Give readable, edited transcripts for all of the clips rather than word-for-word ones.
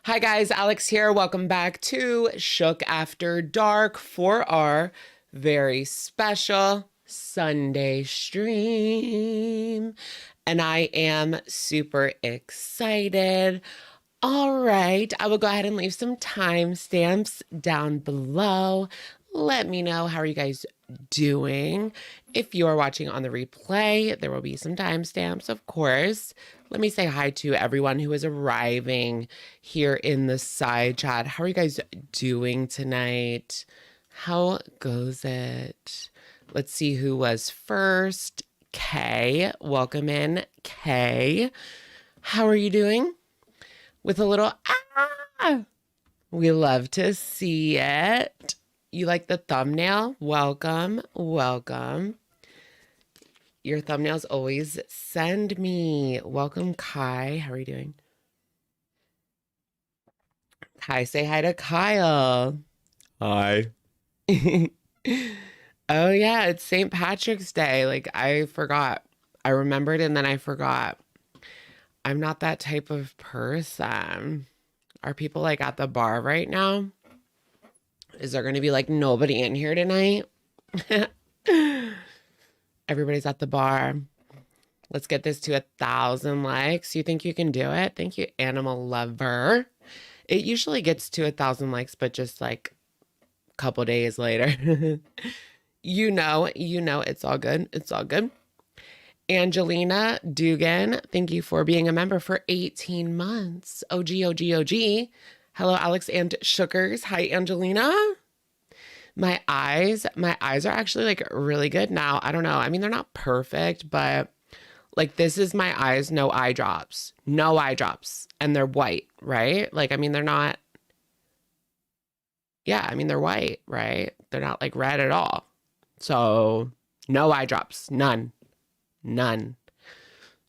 Hi guys, Alex here. Welcome back to Shook After Dark for our very special Sunday stream. And I am super excited. All right, I will go ahead and leave some timestamps down below. Let me know, how are you guys doing? If you are watching on the replay, there will be some timestamps, of course. Let me say hi to everyone who is arriving here in the side chat. How are you guys doing tonight? How goes it? Let's see who was first. Kay, welcome in, Kay. How are you doing? With a little we love to see it. You like the thumbnail? Welcome, welcome. Your thumbnails always send me. Welcome, Kai. How are you doing? Kai, say hi to Kyle. Hi. Oh yeah, it's St. Patrick's Day. Like, I forgot. I remembered and then I forgot. I'm not that type of person. Are people like at the bar right now? Is there going to be like nobody in here tonight? Everybody's at the bar. Let's get this to 1,000 likes. You think you can do it? Thank you, Animal Lover. It usually gets to 1,000 likes, but just like a couple days later. you know, it's all good. It's all good. Angelina Dugan, thank you for being a member for 18 months. OG, OG, OG. Hello, Alex and Shookers. Hi, Angelina. My eyes are actually like really good now. I don't know. I mean, they're not perfect, but like this is my eyes, no eye drops. No eye drops. And they're white, right? Like, I mean, they're not, yeah, I mean, they're white, right? They're not like red at all. So no eye drops, none.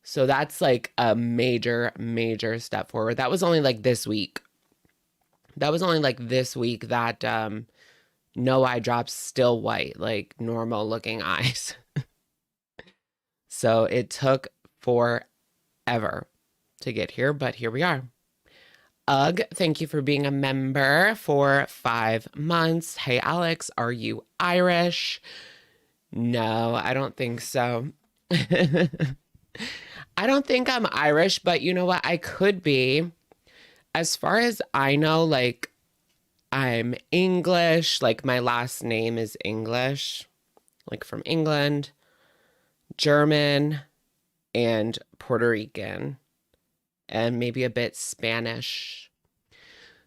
So that's like a major, major step forward. That was only like this week. That no eye drops, still white, like normal looking eyes. So it took forever to get here, but here we are. Ugh, thank you for being a member for 5 months. Hey, Alex, are you Irish? No, I don't think so. I don't think I'm Irish, but you know what? I could be. As far as I know, like, I'm English. Like, my last name is English, like from England, German, and Puerto Rican, and maybe a bit Spanish.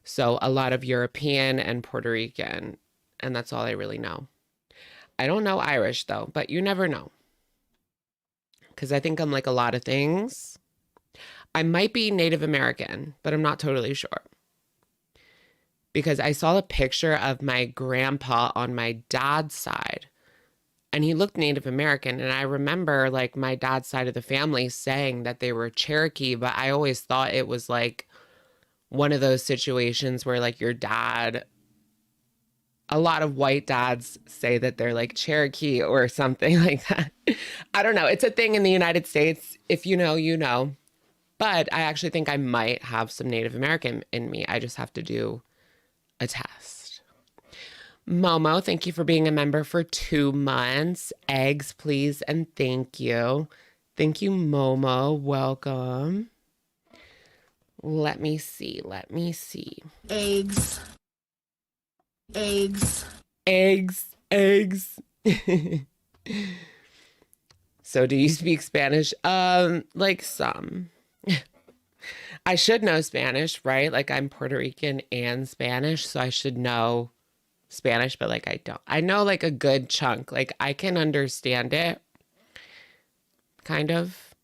So a lot of European and Puerto Rican, and that's all I really know. I don't know Irish, though, but you never know. Because I think I'm like a lot of things. I might be Native American, but I'm not totally sure. Because I saw a picture of my grandpa on my dad's side, and he looked Native American. And I remember like my dad's side of the family saying that they were Cherokee, but I always thought it was like one of those situations where like your dad, a lot of white dads say that they're like Cherokee or something like that. I don't know. It's a thing in the United States. If you know, you know. But I actually think I might have some Native American in me. I just have to do a test. Momo, thank you for being a member for 2 months. Eggs, please, and thank you. Thank you, Momo. Welcome. Let me see. Eggs. So do you speak Spanish? Like some. I should know Spanish, right? Like I'm Puerto Rican and Spanish, so I should know Spanish, but like I don't. I know like a good chunk. Like I can understand it, kind of.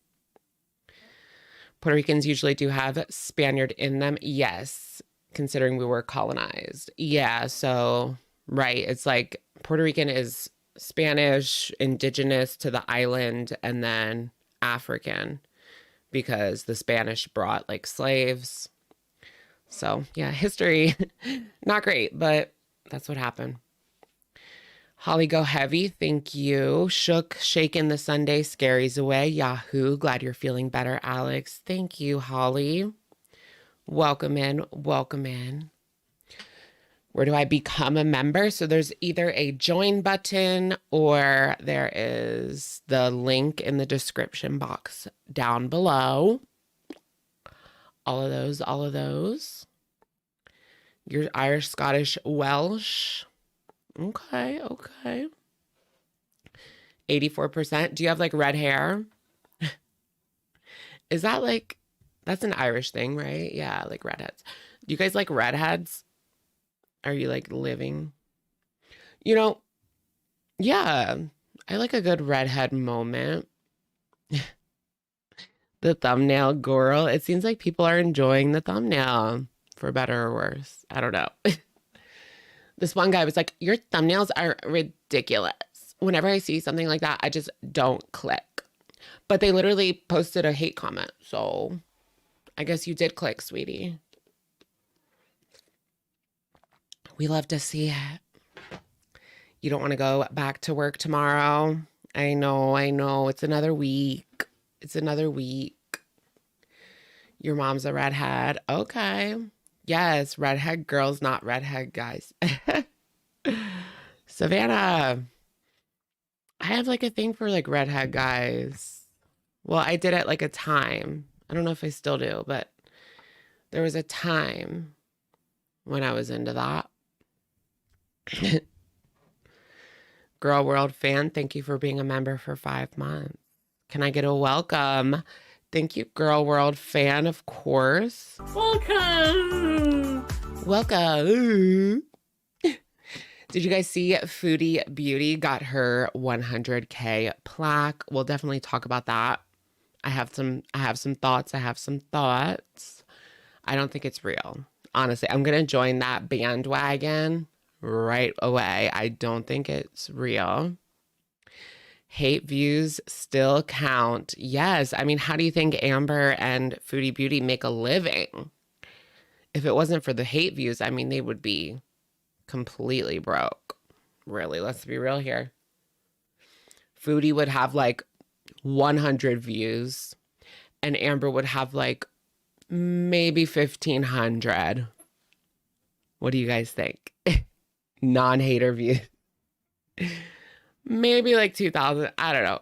Puerto Ricans usually do have Spaniard in them. Yes, considering we were colonized. Yeah, so, right. It's like Puerto Rican is Spanish, indigenous to the island, and then African because the Spanish brought like slaves. So, yeah, history, not great, but that's what happened. Holly Go Heavy, thank you. Shook, shaking the Sunday scaries away. Yahoo, glad you're feeling better, Alex. Thank you, Holly. Welcome in. Welcome in. Where do I become a member? So there's either a join button or there is the link in the description box down below. All of those, all of those. You're Irish, Scottish, Welsh. Okay, okay. 84%. Do you have like red hair? Is that like, that's an Irish thing, right? Yeah, like redheads. Do you guys like redheads? Are you like living? You know, yeah, I like a good redhead moment. The thumbnail girl. It seems like people are enjoying the thumbnail for better or worse. I don't know. This one guy was like, your thumbnails are ridiculous. Whenever I see something like that, I just don't click. But they literally posted a hate comment. So I guess you did click, sweetie. We love to see it. You don't want to go back to work tomorrow. I know. It's another week. It's another week. Your mom's a redhead. Okay. Yes, redhead girls, not redhead guys. Savannah, I have like a thing for like redhead guys. Well, I did it like a time. I don't know if I still do, but there was a time when I was into that. Girl World fan, thank you for being a member for 5 months. Can I get a welcome? Thank you, Girl World fan, of course. Welcome. Welcome. Did you guys see Foodie Beauty got her 100K plaque? We'll definitely talk about that. I have some thoughts. I don't think it's real. Honestly, I'm going to join that bandwagon right away. I don't think it's real. Hate views still count. Yes. I mean, how do you think Amber and Foodie Beauty make a living? If it wasn't for the hate views, I mean, they would be completely broke. Really, let's be real here. Foodie would have like 100 views and Amber would have like maybe 1,500. What do you guys think? Non-hater views. Maybe like 2,000. I don't know.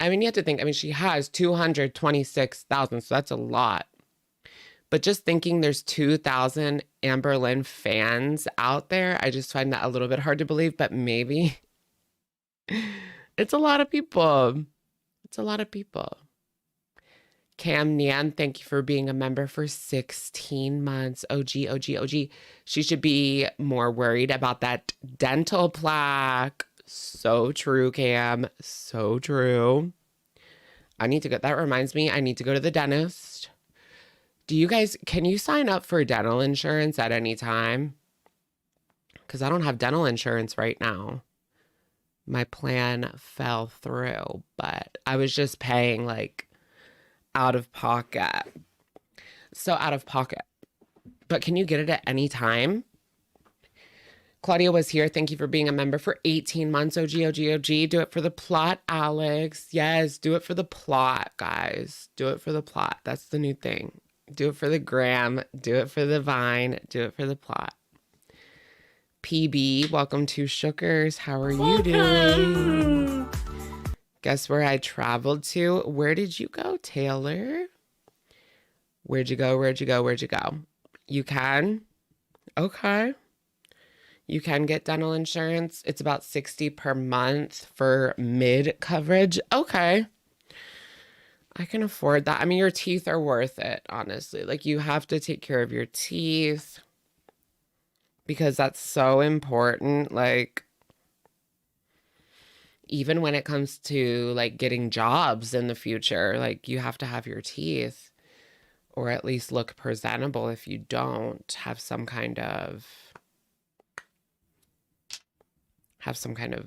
I mean, you have to think. I mean, she has 226,000, so that's a lot. But just thinking there's 2,000 Amber Lynn fans out there, I just find that a little bit hard to believe, but maybe. It's a lot of people. It's a lot of people. Cam Nian, thank you for being a member for 16 months. OG. She should be more worried about that dental plaque. So true, Cam. So true. I need to go. That reminds me, I need to go to the dentist. Do you guys, can you sign up for dental insurance at any time? Because I don't have dental insurance right now. My plan fell through, but I was just paying like out of pocket. So out of pocket. But can you get it at any time? Claudia was here. Thank you for being a member for 18 months. OG. Do it for the plot, Alex. Yes, do it for the plot, guys. Do it for the plot. That's the new thing. Do it for the gram. Do it for the vine. Do it for the plot. PB, welcome to Shookers. How are you doing? Guess where I traveled to? Where did you go, Taylor? Where'd you go? You can? Okay. You can get dental insurance. It's about $60 per month for mid coverage. Okay. I can afford that. I mean, your teeth are worth it, honestly. Like, you have to take care of your teeth because that's so important. Like, even when it comes to like getting jobs in the future, like you have to have your teeth or at least look presentable. If you don't have some kind of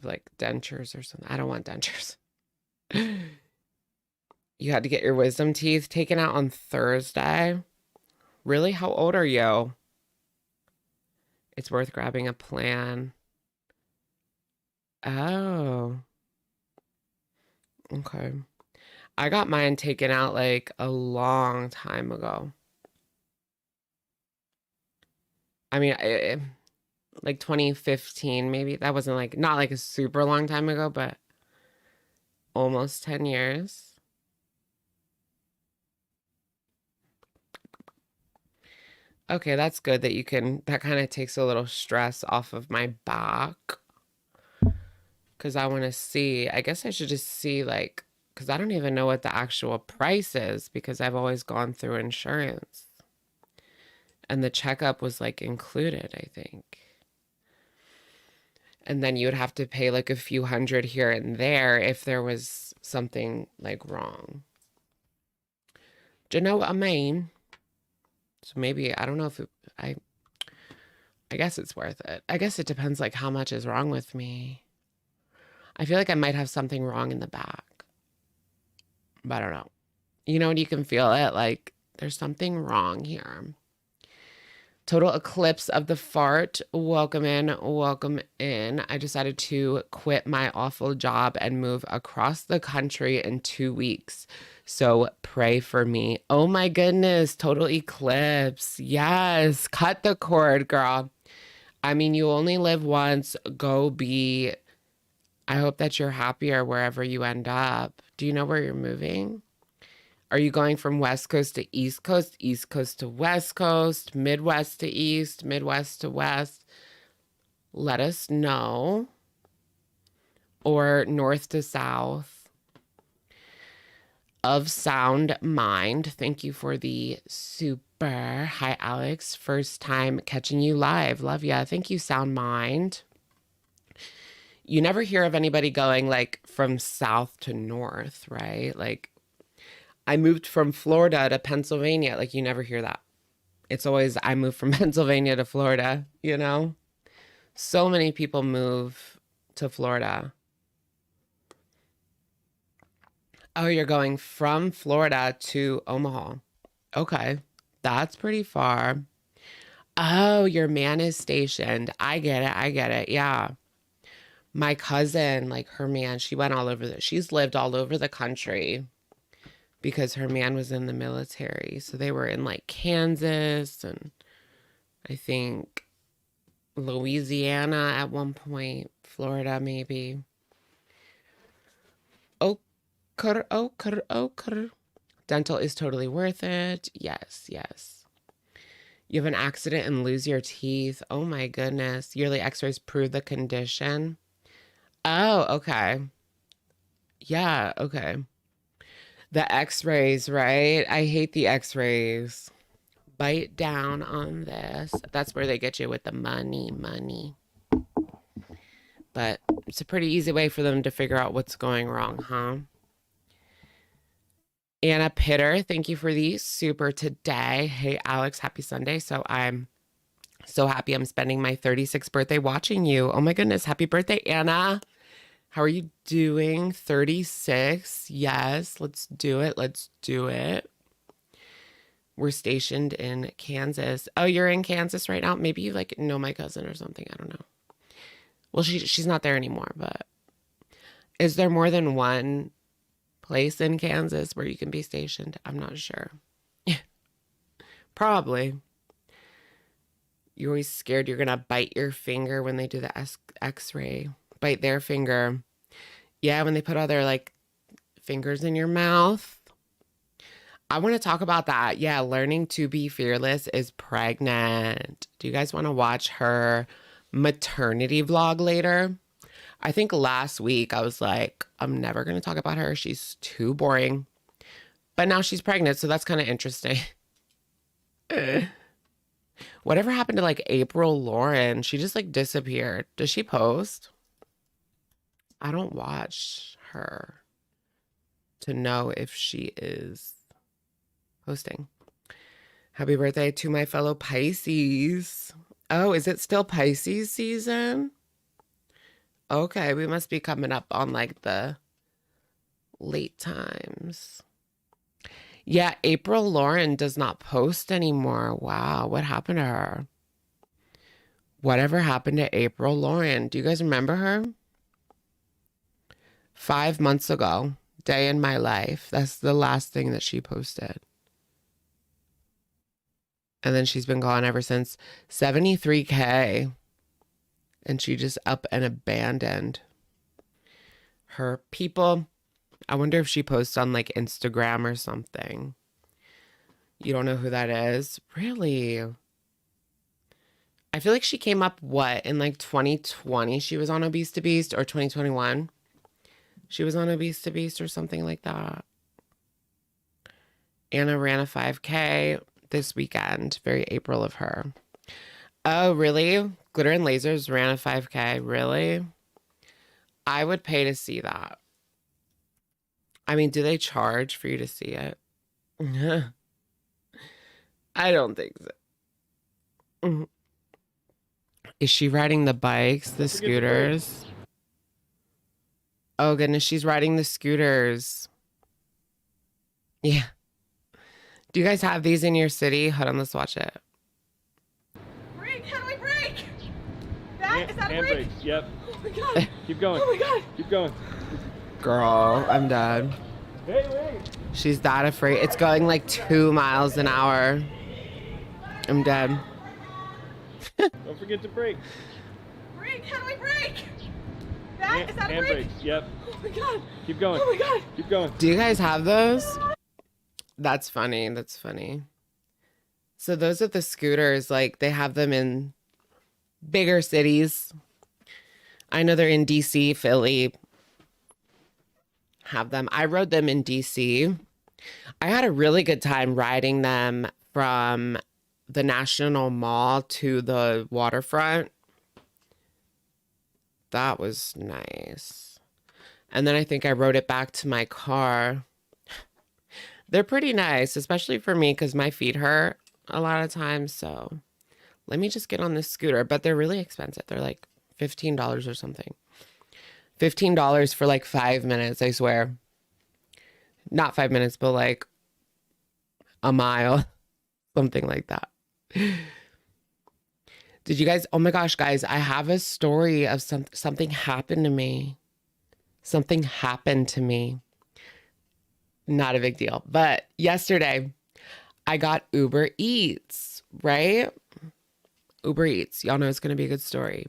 like dentures or something. I don't want dentures. You had to get your wisdom teeth taken out on Thursday. Really? How old are you? It's worth grabbing a plan. Oh. Okay. I got mine taken out like a long time ago. I mean, like 2015, maybe. That wasn't like, not like a super long time ago, but almost 10 years. Okay, that's good that you can, that kind of takes a little stress off of my back. Because I want to see, I guess I should just see like, because I don't even know what the actual price is because I've always gone through insurance. And the checkup was like included, I think. And then you would have to pay like a few hundred here and there if there was something like wrong. Do you know what I mean? So maybe, I don't know if it, I guess it's worth it. I guess it depends like how much is wrong with me. I feel like I might have something wrong in the back, but I don't know. You know, when you can feel it, like there's something wrong here. Total eclipse of the fart. Welcome in, welcome in. I decided to quit my awful job and move across the country in 2 weeks. So pray for me. Oh my goodness, total eclipse. Yes, cut the cord, girl. I mean, you only live once. Go be. I hope that you're happier wherever you end up. Do you know where you're moving? Are you going from West Coast to East Coast to West Coast, Midwest to East, Midwest to West? Let us know. Or North to South. Of Sound Mind. Thank you for the super. Hi, Alex. First time catching you live. Love ya. Thank you, Sound Mind. You never hear of anybody going like from south to north, right? Like, I moved from Florida to Pennsylvania. Like, you never hear that. It's always, I moved from Pennsylvania to Florida, you know? So many people move to Florida. Oh, you're going from Florida to Omaha. Okay. That's pretty far. Oh, your man is stationed. I get it. I get it. Yeah. My cousin, like her man, she went all over she's lived all over the country because her man was in the military. So they were in like Kansas and I think Louisiana at one point, Florida maybe. Oh. Dental is totally worth it. Yes, yes. You have an accident and lose your teeth. Oh my goodness. Yearly x-rays prove the condition. Oh, okay. Yeah, okay. The x-rays, right? I hate the x-rays. Bite down on this. That's where they get you with the money. But it's a pretty easy way for them to figure out what's going wrong, huh? Anna Pitter, thank you for the super today. Hey, Alex, happy Sunday. So I'm so happy I'm spending my 36th birthday watching you. Oh my goodness, happy birthday, Anna. How are you doing? 36. Yes, let's do it. Let's do it. We're stationed in Kansas. Oh, you're in Kansas right now? Maybe you like know my cousin or something. I don't know. Well, she's not there anymore, but is there more than one place in Kansas where you can be stationed? I'm not sure. Probably. You're always scared you're going to bite your finger when they do the x-ray. Bite their finger. Yeah, when they put all their like fingers in your mouth. I want to talk about that. Yeah, Learning to Be Fearless is pregnant. Do you guys want to watch her maternity vlog later? I think last week I was like, I'm never going to talk about her. She's too boring. But now she's pregnant, so that's kind of interesting. Whatever happened to like April Lauren? She just like disappeared. Does she post? I don't watch her to know if she is posting. Happy birthday to my fellow Pisces. Oh, is it still Pisces season? Okay, we must be coming up on like the late times. Yeah, April Lauren does not post anymore. Wow, what happened to her? Whatever happened to April Lauren? Do you guys remember her? 5 months ago, day in my life. That's the last thing that she posted. And then she's been gone ever since. 73K. And she just up and abandoned her people. I wonder if she posts on like Instagram or something. You don't know who that is? Really? I feel like she came up, what, in like 2020 she was on Obese to Beast, or 2021? She was on Obese to Beast or something like that. Anna ran a 5K this weekend. Very April of her. Oh, really? Glitter and Lasers ran a 5K. Really? I would pay to see that. I mean, do they charge for you to see it? I don't think so. Is she riding the bikes, the scooters? Oh, goodness, she's riding the scooters. Yeah. Do you guys have these in your city? Hold on, let's watch it. Brake! How do I brake? That is that a Hand brake? brakes, yep. Oh my god! Keep going. Oh my god! Keep going. Girl, I'm dead. Hey, wait. She's that afraid. It's going like 2 miles an hour. I'm dead. Don't forget to brake. Brake! How do I brake? That is that a Hand brake? brakes, yep. Oh my god! Keep going. Oh my god! Keep going. Do you guys have those? That's funny. That's funny. So those are the scooters. Like, they have them in bigger cities. I know they're in DC, Philly. Have them. I rode them in DC. I had a really good time riding them from the National Mall to the waterfront. That was nice. And then I think I rode it back to my car. They're pretty nice, especially for me because my feet hurt a lot of times. So let me just get on this scooter. But they're really expensive. They're like $15 or something. $15 for like 5 minutes, I swear. Not 5 minutes, but like a mile. Something like that. Did you guys, oh my gosh, guys, I have a story of something happened to me. Something happened to me. Not a big deal. But yesterday, I got Uber Eats, right? Uber Eats. Y'all know it's going to be a good story.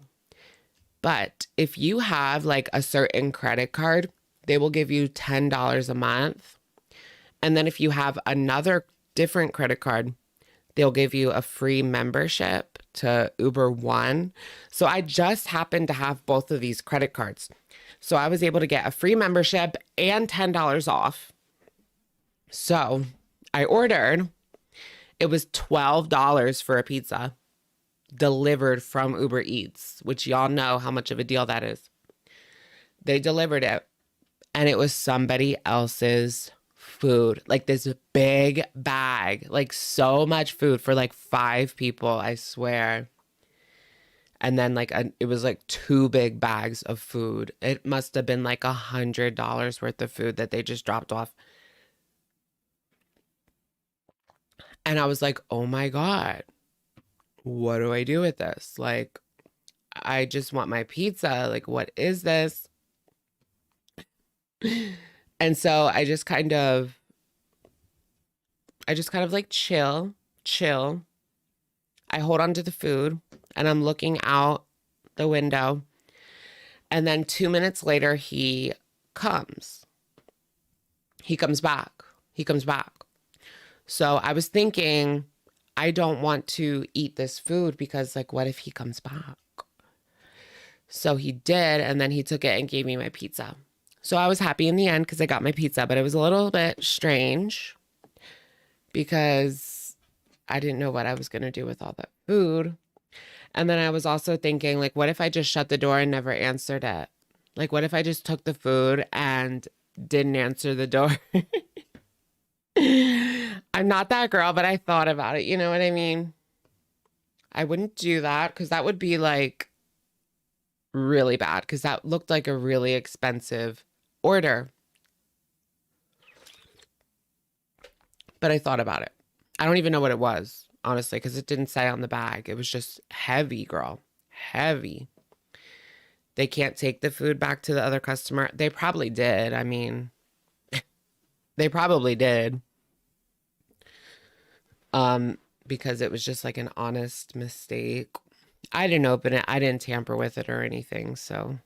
But if you have like a certain credit card, they will give you $10 a month. And then if you have another different credit card, they'll give you a free membership to Uber One. So I just happened to have both of these credit cards. So I was able to get a free membership and $10 off. So I ordered, it was $12 for a pizza delivered from Uber Eats, which y'all know how much of a deal that is. They delivered it and it was somebody else's food, like this big bag, like so much food for like 5 people, I swear. And then like it was like 2 big bags of food. It must have been like $100 worth of food that they just dropped off. And I was like, oh my God, what do I do with this? Like, I just want my pizza. Like, what is this? And so I just kind of like chill. I hold on to the food and I'm looking out the window. And then 2 minutes later, he comes back. So I was thinking, I don't want to eat this food because like, what if he comes back? So he did. And then he took it and gave me my pizza. So I was happy in the end because I got my pizza, but it was a little bit strange because I didn't know what I was going to do with all that food. And then I was also thinking, like, what if I just shut the door and never answered it? Like, what if I just took the food and didn't answer the door? I'm not that girl, but I thought about it. You know what I mean? I wouldn't do that because that would be like really bad because that looked like a really expensive order. But I thought about it. I don't even know what it was, honestly, because it didn't say on the bag. It was just heavy, girl. Heavy. They can't take the food back to the other customer. They probably did. I mean, they probably did. because it was just like an honest mistake. I didn't open it. I didn't tamper with it or anything, so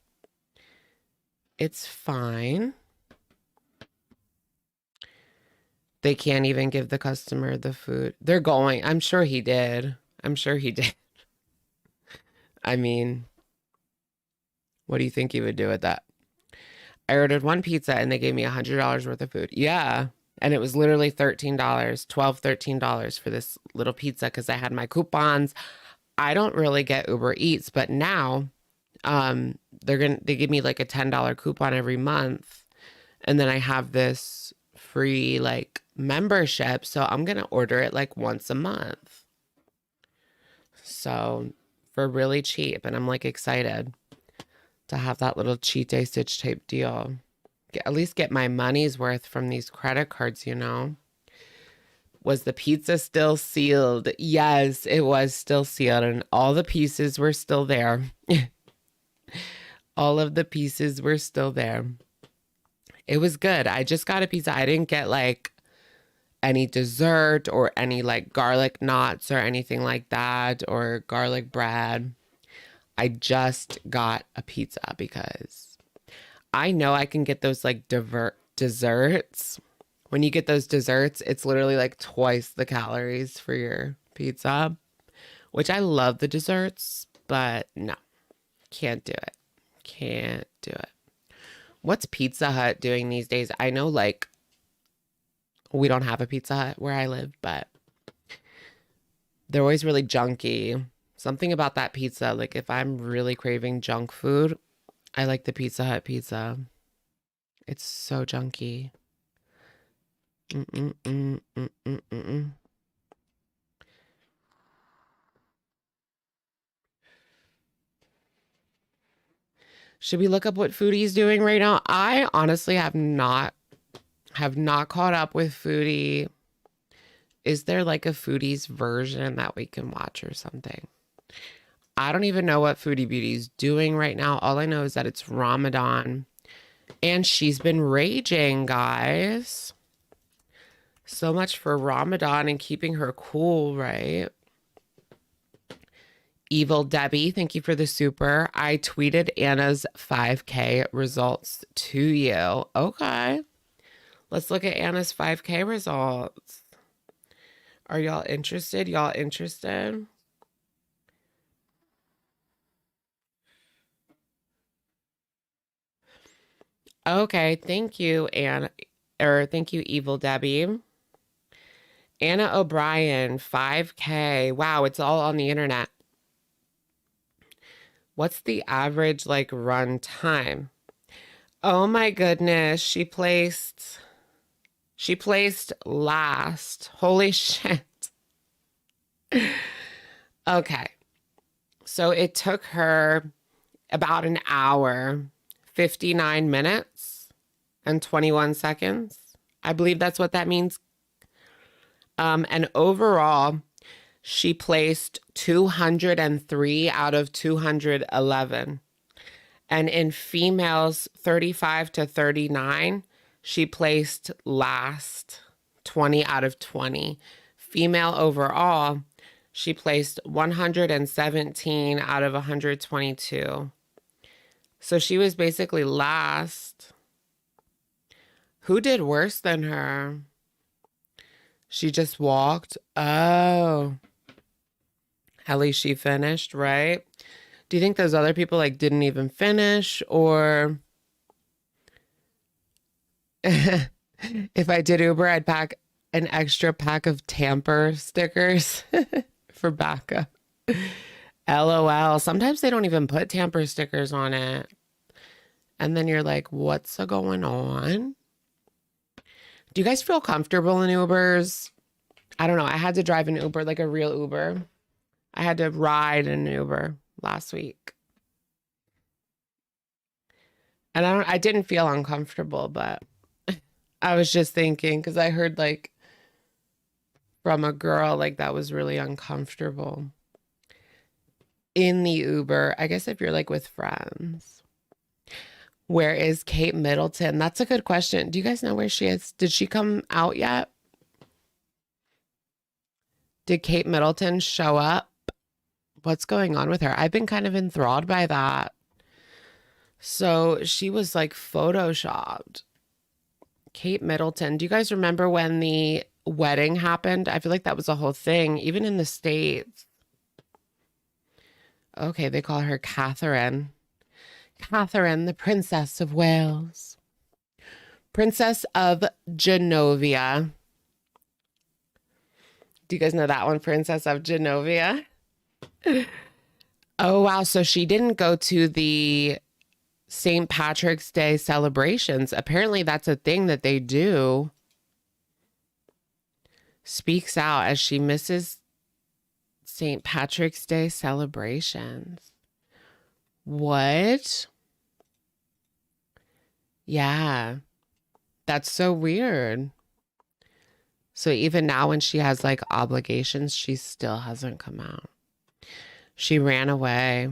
it's fine. They can't even give the customer the food. They're going. I'm sure he did. I'm sure he did. I mean, what do you think he would do with that? I ordered one pizza and they gave me $100 worth of food. Yeah. And it was literally $13, $13 for this little pizza because I had my coupons. I don't really get Uber Eats, but now they give me like a $10 coupon every month. And then I have this free like membership. So I'm going to order it like once a month. So for really cheap. And I'm like excited to have that little cheat day stitch tape deal. At least get my money's worth from these credit cards, you know. Was the pizza still sealed? Yes, it was still sealed and all the pieces were still there. All of the pieces were still there. It was good. I just got a pizza. I didn't get like any dessert or any like garlic knots or anything like that or garlic bread. I just got a pizza because I know I can get those like desserts. When you get those desserts, it's literally like twice the calories for your pizza, which I love the desserts, but no, can't do it. Can't do it. What's Pizza Hut doing these days? I know like we don't have a Pizza Hut where I live, but they're always really junky. Something about that pizza, like if I'm really craving junk food, I like the Pizza Hut pizza. It's so junky. Should we look up what Foodie's doing right now? I honestly have not caught up with Foodie. Is there like a Foodie's version that we can watch or something? I don't even know what Foodie Beauty's doing right now. All I know is that it's Ramadan and she's been raging, guys. So much for Ramadan and keeping her cool, right? Evil Debbie, thank you for the super. I tweeted Anna's 5K results to you. Okay. Let's look at Anna's 5K results. Are y'all interested? Y'all interested? Okay, thank you, Anna. Or thank you, Evil Debbie. Anna O'Brien, 5K. Wow, it's all on the internet. What's the average like run time? Oh my goodness, she placed last. Holy shit. Okay. So it took her about an hour, 59 minutes and 21 seconds. I believe that's what that means. And overall, she placed 203 out of 211. And in females 35 to 39, she placed last, 20 out of 20. Female overall, she placed 117 out of 122. So she was basically last. Who did worse than her? She just walked. Oh. At least she finished, right? Do you think those other people like didn't even finish, or if I did Uber, I'd pack an extra pack of tamper stickers for backup. LOL. Sometimes they don't even put tamper stickers on it. And then you're like, what's going on? Do you guys feel comfortable in Ubers? I don't know. I had to drive an Uber, like a real Uber. I had to ride an Uber last week. And I didn't feel uncomfortable, but I was just thinking, because I heard like from a girl, like that was really uncomfortable in the Uber. I guess if you're like with friends. Where is Kate Middleton? That's a good question. Do you guys know where she is? Did she come out yet? Did Kate Middleton show up? What's going on with her? I've been kind of enthralled by that. So she was like photoshopped. Kate Middleton. Do you guys remember when the wedding happened? I feel like that was a whole thing, even in the States. Okay, they call her Catherine. Catherine, the Princess of Wales. Princess of Genovia. Do you guys know that one? Princess of Genovia? Oh, wow. So she didn't go to the St. Patrick's Day celebrations. Apparently, that's a thing that they do. Speaks out as she misses St. Patrick's Day celebrations. What? Yeah. That's so weird. So even now when she has like obligations, she still hasn't come out. She ran away.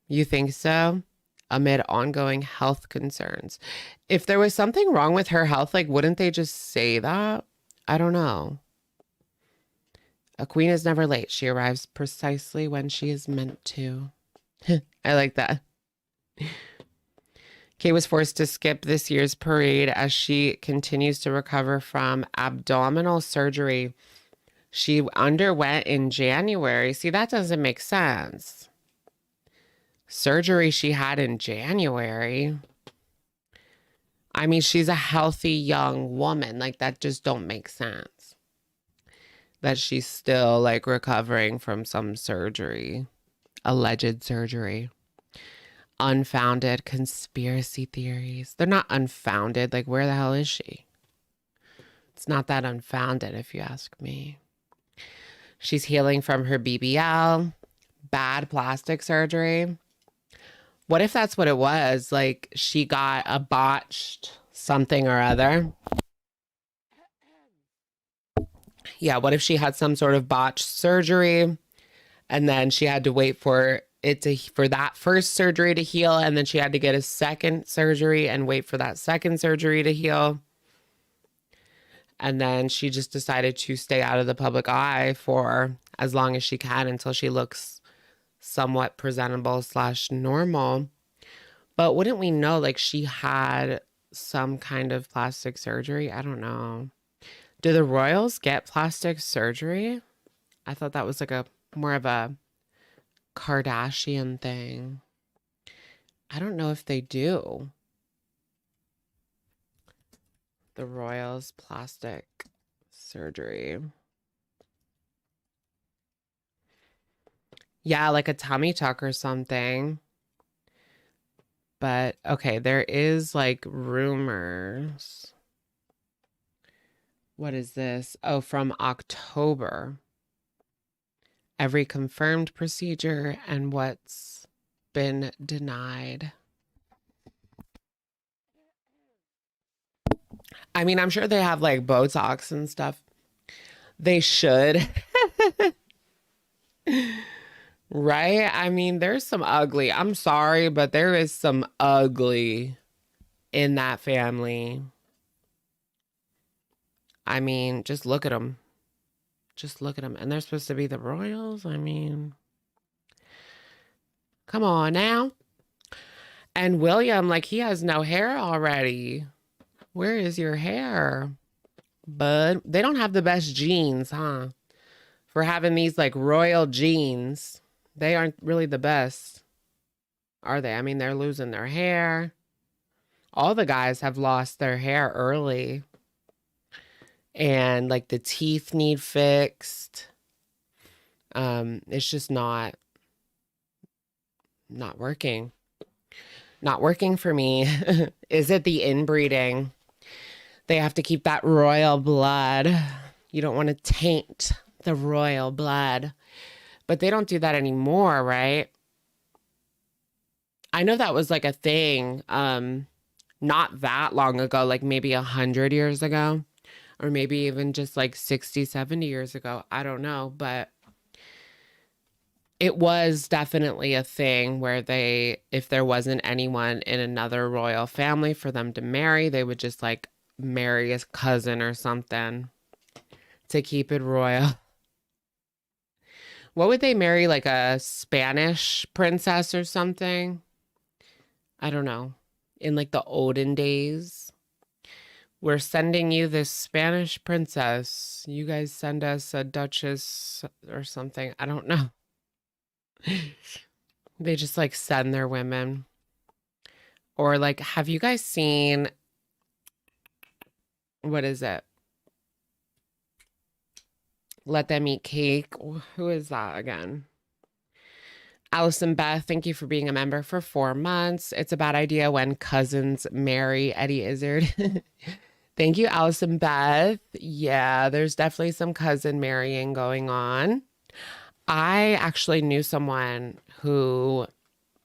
You think so? Amid ongoing health concerns. If there was something wrong with her health, like wouldn't they just say that? I don't know. A queen is never late. She arrives precisely when she is meant to. I like that. Kate was forced to skip this year's parade as she continues to recover from abdominal surgery she underwent in January. See, that doesn't make sense. Surgery she had in January. I mean, she's a healthy young woman. Like, that just don't make sense. That she's still, like, recovering from some surgery. Alleged surgery. Unfounded conspiracy theories. They're not unfounded. Like, where the hell is she? It's not that unfounded, if you ask me. She's healing from her BBL, bad plastic surgery. What if that's what it was? Like, she got a botched something or other. Yeah, what if she had some sort of botched surgery and then she had to wait for that first surgery to heal, and then she had to get a second surgery and wait for that second surgery to heal. And then she just decided to stay out of the public eye for as long as she can until she looks somewhat presentable / normal. But wouldn't we know, like, she had some kind of plastic surgery? I don't know. Do the royals get plastic surgery? I thought that was like more of a Kardashian thing. I don't know if they do. The royals plastic surgery. Yeah, like a tummy tuck or something. But okay, there is like rumors. What is this? Oh, from October. Every confirmed procedure and what's been denied. I mean, I'm sure they have like Botox and stuff. They should. Right? I mean, there's some ugly. I'm sorry, but there is some ugly in that family. I mean, just look at them. Just look at them. And they're supposed to be the royals? I mean, come on now. And William, like, he has no hair already. Where is your hair, bud? They don't have the best genes, huh? For having these, like, royal genes. They aren't really the best, are they? I mean, they're losing their hair. All the guys have lost their hair early. And, like, the teeth need fixed. It's just not working. Not working for me. Is it the inbreeding? They have to keep that royal blood. You don't want to taint the royal blood. But they don't do that anymore, right? I know that was like a thing not that long ago, like maybe 100 years ago. Or maybe even just like 60, 70 years ago. I don't know. But it was definitely a thing where if there wasn't anyone in another royal family for them to marry, they would just like marry a cousin or something to keep it royal. What would they marry? Like a Spanish princess or something? I don't know. In like the olden days. We're sending you this Spanish princess. You guys send us a duchess or something. I don't know. They just like send their women. Or like, have you guys seen, what is it? Let Them Eat Cake. Who is that again? Allison Beth, thank you for being a member for 4 months. It's a bad idea when cousins marry Eddie Izzard. Thank you, Allison Beth. Yeah, there's definitely some cousin marrying going on. I actually knew someone who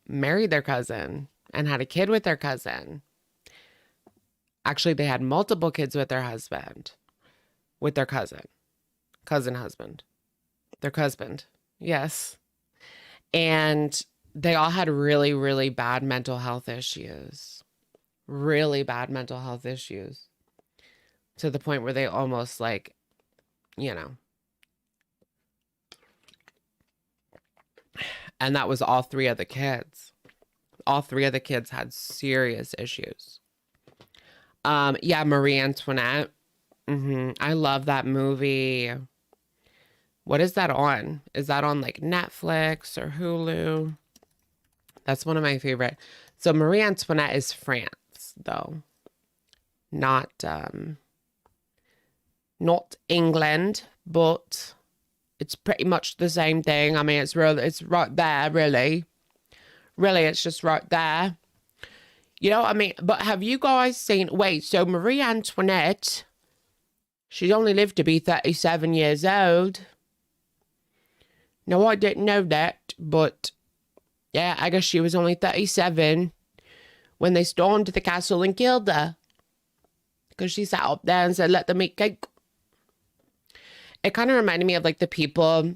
married their cousin and had a kid with their cousin. Actually, they had multiple kids with their husband, with their cousin husband, their husband. Yes. And they all had really, really bad mental health issues. Really bad mental health issues. To the point where they almost like, you know. And that was all 3 of the kids. All 3 of the kids had serious issues. Yeah, Marie Antoinette. I love that movie. What is that on? Is that on like Netflix or Hulu? That's one of my favorite. So Marie Antoinette is France, though. Not England, but it's pretty much the same thing. I mean, it's right there, really. Really, it's just right there. You know what I mean? But have you guys seen, wait, so Marie Antoinette, she only lived to be 37 years old. No, I didn't know that, but yeah, I guess she was only 37 when they stormed the castle and killed her. Because she sat up there and said, let them eat cake. It kind of reminded me of like the people,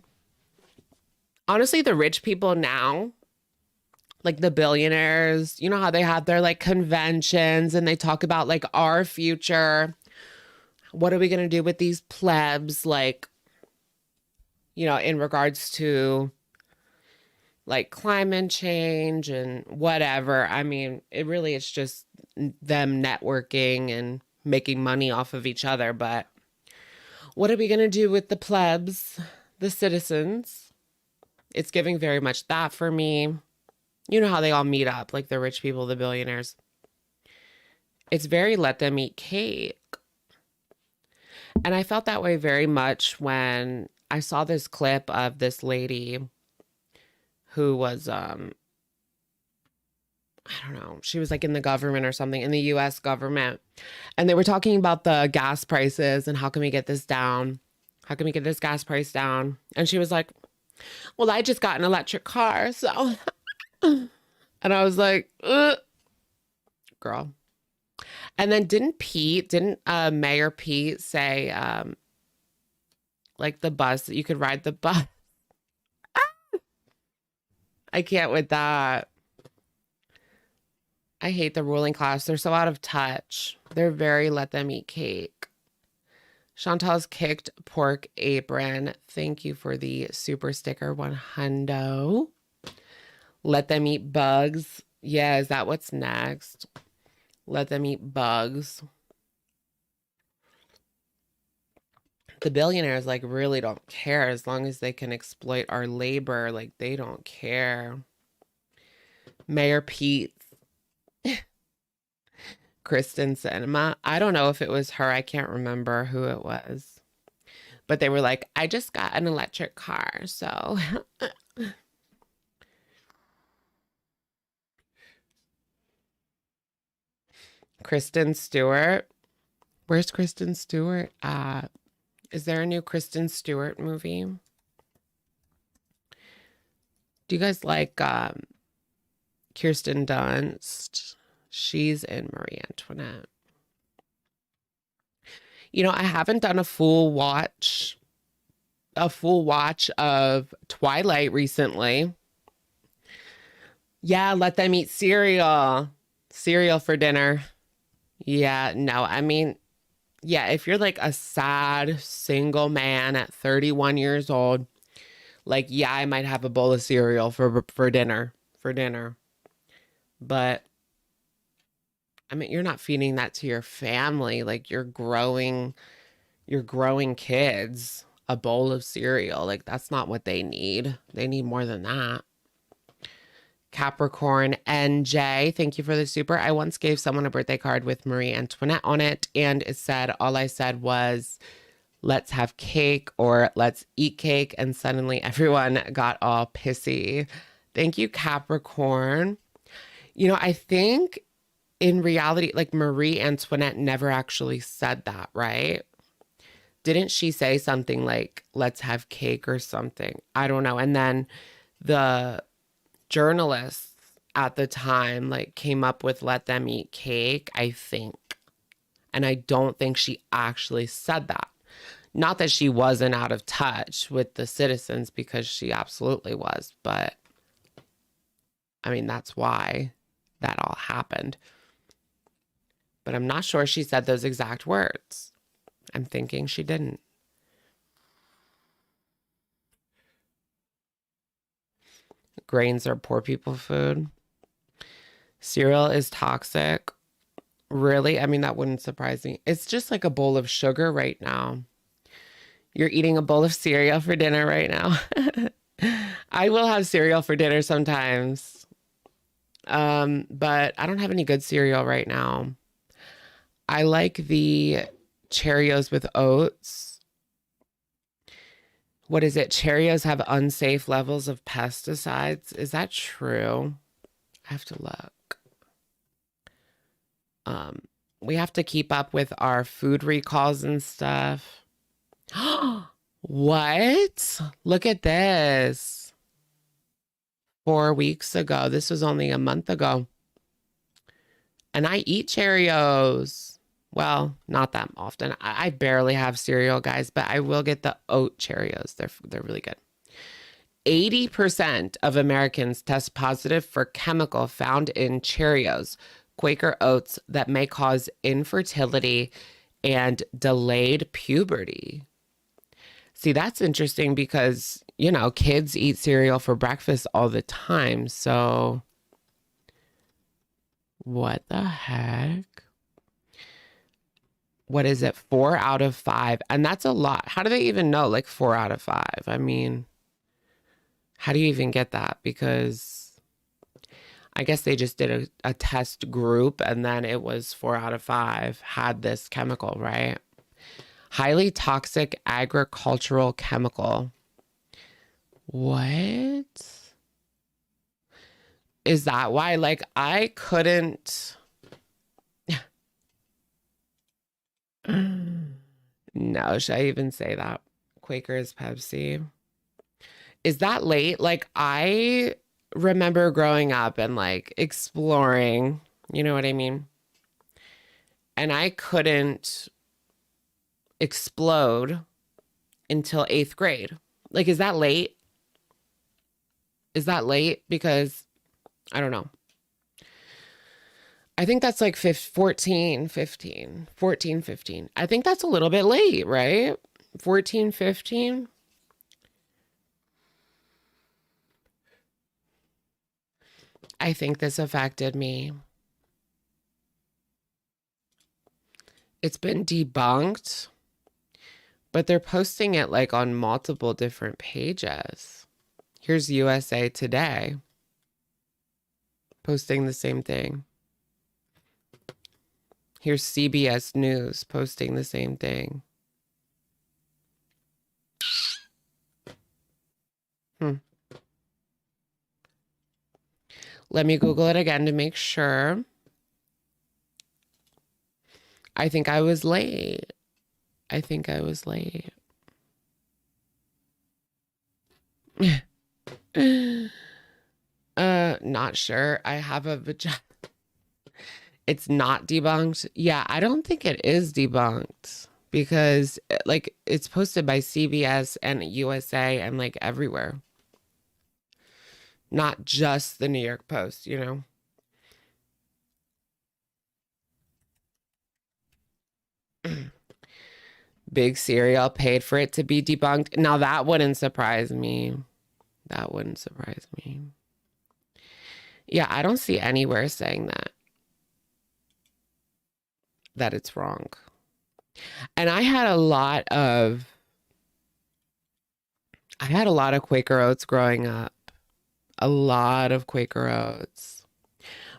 honestly, the rich people now, like the billionaires, you know how they have their like conventions and they talk about like our future. What are we going to do with these plebs? Like, you know, in regards to like climate change and whatever. I mean, it really is just them networking and making money off of each other. But what are we going to do with the plebs, the citizens? It's giving very much that for me. You know how they all meet up, like the rich people, the billionaires. It's very let them eat cake. And I felt that way very much when I saw this clip of this lady who was, I don't know, she was like in the government or something, in the US government. And they were talking about the gas prices and how can we get this down? How can we get this gas price down? And she was like, well, I just got an electric car, so. And I was like, ugh, girl. And then didn't Mayor Pete say, like the bus, you could ride the bus? I can't with that. I hate the ruling class. They're so out of touch. They're very let them eat cake. Chantal's kicked pork apron. Thank you for the super sticker 100. Let them eat bugs. Yeah, is that what's next? Let them eat bugs. The billionaires like really don't care as long as they can exploit our labor. Like they don't care. Mayor Pete. Kristen Cinema. I don't know if it was her. I can't remember who it was. But they were like, I just got an electric car, so. Kristen Stewart. Where's Kristen Stewart at? Is there a new Kristen Stewart movie? Do you guys like Kirsten Dunst? She's in Marie Antoinette. You know, I haven't done a full watch of Twilight recently. Yeah, let them eat cereal. Cereal for dinner. Yeah, no, I mean, yeah, if you're like a sad single man at 31 years old, Like, yeah, I might have a bowl of cereal for dinner, but I mean, you're not feeding that to your family. Like you're growing kids a bowl of cereal. Like that's not what they need. They need more than that. Capricorn NJ, thank you for the super. I once gave someone a birthday card with Marie Antoinette on it, and it said, all I said was, let's have cake or let's eat cake. And suddenly everyone got all pissy. Thank you, Capricorn. You know, I think in reality, like Marie Antoinette never actually said that, right? Didn't she say something like, let's have cake or something? I don't know. And then the journalists at the time like came up with let them eat cake, I think. And I don't think she actually said that. Not that she wasn't out of touch with the citizens, because she absolutely was, but I mean, that's why that all happened. But I'm not sure she said those exact words. I'm thinking she didn't. Grains are poor people food. Cereal is toxic. Really? I mean, that wouldn't surprise me. It's just like a bowl of sugar right now. You're eating a bowl of cereal for dinner right now. I will have cereal for dinner sometimes. But I don't have any good cereal right now. I like the Cheerios with oats. What is it? Cheerios have unsafe levels of pesticides. Is that true? I have to look. We have to keep up with our food recalls and stuff. What? Look at this. 4 weeks ago. This was only a month ago. And I eat Cheerios. Well, not that often. I barely have cereal, guys, but I will get the oat Cheerios. They're really good. 80% of Americans test positive for chemical found in Cheerios, Quaker oats, that may cause infertility and delayed puberty. See, that's interesting because, you know, kids eat cereal for breakfast all the time. So what the heck? What is it? 4 out of 5. And that's a lot. How do they even know? Like 4 out of 5. I mean, how do you even get that? Because I guess they just did a test group and then it was 4 out of 5 had this chemical, right? Highly toxic agricultural chemical. What? Is that why? Like, I couldn't. No, should I even say that? Quaker's Pepsi. Is that late? Like, I remember growing up and like exploring, you know what I mean? And I couldn't explode until 8th grade. Like, is that late? Is that late? Because I don't know. I think that's like 14, 15. I think that's a little bit late, right? 14, 15. I think this affected me. It's been debunked, but they're posting it like on multiple different pages. Here's USA Today posting the same thing. Here's CBS News posting the same thing. Let me Google it again to make sure. I think I was late. Not sure. I have a vagina. It's not debunked. Yeah, I don't think it is debunked because like it's posted by CBS and USA and like everywhere. Not just the New York Post, you know. Big Cereal paid for it to be debunked. Now that wouldn't surprise me. That wouldn't surprise me. Yeah, I don't see anywhere saying that it's wrong. And I had a lot of Quaker Oats growing up. A lot of Quaker Oats.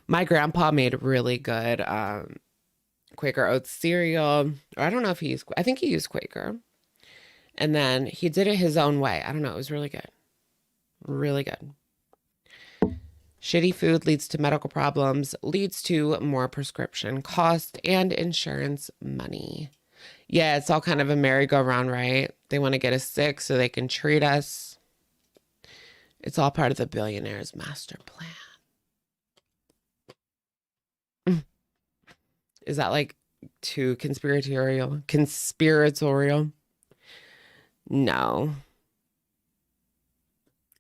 My grandpa made really good Quaker Oats cereal. Or I don't know if I think he used Quaker. And then he did it his own way. I don't know. It was really good. Really good. Shitty food leads to medical problems, leads to more prescription costs and insurance money. Yeah, it's all kind of a merry-go-round, right? They want to get us sick so they can treat us. It's all part of the billionaire's master plan. Is that like too conspiratorial? Conspiratorial? No.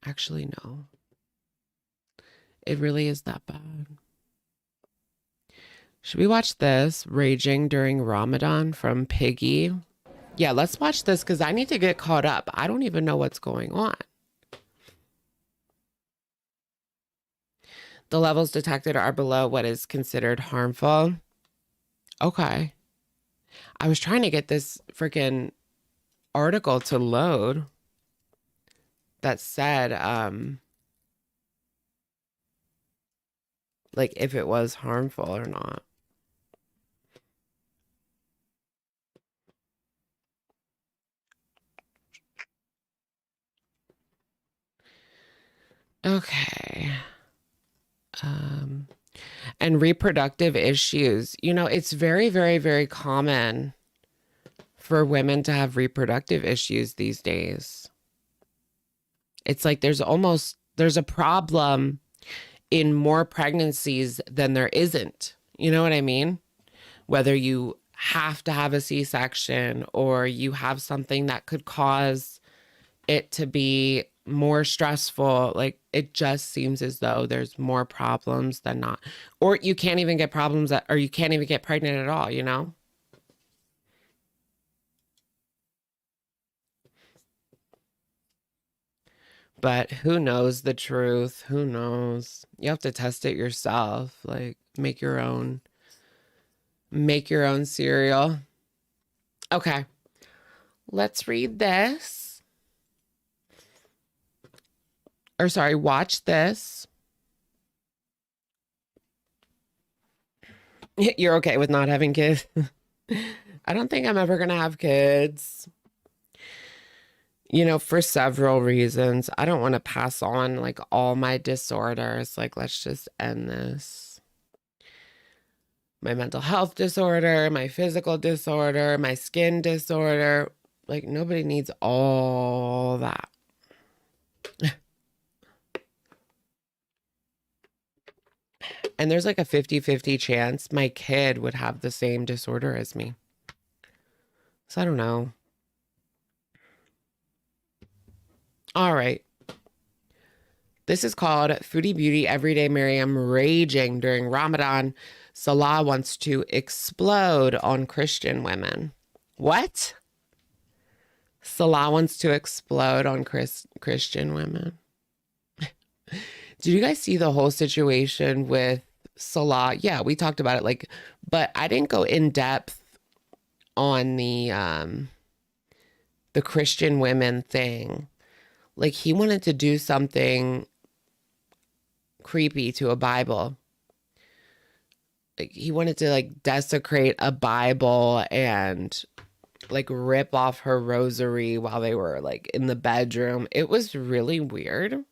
Actually, no. It really is that bad. Should we watch this? Raging During Ramadan from Piggy. Yeah, let's watch this because I need to get caught up. I don't even know what's going on. The levels detected are below what is considered harmful. Okay. I was trying to get this freaking article to load that said, like if it was harmful or not. Okay. And reproductive issues. You know, it's very, very, very common for women to have reproductive issues these days. It's like there's a problem in more pregnancies than there isn't. You know what I mean? Whether you have to have a C-section or you have something that could cause it to be more stressful, like it just seems as though there's more problems than not. Or you can't even get or you can't even get pregnant at all, you know? But who knows the truth? Who knows? You have to test it yourself. Like make your own cereal. Okay. Let's read this. Or sorry, watch this. You're okay with not having kids? I don't think I'm ever going to have kids. You know, for several reasons. I don't want to pass on like all my disorders. Like, let's just end this. My mental health disorder, my physical disorder, my skin disorder. Like, nobody needs all that. And there's like a 50-50 chance my kid would have the same disorder as me. So I don't know. All right. This is called Foodie Beauty Everyday Mariam Raging During Ramadan. Salah wants to explode on Christian women. What? Salah wants to explode on Christian women. Did you guys see the whole situation with Salah? Yeah, we talked about it, like, but I didn't go in depth on the Christian women thing. Like, he wanted to do something creepy to a Bible. Like, he wanted to like desecrate a Bible and like rip off her rosary while they were like in the bedroom. It was really weird.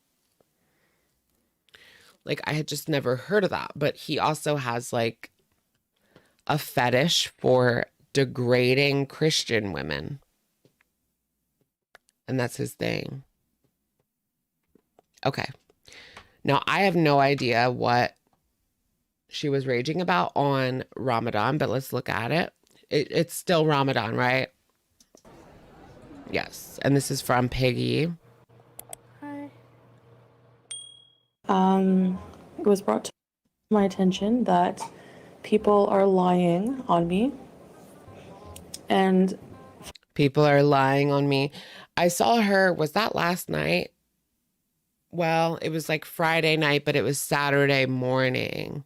Like, I had just never heard of that. But he also has like a fetish for degrading Christian women. And that's his thing. Okay. Now, I have no idea what she was raging about on Ramadan, but let's look at it. It's still Ramadan, right? Yes. And this is from Piggy. Hi. It was brought to my attention that people are lying on me. And People are lying on me. I saw her, was that last night? well, it was like Friday night, but it was Saturday morning.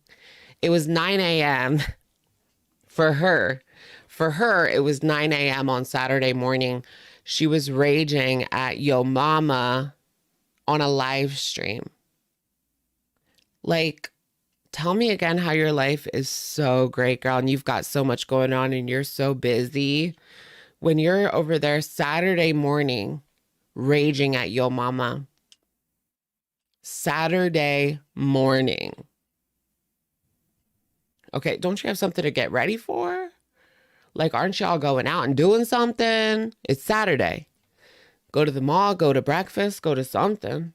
It was 9 a.m. for her. For her, it was 9 a.m. on Saturday morning. She was raging at Yo Mama on a live stream. Like, tell me again how your life is so great, girl, and you've got so much going on and you're so busy. When you're over there Saturday morning raging at Yo Mama. Saturday morning. Okay, don't you have something to get ready for? Like, aren't y'all going out and doing something? It's Saturday. Go to the mall, go to breakfast, go to something.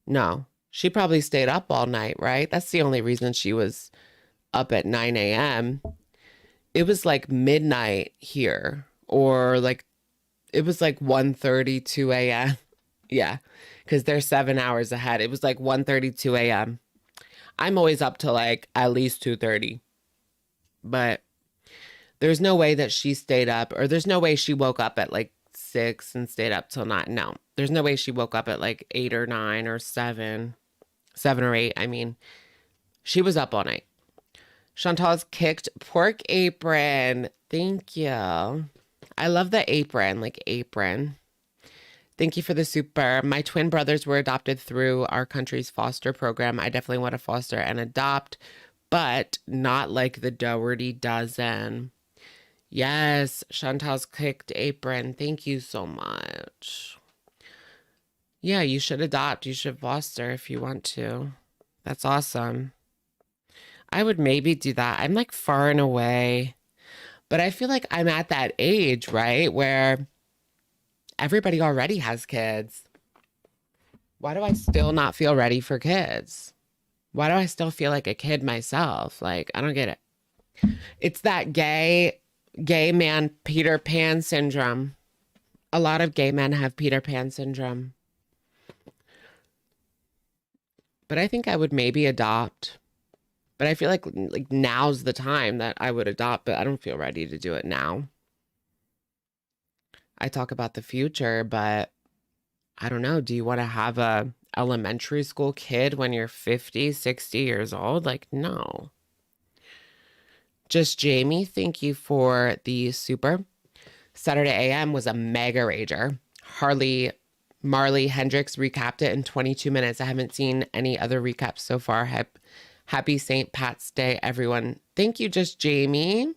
No, she probably stayed up all night, right? That's the only reason she was up at 9 a.m. It was like midnight here, or like, it was like 1:30, 2 a.m. Yeah, because they're 7 hours ahead. It was like 1:30, 2 a.m. I'm always up to like at least 2:30. But there's no way that she stayed up, or there's no way she woke up at like 6 and stayed up till 9. No, there's no way she woke up at like 8 or 9 or 7 or 8. I mean, she was up all night. Chantal's kicked pork apron. Thank you. I love the apron, like apron. Thank you for the super. My twin brothers were adopted through our country's foster program. I definitely want to foster and adopt, but not like the Doherty dozen. Yes, Chantal's kicked apron. Thank you so much. Yeah, you should adopt. You should foster if you want to. That's awesome. I would maybe do that. I'm like far and away, but I feel like I'm at that age, right, where everybody already has kids. Why do I still not feel ready for kids? Why do I still feel like a kid myself? Like, I don't get it. It's that gay man Peter Pan syndrome. A lot of gay men have Peter Pan syndrome. But I think I would maybe adopt. But I feel like now's the time that I would adopt, but I don't feel ready to do it now. I talk about the future, but I don't know. Do you want to have a elementary school kid when you're 50, 60 years old? Like, no. Just Jamie, thank you for the super. Saturday AM was a mega rager. Marley Hendricks recapped it in 22 minutes. I haven't seen any other recaps so far. Happy St. Pat's Day, everyone. Thank you, Just Jamie.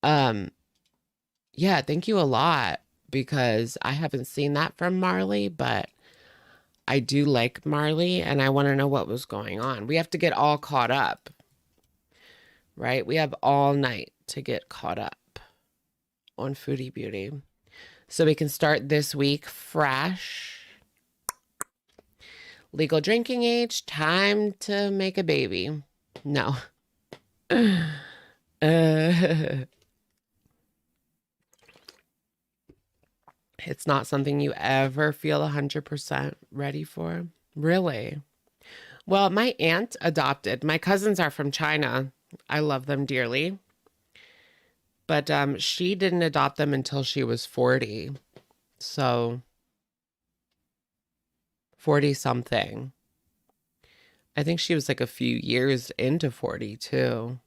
Yeah, thank you a lot, because I haven't seen that from Marley, but I do like Marley and I want to know what was going on. We have to get all caught up, right? We have all night to get caught up on Foodie Beauty, so we can start this week fresh. Legal drinking age, time to make a baby. No. It's not something you ever feel 100% ready for. Really? Well, my aunt adopted. My cousins are from China. I love them dearly. But she didn't adopt them until she was 40. So 40 something. I think she was like a few years into 40 too.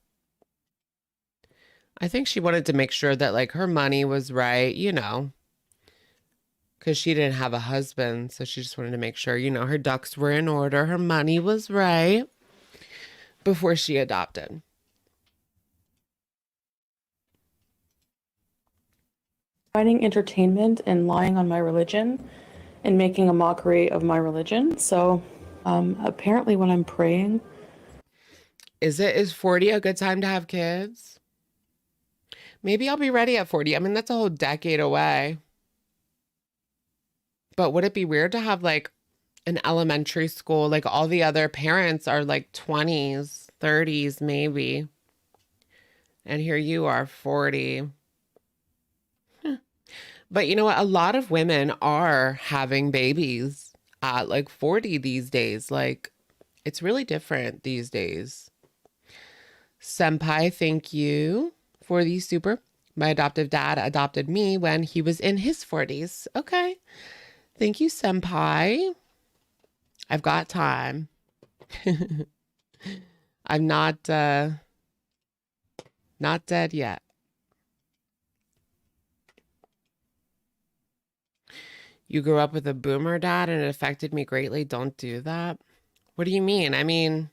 I think she wanted to make sure that like her money was right, you know, because she didn't have a husband. So she just wanted to make sure, you know, her ducks were in order, her money was right before she adopted. Finding entertainment in lying on my religion and making a mockery of my religion. So apparently when I'm praying. Is 40 a good time to have kids? Maybe I'll be ready at 40. I mean, that's a whole decade away. But would it be weird to have like an elementary school? Like all the other parents are like 20s, 30s, maybe. And here you are, 40. But you know what? A lot of women are having babies at like 40 these days. Like, it's really different these days. Senpai, thank you for the super. My adoptive dad adopted me when he was in his 40s. Okay. Thank you, senpai. I've got time. I'm not dead yet. You grew up with a boomer dad and it affected me greatly. Don't do that. What do you mean? I mean,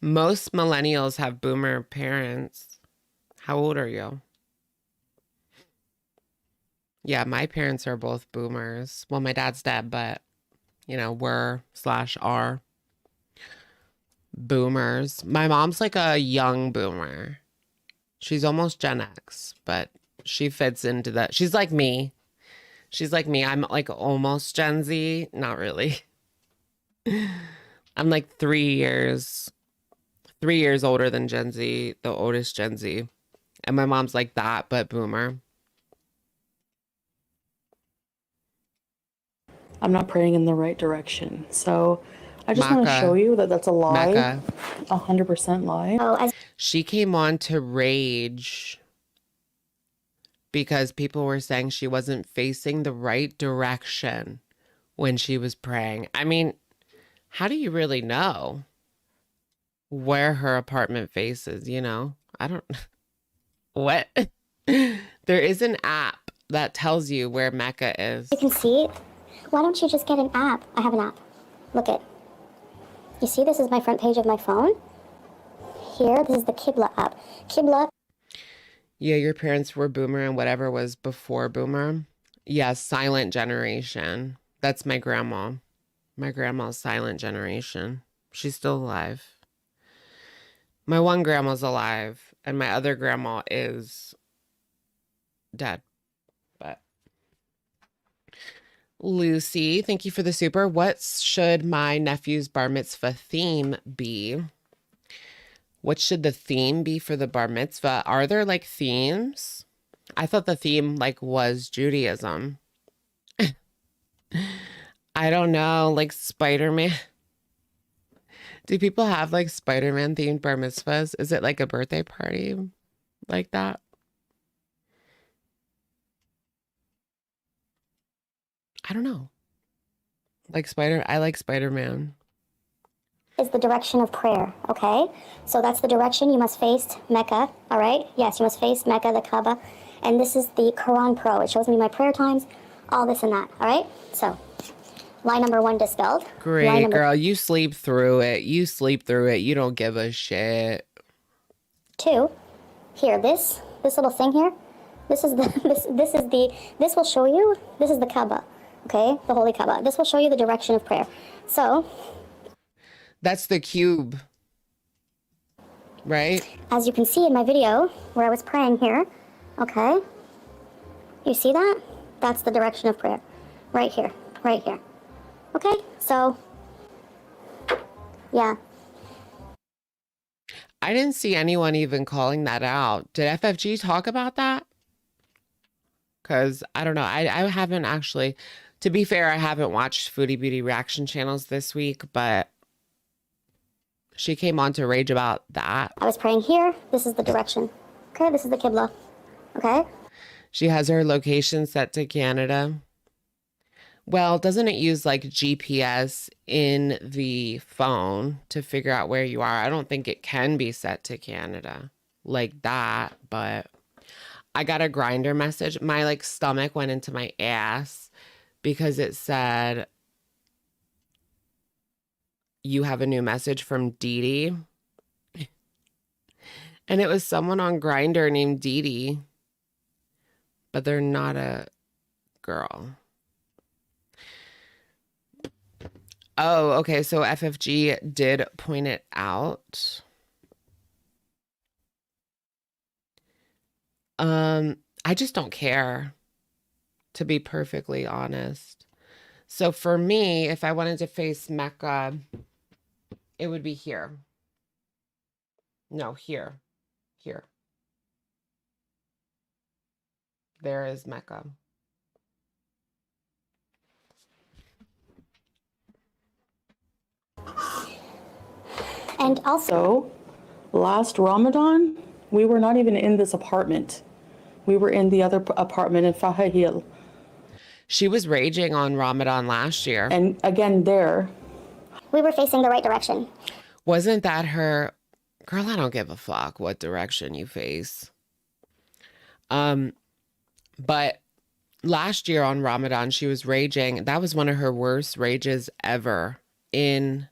most millennials have boomer parents. How old are you? Yeah, my parents are both boomers. Well, my dad's dead, but, you know, were/are boomers. My mom's like a young boomer. She's almost Gen X, but she fits into that. She's like me. She's like me. I'm like almost Gen Z. Not really. I'm like 3 years older than Gen Z, the oldest Gen Z. And my mom's like that, but boomer. I'm not praying in the right direction. So I just want to Mecca. show you that that's a lie, Mecca. 100% lie. She came on to rage because people were saying she wasn't facing the right direction when she was praying. I mean, how do you really know where her apartment faces, you know? I don't... What? There is an app that tells you where Mecca is. You can see it. Why don't you just get an app? I have an app. Look it. You see, this is my front page of my phone. Here, this is the Qibla app. Qibla. Yeah, your parents were boomer and whatever was before boomer. Yeah, silent generation. That's my grandma. My grandma's silent generation. She's still alive. My one grandma's alive, and my other grandma is dead. But Lucy, thank you for the super. What should my nephew's bar mitzvah theme be? What should the theme be for the bar mitzvah? Are there like themes? I thought the theme like was Judaism. I don't know, like Spider-Man. Do people have like Spider-Man themed bar mitzvahs? Is it like a birthday party like that? I don't know. I like Spider-Man. Is the direction of prayer, okay? So that's the direction you must face Mecca, all right? Yes, you must face Mecca, the Kaaba. And this is the Quran Pro. It shows me my prayer times, all this and that, all right? So, lie number 1 dispelled. Great, girl. You sleep through it. You sleep through it. You don't give a shit. 2, here, this little thing here, this will show you, this is the Kaaba, okay? The Holy Kaaba. This will show you the direction of prayer. So, that's the cube, right? as you can see in my video where I was praying here, okay? You see that? That's the direction of prayer. Right here, right here. Okay, so, yeah. I didn't see anyone even calling that out. Did FFG talk about that? Because I don't know. I haven't actually, to be fair, I haven't watched Foodie Beauty reaction channels this week, but she came on to rage about that. I was praying here. This is the direction. Okay, this is the Qibla. Okay? She has her location set to Canada. Well, doesn't it use like GPS in the phone to figure out where you are? I don't think it can be set to Canada like that, but I got a Grinder message. My like stomach went into my ass because it said, you have a new message from Dee Dee. And it was someone on Grinder named Dee Dee, but they're not a girl. Oh, okay. So FFG did point it out. I just don't care, to be perfectly honest. So for me, if I wanted to face Mecca, it would be here. No, here. Here. There is Mecca. And also, So, last Ramadan, we were not even in this apartment. We were in the other apartment in Fahahil. She was raging on Ramadan last year. And again, We were facing the right direction. Wasn't that her? Girl, I don't give a fuck what direction you face. But last year on Ramadan, she was raging. That was one of her worst rages ever in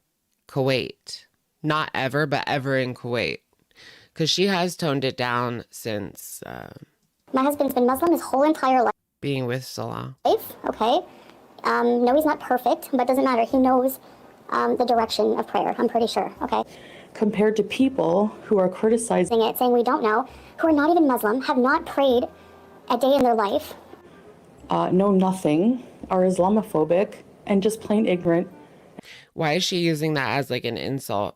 Kuwait. Not ever, but ever in Kuwait. Because she has toned it down since My husband's been Muslim his whole entire life. being with Salah. Okay. No, he's not perfect, but doesn't matter. He knows the direction of prayer, I'm pretty sure. Okay. compared to people who are criticizing It, saying we don't know, who are not even Muslim, have not prayed a day in their life. know nothing, are Islamophobic, and just plain ignorant. Why is she using that as like an insult?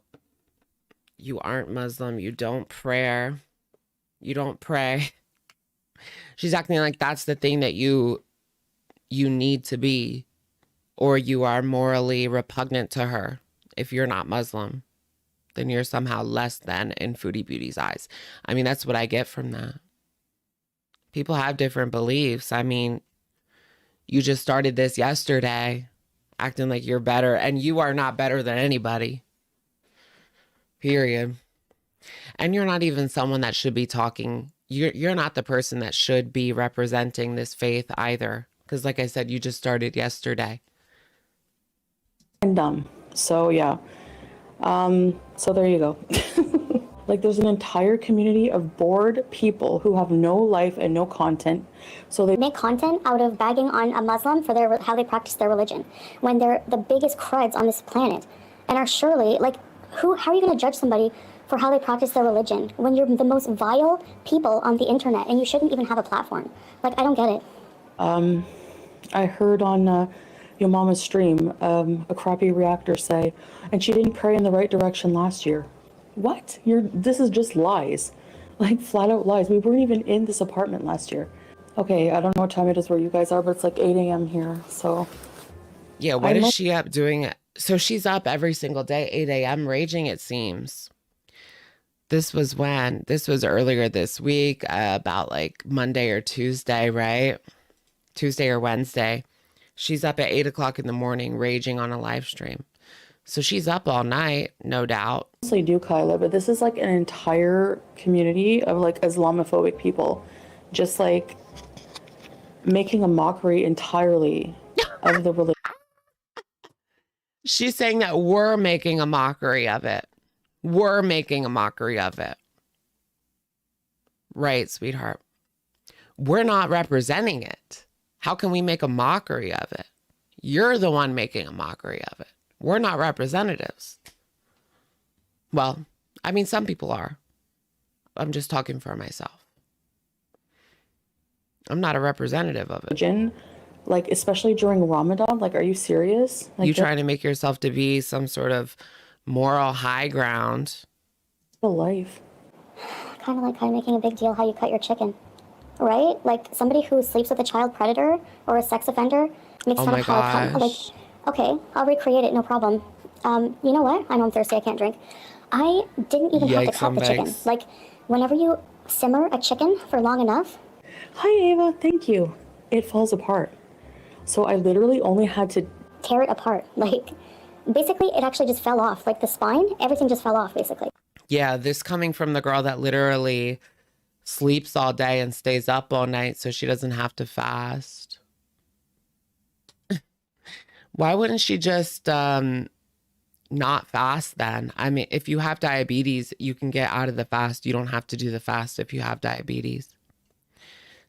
You aren't Muslim. You don't pray. You don't pray. She's acting like that's the thing that you need to be, or you are morally repugnant to her. If you're not Muslim, then you're somehow less than in Foodie Beauty's eyes. I mean, that's what I get from that. People have different beliefs. I mean, you just started this yesterday, acting like you're better, and you are not better than anybody. Period. And you're not even someone that should be talking. You're not the person that should be representing this faith either. Because like I said, you just started yesterday. And dumb. So yeah. So there you go. Like there's an entire community of bored people who have no life and no content. So they Make content out of bagging on a Muslim for their how they practice their religion, when they're the biggest creds on this planet, and are surely like, how are you going to judge somebody for how they practice their religion when you're the most vile people on the internet and you shouldn't even have a platform? Like, I don't get it. I heard on your mama's stream a crappy reactor say, and she didn't pray in the right direction last year. What? This is just lies. Like flat out lies. We weren't even in this apartment last year. Okay, I don't know what time it is where you guys are, but it's like 8 a.m. here, so. Yeah, what is she up doing? So she's up every single day, 8 a.m. raging, it seems. This was earlier this week, about like Monday or Tuesday, right? Tuesday or Wednesday. She's up at 8 o'clock in the morning raging on a live stream. So she's up all night, no doubt. I honestly do, Kyla, but this is like an entire community of like Islamophobic people just like making a mockery entirely of the religion. She's saying that we're making a mockery of it. We're making a mockery of it. Right, sweetheart. We're not representing it. How can we make a mockery of it? You're the one making a mockery of it. We're not representatives. Well, I mean, some people are. I'm just talking for myself. I'm not a representative of it. Like, especially during Ramadan, like, are you serious? Like, You trying to make yourself to be some sort of moral high ground. the life. Kind of like making a big deal how you cut your chicken, right? Like somebody who sleeps with a child predator or a sex offender makes Oh fun my of how I cut. Like, gosh. okay, I'll recreate it, no problem. You know what? I know I'm thirsty, I can't drink. I didn't even have to Yikes cut on the chicken. bakes. Like, whenever you simmer a chicken for long enough, Hi, Ava. Thank you. It falls apart. So I literally only had to. tear it apart. Like, basically, it actually just fell off. Like the spine, everything just fell off, basically. Yeah, this coming from the girl that literally sleeps all day and stays up all night so she doesn't have to fast. Why wouldn't she just not fast then? I mean, if you have diabetes, you can get out of the fast. You don't have to do the fast if you have diabetes.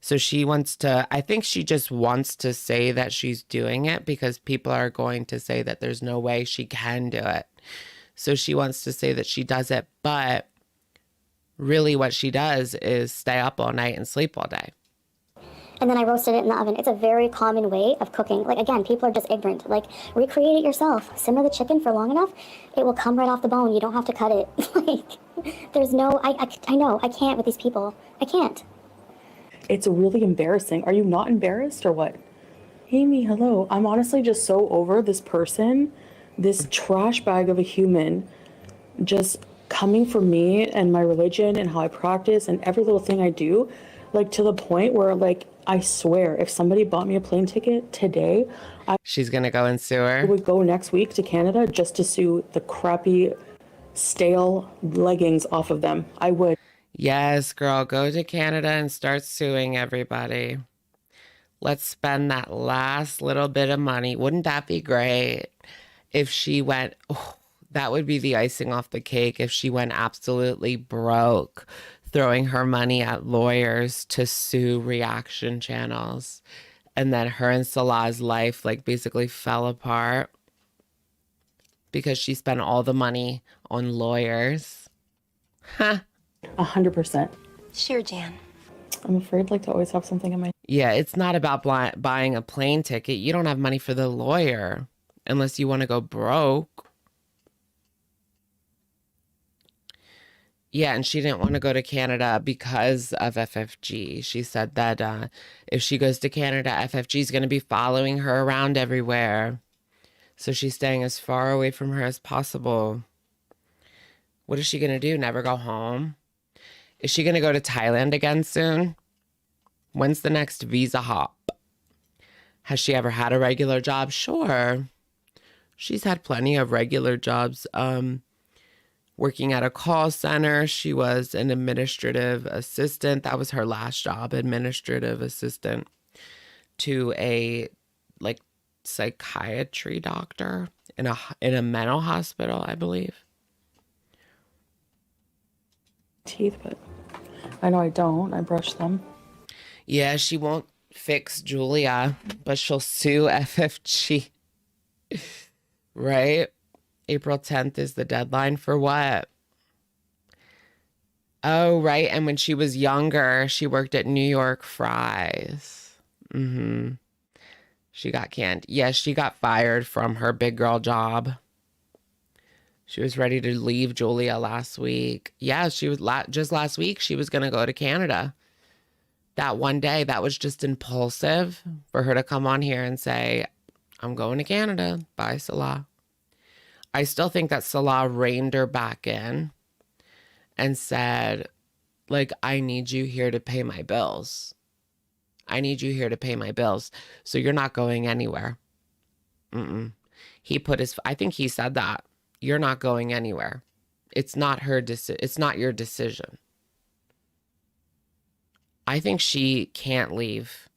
So she wants to, I think she just wants to say that she's doing it because people are going to say that there's no way she can do it. So she wants to say that she does it, but really what she does is stay up all night and sleep all day. And then I roasted it in the oven. It's a very common way of cooking. Like, again, people are just ignorant. Like, recreate it yourself. Simmer the chicken for long enough, it will come right off the bone. You don't have to cut it. Like, there's no, I know, I can't with these people. I can't. It's really embarrassing. Are you not embarrassed or what? Amy, hello. I'm honestly just so over this person, this trash bag of a human, just coming for me and my religion and how I practice and every little thing I do, like to the point where like I swear, if somebody bought me a plane ticket today, I She's going to go and sue her. would go next week to Canada just to sue the crappy, stale leggings off of them. I would. Yes, girl, go to Canada and start suing everybody. Let's spend that last little bit of money. Wouldn't that be great if she went, oh, that would be the icing off the cake if she went absolutely broke, throwing her money at lawyers to sue reaction channels. And then her and Salah's life like basically fell apart because she spent all the money on lawyers. Huh. 100%. Sure, Jan. I'm afraid like to always have something in my... Yeah, it's not about buying a plane ticket. You don't have money for the lawyer unless you want to go broke. Yeah, and she didn't want to go to Canada because of FFG. She said that if she goes to Canada, FFG is going to be following her around everywhere. So she's staying as far away from her as possible. What is she going to do? Never go home? Is she going to go to Thailand again soon? When's the next visa hop? Has she ever had a regular job? Sure. She's had plenty of regular jobs. Working at a call center. She was an administrative assistant. That was her last job, administrative assistant to a like psychiatry doctor in a mental hospital, I believe. teeth, but I know I don't. I brush them. Yeah, she won't fix Julia, but she'll sue FFG. Right? April 10th is the deadline for what? Oh, right. And when she was younger, she worked at New York Fries. She got canned. Yes, she got fired from her big girl job. She was ready to leave Julia last week. Yeah, she was just last week. She was going to go to Canada. That one day, that was just impulsive for her to come on here and say, I'm going to Canada. Bye, Salah. I still think that Salah reined her back in and said, like, I need you here to pay my bills. I need you here to pay my bills. So you're not going anywhere. He put his, I think he said that. You're not going anywhere. It's not her it's not your decision. I think she can't leave.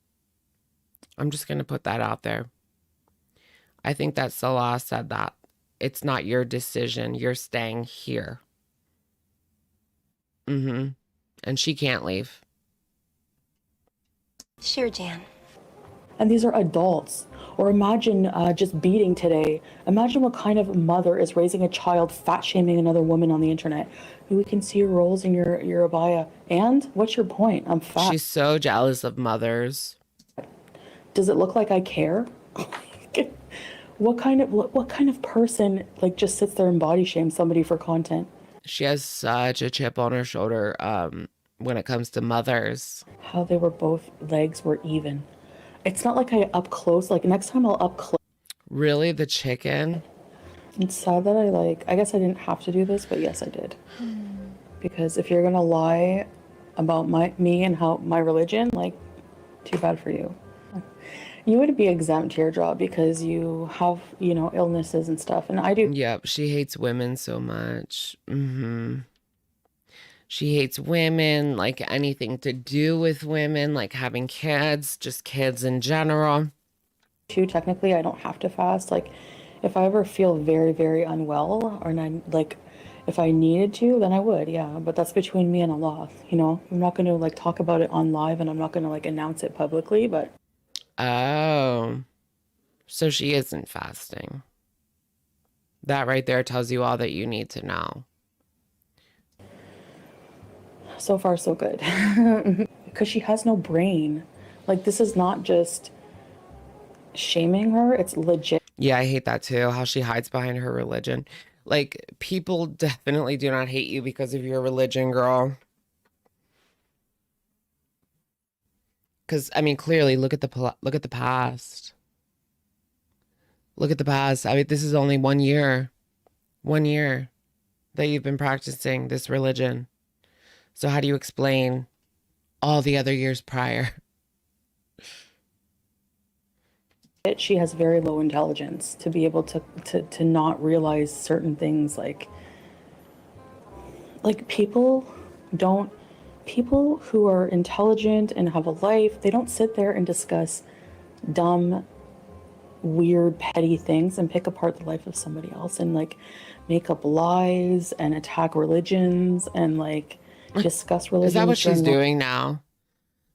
I'm just going to put that out there. I think that Salah said that. It's not your decision. You're staying here. And she can't leave. Sure, Jan. And these are adults. Or imagine just beating today. Imagine what kind of mother is raising a child fat shaming another woman on the internet. We can see your rolls in your abaya. And what's your point? I'm fat. She's so jealous of mothers. Does it look like I care? What kind of person like just sits there and body shames somebody for content? She has such a chip on her shoulder when it comes to mothers. How they were both legs were even. It's not like I up close. Like next time I'll up close. Really? The chicken? It's sad that I guess I didn't have to do this, but yes, I did. Because if you're going to lie about me and how my religion, like, too bad for you. You would be exempt to your job because you have, illnesses and stuff. And I do. Yep. She hates women so much. She hates women, like anything to do with women, like having kids, just kids in general. Too, technically, I don't have to fast. Like, if I ever feel very, very unwell, if I needed to, then I would, yeah. But that's between me and Allah, I'm not going to, talk about it on live, and I'm not going to, announce it publicly, but... Oh. So she isn't fasting. That right there tells you all that you need to know. So far, so good. Because she has no brain. This is not just shaming her. It's legit. Yeah, I hate that too, how she hides behind her religion. People definitely do not hate you because of your religion, girl. Because, clearly, look at the past. Look at the past. This is only 1 year. 1 year that you've been practicing this religion. So how do you explain all the other years prior? She has very low intelligence to be able to not realize certain things like people don't people who are intelligent and have a life, they don't sit there and discuss dumb, weird, petty things and pick apart the life of somebody else and like make up lies and attack religions and like discuss religions. Is that what she's doing now?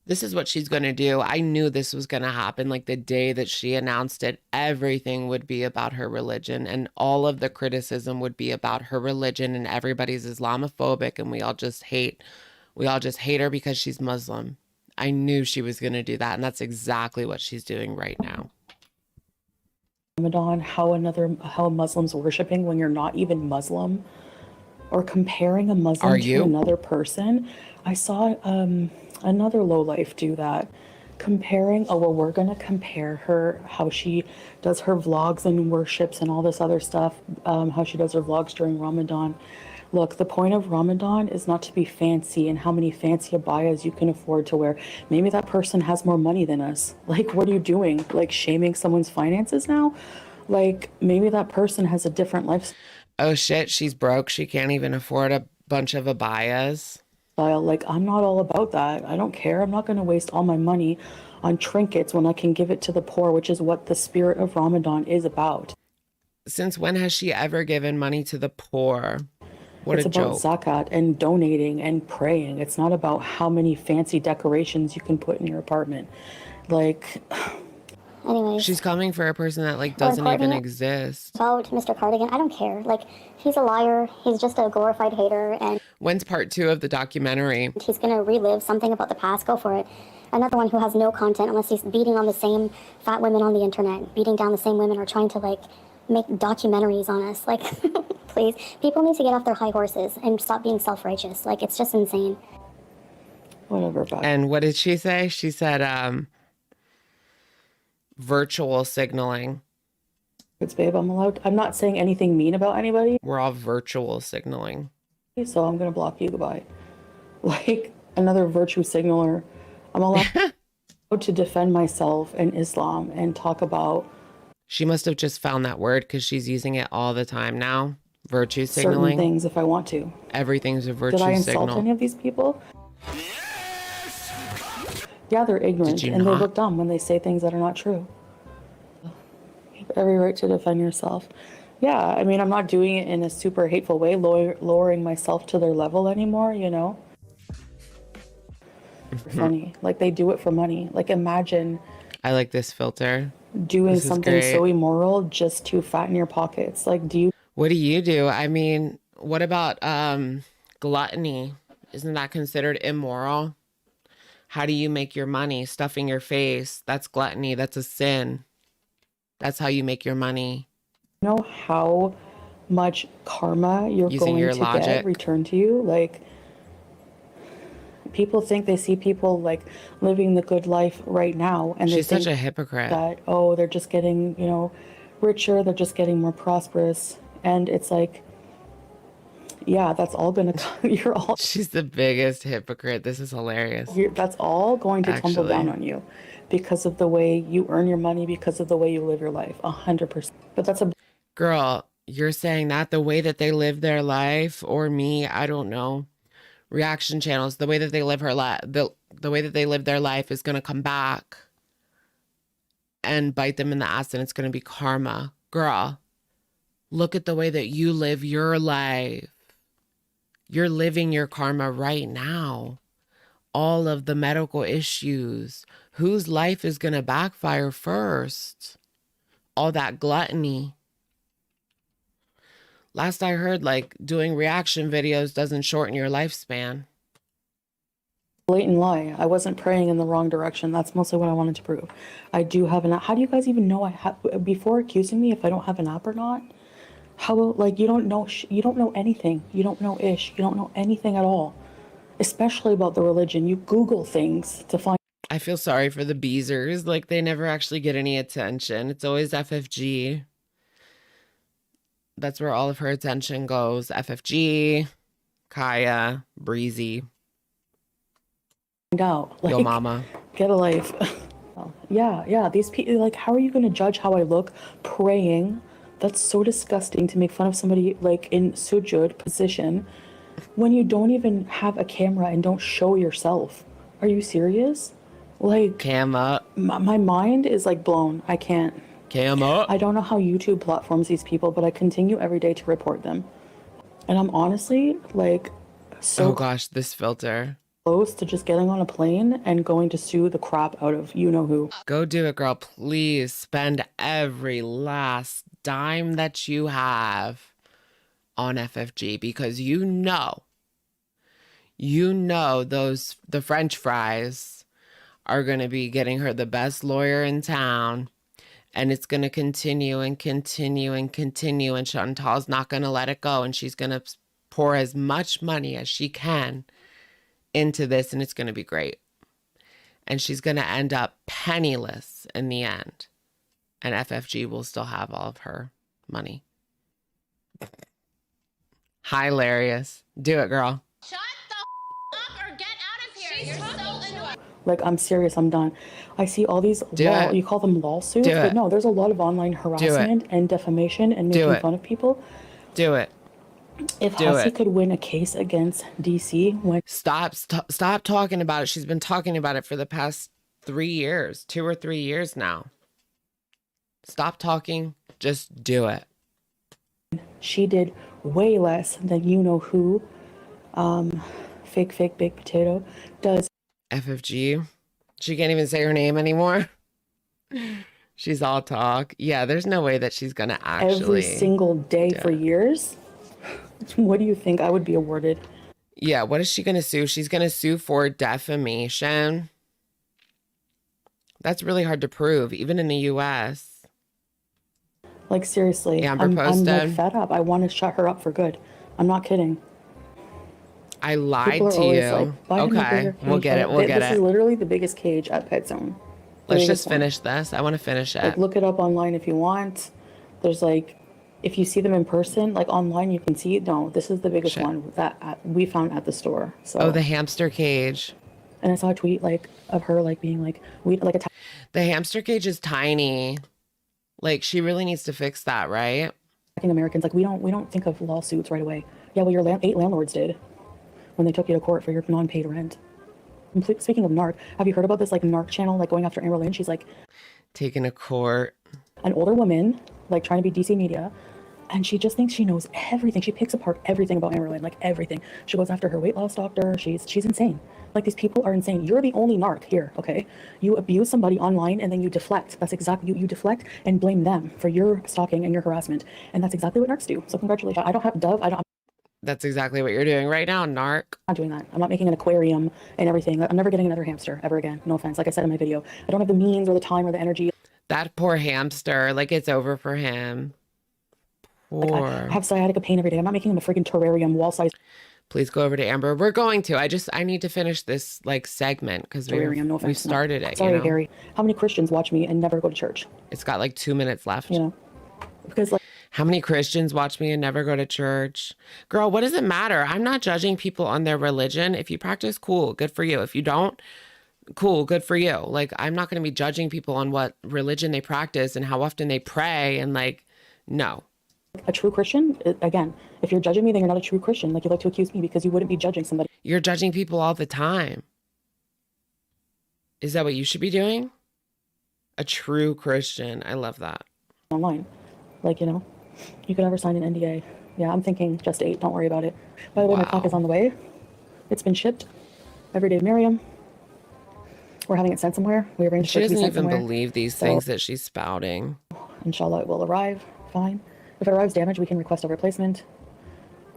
This is what she's going to do. I knew this was going to happen. Like the day that she announced it, everything would be about her religion and all of the criticism would be about her religion and everybody's Islamophobic and we all just hate her because she's Muslim. I knew she was going to do that. And that's exactly what she's doing right now. Ramadan, how a Muslim's worshiping when you're not even Muslim, or comparing a Muslim to another person. I saw another lowlife do that, comparing, oh well, we're gonna compare her, how she does her vlogs and worships and all this other stuff, how she does her vlogs during Ramadan. Look, the point of Ramadan is not to be fancy and how many fancy abayas you can afford to wear. Maybe that person has more money than us. Like, what are you doing? Like, shaming someone's finances now? Like, maybe that person has a different lifestyle. Oh shit, she's broke. She can't even afford a bunch of abayas. Like, I'm not all about that. I don't care. I'm not going to waste all my money on trinkets when I can give it to the poor, which is what the spirit of Ramadan is about. Since when has she ever given money to the poor? What it's a about joke. zakat and donating and praying. It's not about how many fancy decorations you can put in your apartment. Like, Anyways. She's coming for a person that like doesn't even exist. About Mr. Cardigan, I don't care. Like, he's a liar. He's just a glorified hater. And when's part 2 of the documentary? He's going to relive something about the past. Go for it. Another one who has no content unless he's beating on the same fat women on the internet, beating down the same women, or trying to like make documentaries on us. Like, please, people need to get off their high horses and stop being self-righteous. Like, it's just insane. Whatever. And what did she say? She said, virtual signaling. It's babe, I'm not saying anything mean about anybody. We're all virtual signaling. So I'm going to block you. Goodbye. Like another virtue signaler. I'm allowed to defend myself in Islam and talk about. She must have just found that word because she's using it all the time now. Virtue signaling. Certain things if I want to. Everything's a virtue signal. Did I insult any of these people? Yeah, they're ignorant and they look dumb when they say things that are not true. You have every right to defend yourself. Yeah, I mean, I'm not doing it in a super hateful way, lowering myself to their level anymore, you know? Funny. Like, they do it for money. Like, imagine... I like this filter. Doing something so immoral just to fatten your pockets. Like, do you... What do you do? I mean, what about gluttony? Isn't that considered immoral? How do you make your money? Stuffing your face. That's gluttony. That's a sin. That's how you make your money. You know how much karma you're going to get returned to you? Like, people think they see people like living the good life right now. And she's they think such a hypocrite. That, oh, they're just getting, you know, richer. They're just getting more prosperous. And it's like, yeah, that's all going to, she's the biggest hypocrite. This is hilarious. That's all going to tumble down on you because of the way you earn your money, because of the way you live your life, 100%. But that's a... Girl, you're saying that the way that they live their life, or me, I don't know. Reaction channels, the way that they live the way that they live their life is going to come back and bite them in the ass, and it's going to be karma. Girl, look at the way that you live your life. You're living your karma right now. All of the medical issues. Whose life is going to backfire first? All that gluttony. Last I heard, like, doing reaction videos doesn't shorten your lifespan. Blatant lie. I wasn't praying in the wrong direction. That's mostly what I wanted to prove. I do have an app. How do you guys even know I have, before accusing me if I don't have an app or not? How, like, you don't know anything. You don't know ish. You don't know anything at all, especially about the religion. You Google things to find. I feel sorry for the Beezers. Like, they never actually get any attention. It's always FFG. That's where all of her attention goes. FFG, Kaya, Breezy. Find out. Like, Yo mama. Get a life. Well, Yeah. These people, like, how are you going to judge how I look praying? That's so disgusting to make fun of somebody like in sujud position when you don't even have a camera and don't show yourself. Are you serious? Like, Cam up. my mind is like blown. I can't. Cam up. I don't know how YouTube platforms these people, but I continue every day to report them. And I'm honestly like so Oh gosh, this filter. close to just getting on a plane and going to sue the crap out of you know who. Go do it, girl. Please spend every last dime that you have on FFG because you know the French fries are going to be getting her the best lawyer in town. And it's going to continue and continue and continue. And Chantal's not going to let it go. And she's going to pour as much money as she can into this. And it's going to be great. And she's going to end up penniless in the end. And FFG will still have all of her money. Hilarious. Do it, girl. Shut the up or get out of here. You're so annoying. Like, I'm serious, I'm done. I see all these you call them lawsuits, Do but it. no, there's a lot of online harassment and defamation and Do making it. fun of people. Do it. If Do Hussie it. could win a case against DC when Stop talking about it. She's been talking about it for the past 3 years, 2 or 3 years now. Stop talking. Just do it. she did way less than you know who, fake baked potato, does FFG. She can't even say her name anymore. She's all talk. Yeah, there's no way that she's going to actually. every single day for years. What do you think I would be awarded? Yeah, what is she going to sue? She's going to sue for defamation. That's really hard to prove, even in the U.S. Like, seriously, Amber I'm posted. like fed up. I want to shut her up for good. I'm not kidding. I lied People are to always you. like, buy him a Okay, bigger we'll cage. get it. We'll get This it. is literally the biggest cage at Pet Zone. The Let's biggest just one. finish this. I want to finish it. Like, look it up online if you want. There's like, if you see them in person, like online, you can see. No, this is the biggest Shit. one that we found at the store. So, Oh, the hamster cage. and I saw a tweet like of her like being like, we like a The hamster cage is tiny. Like, she really needs to fix that, right? attacking Americans. Like, we don't think of lawsuits right away. Yeah, well, your 8 landlords did when they took you to court for your non-paid rent. And speaking of narc, have you heard about this like narc channel like going after Amber Lynn? She's like Taking a court. an older woman, like trying to be DC media, and she just thinks she knows everything. She picks apart everything about Amber Lynn, like everything. She goes after her weight loss doctor. She's insane. Like, these people are insane. You're the only narc here, okay? You abuse somebody online and then you deflect. That's exactly you deflect and blame them for your stalking and your harassment, and that's exactly what narcs do. So congratulations. I don't have Dove. I'm That's exactly what you're doing right now, narc. not doing that. I'm not making an aquarium and everything. I'm never getting another hamster ever again. No offense. Like I said in my video, I don't have the means or the time or the energy. That poor hamster. Like, it's over for him. Like, Poor. I have sciatica pain every day. I'm not making him a freaking terrarium wall size Please go over to Amber. We're going to. I need to finish this like segment because terrarium. No offense. we No. started it. Sorry, you know? Harry. How many Christians watch me and never go to church? It's got like 2 minutes left. You know, because like How many Christians watch me and never go to church? Girl, what does it matter? I'm not judging people on their religion. If you practice, cool, good for you. If you don't, cool, good for you. Like, I'm not going to be judging people on what religion they practice and how often they pray and like, no. a true Christian, again, if you're judging me, then you're not a true Christian. Like, you like to accuse me because you wouldn't be judging somebody You're judging people all the time. Is that what you should be doing? A true Christian. I love that. online. Like, you know, you could ever sign an NDA. Yeah, I'm thinking just 8. Don't worry about it. By the way, my Wow. pack is on the way. It's been shipped. Every day, Mariam. We're having it sent somewhere. We arranged She for it to be doesn't sent even somewhere. believe these things that she's spouting. Inshallah, it will arrive. Fine. If it arrives damaged, we can request a replacement.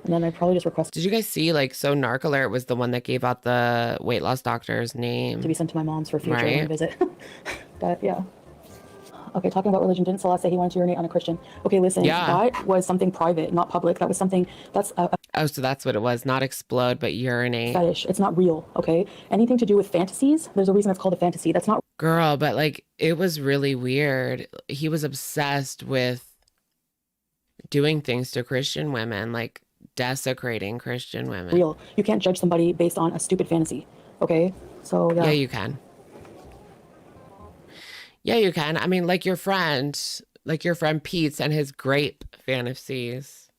And then I'd probably just request Did you guys see, like, so Narc Alert was the one that gave out the weight loss doctor's name? to be sent to my mom's for future Right. visit. But yeah. Okay, talking about religion, didn't Salah say he wanted to urinate on a Christian? Okay, listen, Yeah. that was something private, not public. That was something, that's a Oh, so that's what it was. Not explode, but urinate. fetish. It's not real, okay? Anything to do with fantasies, there's a reason it's called a fantasy. That's not Girl, but like, it was really weird. He was obsessed with doing things to Christian women, like desecrating Christian women. real. You can't judge somebody based on a stupid fantasy, okay? So, yeah. Yeah, you can. Yeah, you can. I mean, like your friend Pete's and his grape fantasies.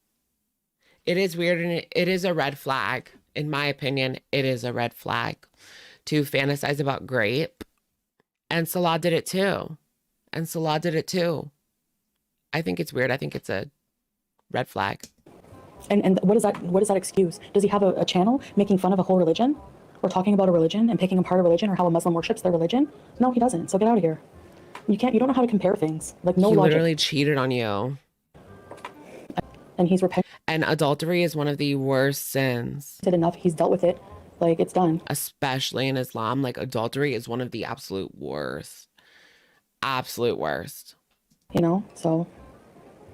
It is weird and it is a red flag. In my opinion, it is a red flag to fantasize about grape. And Salah did it too. I think it's weird. I think it's a red flag. And what is that excuse? Does he have a channel making fun of a whole religion? Or talking about a religion and picking apart a religion or how a Muslim worships their religion? No, he doesn't. So get out of here. You don't know how to compare things. Like, no He logic. literally cheated on you. And he's repented And adultery is one of the worst sins. enough. He's dealt with it. Like, it's done. Especially in Islam. Like, adultery is one of the absolute worst. Absolute worst. You know, so,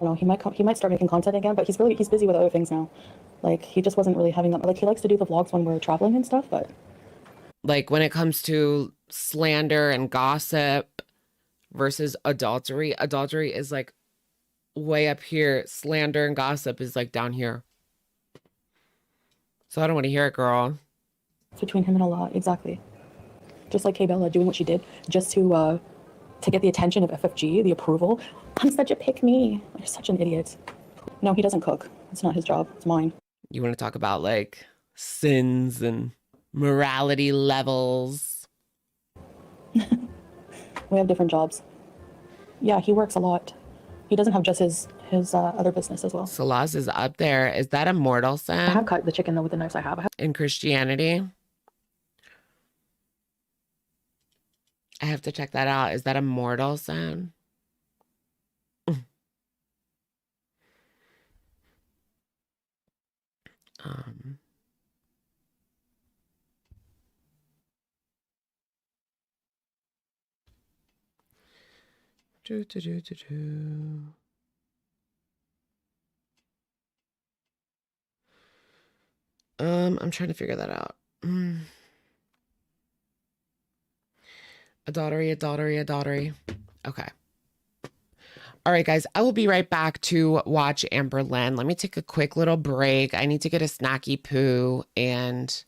you know, he might start making content again, but he's busy with other things now. Like, he just wasn't really having that. Like, he likes to do the vlogs when we're traveling and stuff, but. Like, when it comes to slander and gossip versus adultery is like way up here. Slander and gossip is like down here. So I don't want to hear it, girl. It's between him and Allah, exactly. Just like Kay Bella doing what she did just to get the attention of FFG, the approval. I'm such a pick me. You're such an idiot. No, he doesn't cook. It's not his job. It's mine. You want to talk about like sins and morality levels? We have different jobs. Yeah, he works a lot. He doesn't have just his other business as well. Salah's is up there. Is that a mortal sin? I have cut the chicken though with the knives I have. In Christianity? I have to check that out. Is that a mortal sin? I'm trying to figure that out. Adultery. Okay. All right, guys, I will be right back to watch Amber Lynn. Let me take a quick little break. I need to get a snacky poo and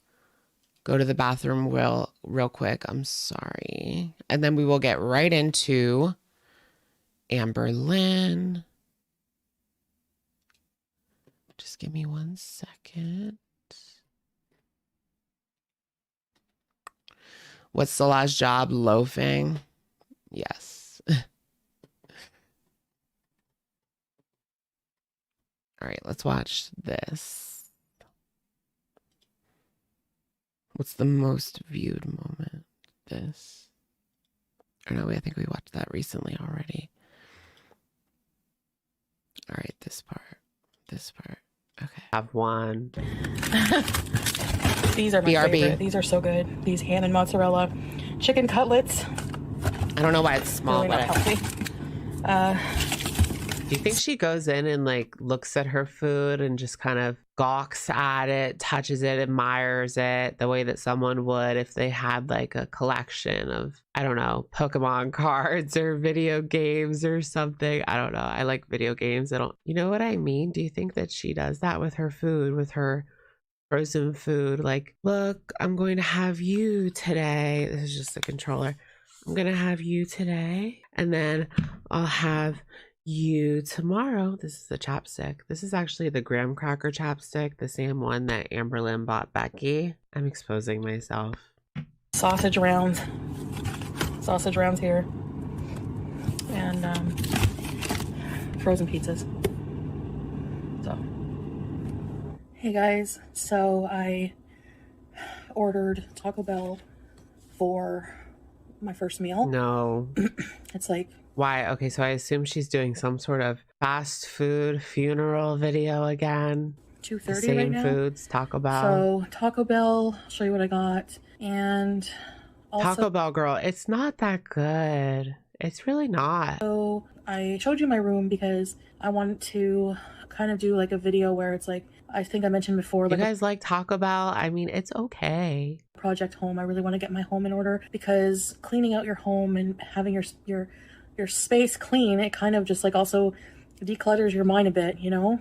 go to the bathroom real quick. I'm sorry. And then we will get right into Amber Lynn. Just give me 1 second. What's Salah's job? Loafing? Yes. All right, let's watch this. What's the most viewed moment? This. Or no, I think we watched that recently already. All right, this part. Okay. I have one. These are my favorite. These are so good. These ham and mozzarella chicken cutlets. I don't know why it's small, Really but not healthy. do you think she goes in and like looks at her food and just kind of gawks at it, touches it, admires it the way that someone would if they had like a collection of, I don't know, Pokemon cards or video games or something? I don't know. I like video games. You know what I mean? Do you think that she does that with her food, with her frozen food? Like, look, I'm going to have you today. This is just a controller. I'm going to have you today, and then I'll have you tomorrow. This is the chapstick. This is actually the graham cracker chapstick, the same one that Amber Lynn bought Becky. I'm exposing myself. Sausage rounds here, and frozen pizzas. So, hey guys, so I ordered Taco Bell for my first meal. No. It's like, why? Okay, so I assume she's doing some sort of fast food funeral video again. 2:30 right now. Same foods, Taco Bell. So Taco Bell, I'll show you what I got. And also, Taco Bell, girl, it's not that good. It's really not. So I showed you my room because I wanted to kind of do like a video where it's like, I think I mentioned before, You like guys like Taco Bell? I mean, it's okay. project home. I really want to get my home in order because cleaning out your home and having your space clean, it kind of just like also declutters your mind a bit, you know?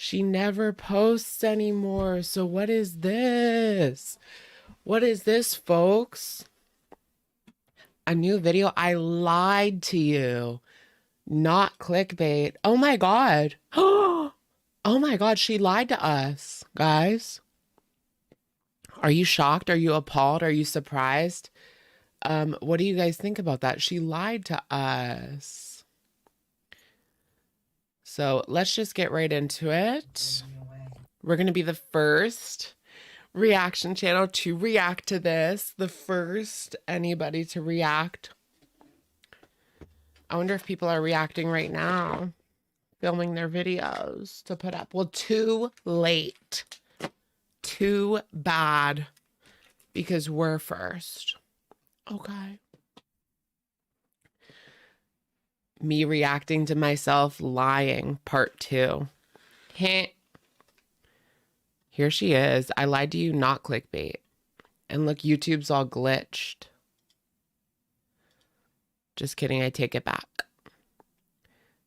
She never posts anymore. So what is this? What is this, folks? A new video? I lied to you. Not clickbait. Oh my God. Oh my God, she lied to us, guys. Are you shocked? Are you appalled? Are you surprised? What do you guys think about that? She lied to us. So let's just get right into it. We're going to be the first reaction channel to react to this. The first anybody to react. I wonder if people are reacting right now, filming their videos to put up. Well, too late. Too bad, because we're first. Okay. Me reacting to myself lying, part 2. Heh. Here she is. I lied to you, not clickbait. And look, YouTube's all glitched. Just kidding, I take it back.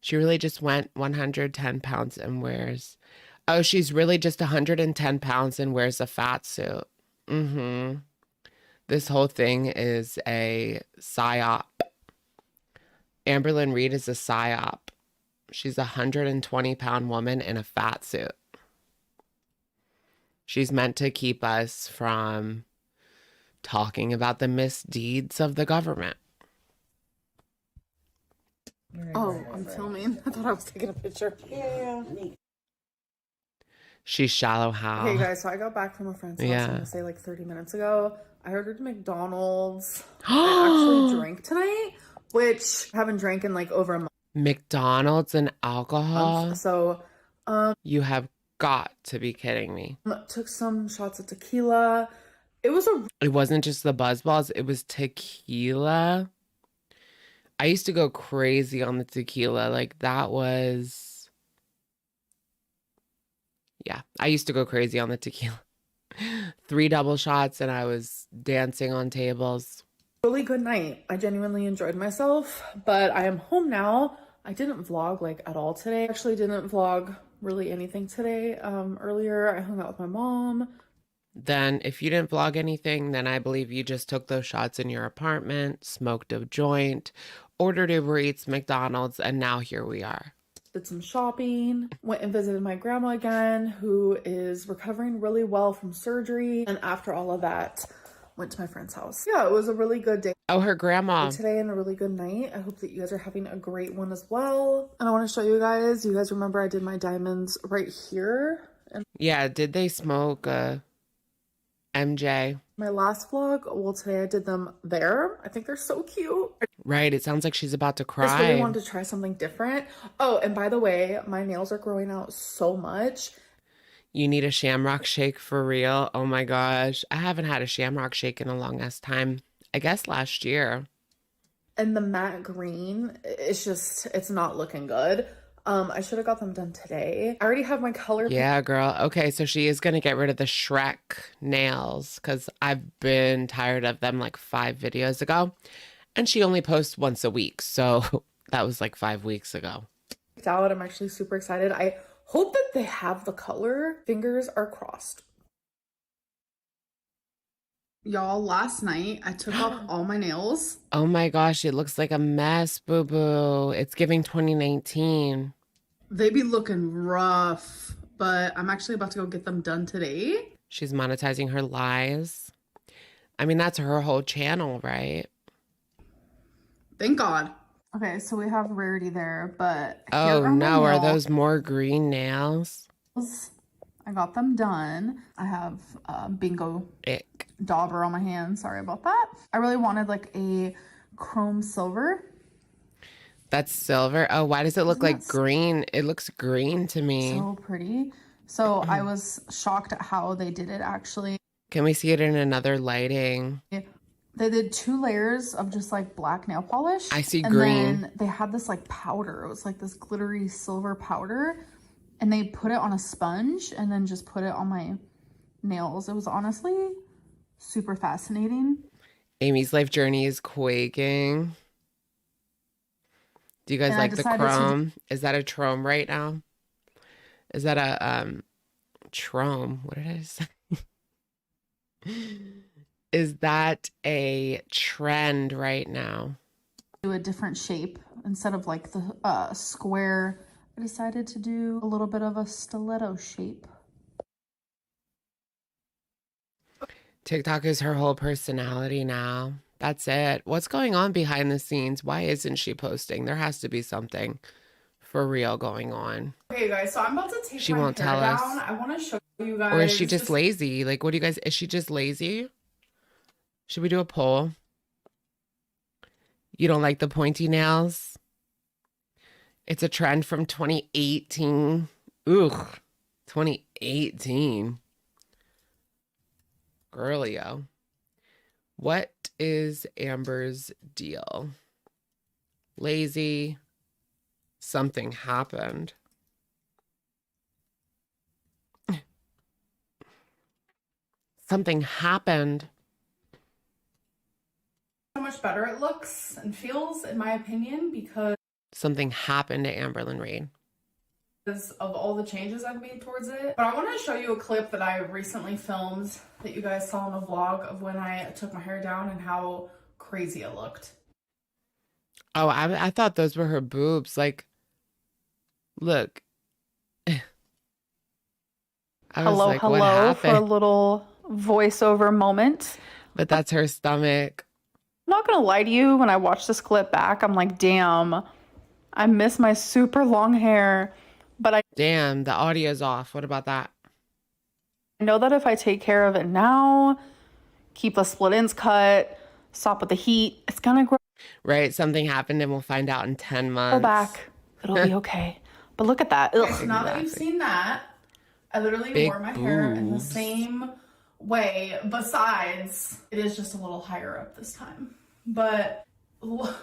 She really just went 110 pounds and wears... Oh, she's really just 110 pounds and wears a fat suit. Mm-hmm. This whole thing is a psyop. Amberlynn Reed is a psyop. She's a 120-pound woman in a fat suit. She's meant to keep us from talking about the misdeeds of the government. Oh, I'm filming. I thought I was taking a picture. She's shallow how. Hey guys, so I got back from a friend's house, Yeah. I'm gonna say like 30 minutes ago. I ordered McDonald's. I actually drank tonight, which I haven't drank in like over a month. McDonald's and alcohol? So, You have got to be kidding me. took some shots of tequila. It wasn't just the buzz balls, it was tequila. I used to go crazy on the tequila. Like that was... Yeah, I used to go crazy on the tequila. 3 double shots and I was dancing on tables. really good night. I genuinely enjoyed myself, but I am home now. I didn't vlog like at all today. Actually didn't vlog really anything today. Earlier I hung out with my mom. Then if you didn't vlog anything, then I believe you just took those shots in your apartment, smoked a joint, ordered Uber Eats, McDonald's, and now here we are. Did some shopping, went and visited my grandma again, who is recovering really well from surgery. And after all of that, went to my friend's house. Yeah, it was a really good day Oh, her grandma. today and a really good night. I hope that you guys are having a great one as well. And I want to show you guys remember I did my diamonds right here. And Yeah, did they smoke MJ? my last vlog, well, today I did them there. I think they're so cute. Right, it sounds like she's about to I just cry. really wanted to try something different. Oh, and by the way, my nails are growing out so much. You need a shamrock shake for real? Oh my gosh. I haven't had a shamrock shake in a long ass time. I guess last year. And the matte green, it's not looking good. I should have got them done today. I already have my color. Yeah, girl. Okay, so she is going to get rid of the Shrek nails because I've been tired of them like 5 videos ago. And she only posts once a week. So that was like 5 weeks ago. Picked out. I'm actually super excited. I hope that they have the color. Fingers are crossed. Y'all, last night I took off all my nails. Oh my gosh, it looks like a mess, boo-boo. It's giving 2019. They be looking rough, but I'm actually about to go get them done today. She's monetizing her lies. I mean, that's her whole channel, right? Thank God. Okay, so we have Rarity there, but Oh no, are those more green nails? I got them done. I have bingo Ick. dauber on my hand. Sorry about that. I really wanted like a chrome silver. That's silver. Oh, why does it look like green? It looks green to me. So pretty. So I was shocked at how they did it actually. Can we see it in another lighting? They did 2 layers of just like black nail polish. I see and green. Then they had this like powder. It was like this glittery silver powder. And they put it on a sponge and then just put it on my nails. It was honestly super fascinating. Amy's life journey is quaking. Do you guys And I like the decided to- chrome? Is that a chrome right now? Is that a Trome? What it is? Is that a trend right now? Do a different shape instead of like the square. I decided to do a little bit of a stiletto shape. TikTok is her whole personality now. That's it. What's going on behind the scenes? Why isn't she posting? There has to be something for real going on. Okay, guys, so I'm about to take She my won't hair tell us. down. I want to show you guys. Or is she just lazy? Like, what do you guys, is she just lazy? Should we do a poll? You don't like the pointy nails? It's a trend from 2018. Ugh, 2018. Girlio. What is Amber's deal? Lazy. Something happened. Something happened. How much better it looks and feels, in my opinion, because Something happened to Amberlyn Reid. of all the changes I've made towards it. But I want to show you a clip that I recently filmed that you guys saw in a vlog of when I took my hair down and how crazy it looked. Oh, I thought those were her boobs. Like, look. I was Hello, like, what hello for a happened? little voiceover moment. But that's her stomach. I'm not gonna lie to you, when I watched this clip back, I'm like, damn, I miss my super long hair. But I Damn, the audio's off. What about that? know that if I take care of it now, keep the split ends cut, stop with the heat, it's gonna grow Right? Something happened and we'll find out in 10 months. back. It'll be okay. But look at that. Ugh. So now that you've seen that, I literally Big wore my hair in the boobs. same way, besides it is just a little higher up this time. But look,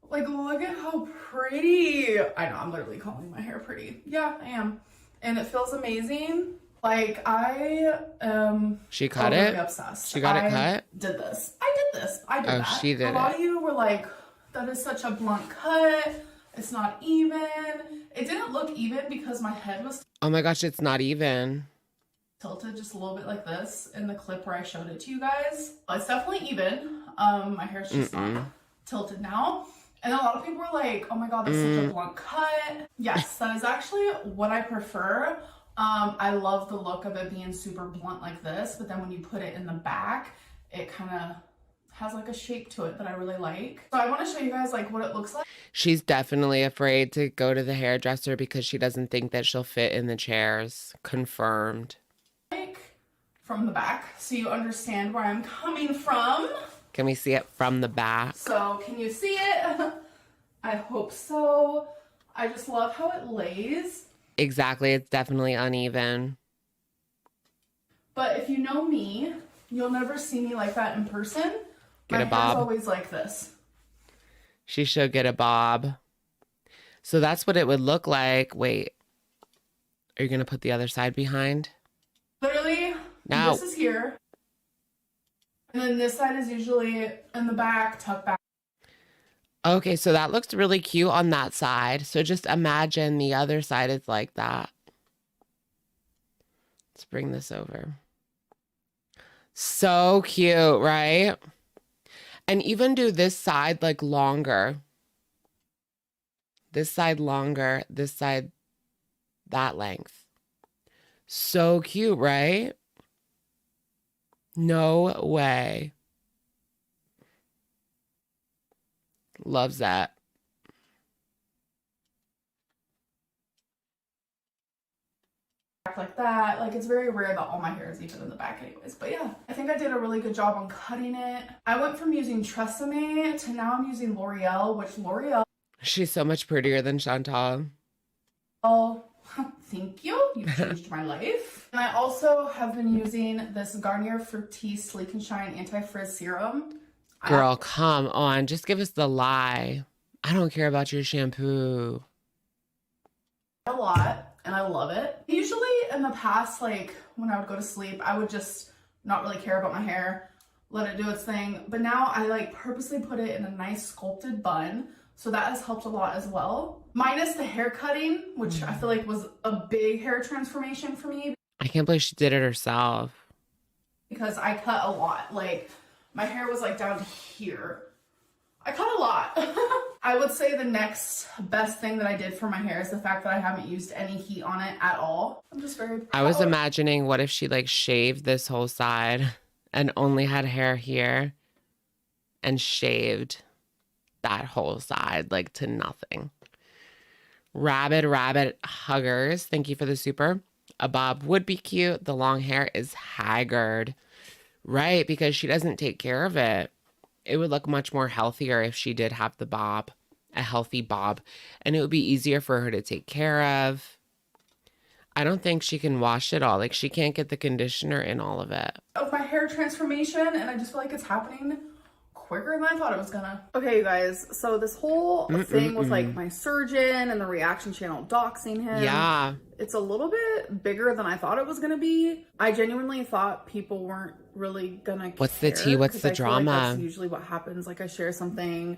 like, look at how pretty. I know, I'm literally calling my hair pretty. Yeah, I am. And it feels amazing. Like, I am She cut overly it? obsessed. She got it I cut? did this. I did this. I did Oh, that. she did A lot it. of you were like, that is such a blunt cut. It's not even. It didn't look even because my head was Oh my gosh, it's not even. tilted just a little bit like this in the clip where I showed it to you guys. It's definitely even. My hair's just not tilted now. And a lot of people were like, oh my god, that's such a blunt cut. Yes, that is actually what I prefer. I love the look of it being super blunt like this, but then when you put it in the back, it kind of has like a shape to it that I really like. So I want to show you guys like what it looks like. She's definitely afraid to go to the hairdresser because she doesn't think that she'll fit in the chairs. Confirmed. From the back, so you understand where I'm coming from. Can we see it from the back? So can you see it? I hope so. I just love how it lays. Exactly. It's definitely uneven. But if you know me, you'll never see me like that in person. Get My a bob. hair's always like this. She should get a bob. So that's what it would look like. Wait. Are you going to put the other side behind? Literally, No. this is here. And then this side is usually in the back, tucked back. Okay, so that looks really cute on that side. So just imagine the other side is like that. Let's bring this over. So cute, right? And even do this side like longer. This side longer, this side that length. So cute, right? No way. Loves that. Like that. Like, it's very rare that all my hair is even in the back anyways. But yeah, I think I did a really good job on cutting it. I went from using Tresemme to now I'm using L'Oreal, which L'Oreal, She's so much prettier than Chantal. oh, thank you. You changed my life. And I also have been using this Garnier Fructis Sleek and Shine Anti-Frizz Serum. Girl, come on. Just give us the lie. I don't care about your shampoo. A lot, and I love it. Usually in the past, like when I would go to sleep, I would just not really care about my hair, let it do its thing. But now I like purposely put it in a nice sculpted bun. So that has helped a lot as well. minus the hair cutting, which I feel like was a big hair transformation for me. I can't believe she did it herself. Because I cut a lot. Like, my hair was like down to here. I cut a lot. I would say the next best thing that I did for my hair is the fact that I haven't used any heat on it at all. I'm just very proud. I was imagining what if she like shaved this whole side and only had hair here and shaved that whole side like to nothing. Rabbit huggers, thank you for the super. A bob would be cute. The long hair is haggard. Right, because she doesn't take care of it. It would look much more healthier if she did have the bob, a healthy bob, and it would be easier for her to take care of. I don't think she can wash it all. Like, she can't get the conditioner in all of it. Of my hair transformation, and I just feel like it's happening quicker than I thought it was gonna. Okay, you guys, so this whole thing with like my surgeon and the reaction channel doxing him. Yeah. It's a little bit bigger than I thought it was gonna be. I genuinely thought people weren't really gonna care. What's the tea? What's the drama? Like that's usually what happens. Like I share something.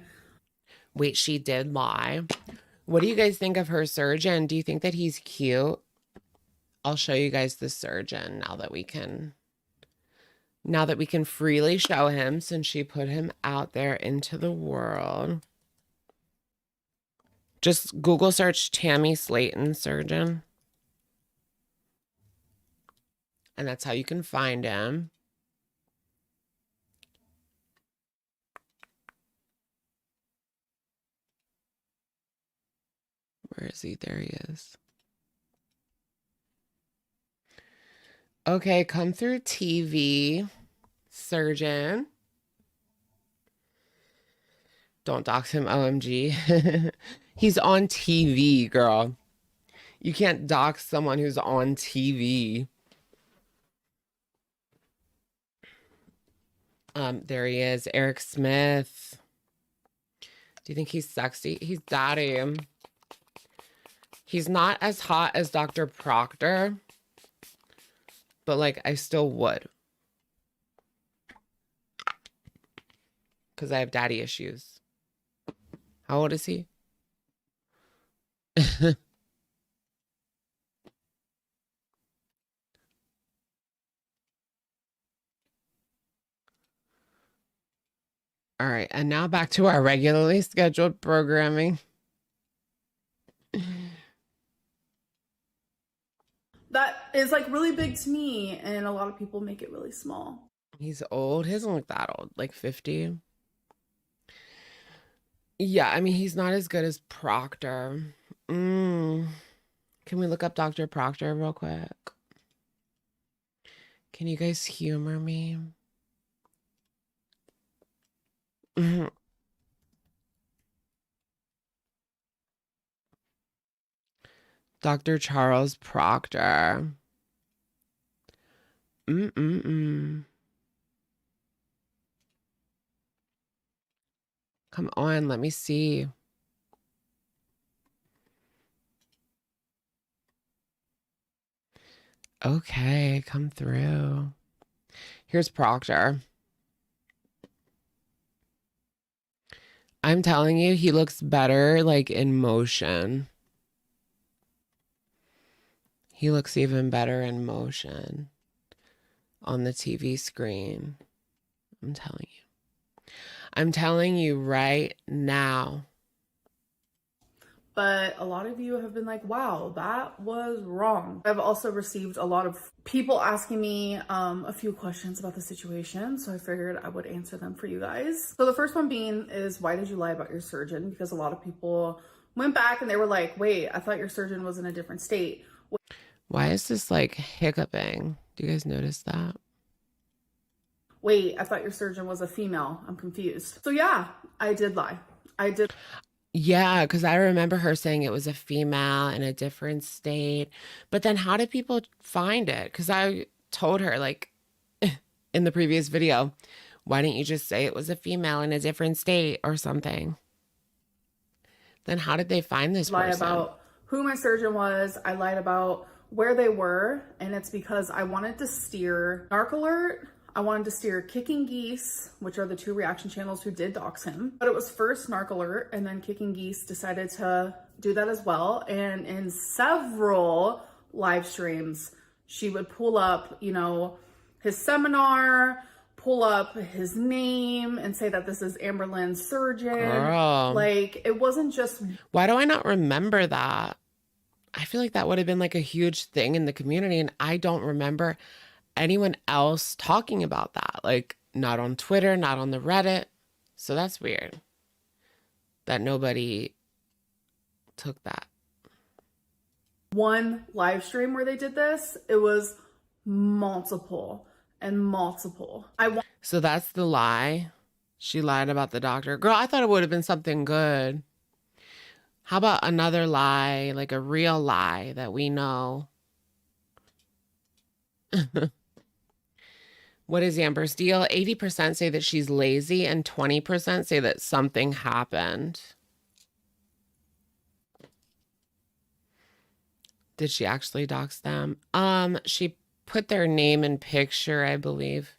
Wait, she did lie. What do you guys think of her surgeon? Do you think that he's cute? I'll show you guys the surgeon now that we can freely show him since she put him out there into the world. Just Google search Tammy Slayton surgeon. And that's how you can find him. Where is he? There he is. Okay, come through TV. Surgeon. Don't dox him, OMG. He's on TV, girl. You can't dox someone who's on TV. There he is, Eric Smith. Do you think he's sexy? He's daddy. He's not as hot as Dr. Proctor, but like I still would. Because I have daddy issues. How old is he? All right, and now back to our regularly scheduled programming. That is like really big to me, and a lot of people make it really small. He's old. He doesn't look that old, like 50. Yeah, I mean, he's not as good as Proctor. Can we look up Dr. Proctor real quick? Can you guys humor me? Dr. Charles Proctor. Come on, let me see. Okay, come through. Here's Proctor. I'm telling you, he looks better like in motion. He looks even better in motion on the TV screen. I'm telling you. I'm telling you right now. But a lot of you have been like, wow, that was wrong. I've also received a lot of people asking me a few questions about the situation, so I figured I would answer them for you guys. So the first one being is, why did you lie about your surgeon? Because a lot of people went back and they were like, wait, I thought your surgeon was in a different state. Why is this like hiccuping? Do you guys notice that? Wait, I thought your surgeon was a female. I'm confused. So yeah, I did lie. I did. Yeah, because I remember her saying it was a female in a different state. But then how did people find it? Because I told her, like, in the previous video, why didn't you just say it was a female in a different state or something? Then how did they find this person? Lie about who my surgeon was. I lied about where they were. And it's because I wanted to steer Narc Alert. I wanted to steer Kicking Geese, which are the two reaction channels who did dox him. But it was first Narc Alert, and then Kicking Geese decided to do that as well. And in several live streams, she would pull up, you know, his seminar, pull up his name and say that this is Amberlynn's surgeon. Girl. Like, it wasn't just... Why do I not remember that? I feel like that would have been like a huge thing in the community, and I don't remember anyone else talking about that. Like, not on Twitter, not on the Reddit. So that's weird that nobody took that. One live stream where they did this. It was multiple and multiple. So that's the lie. She lied about the doctor. Girl, I thought it would have been something good. How about another lie, like a real lie that we know? What is Amber's deal? 80% say that she's lazy and 20% say that something happened. Did she actually dox them? She put their name and picture, I believe.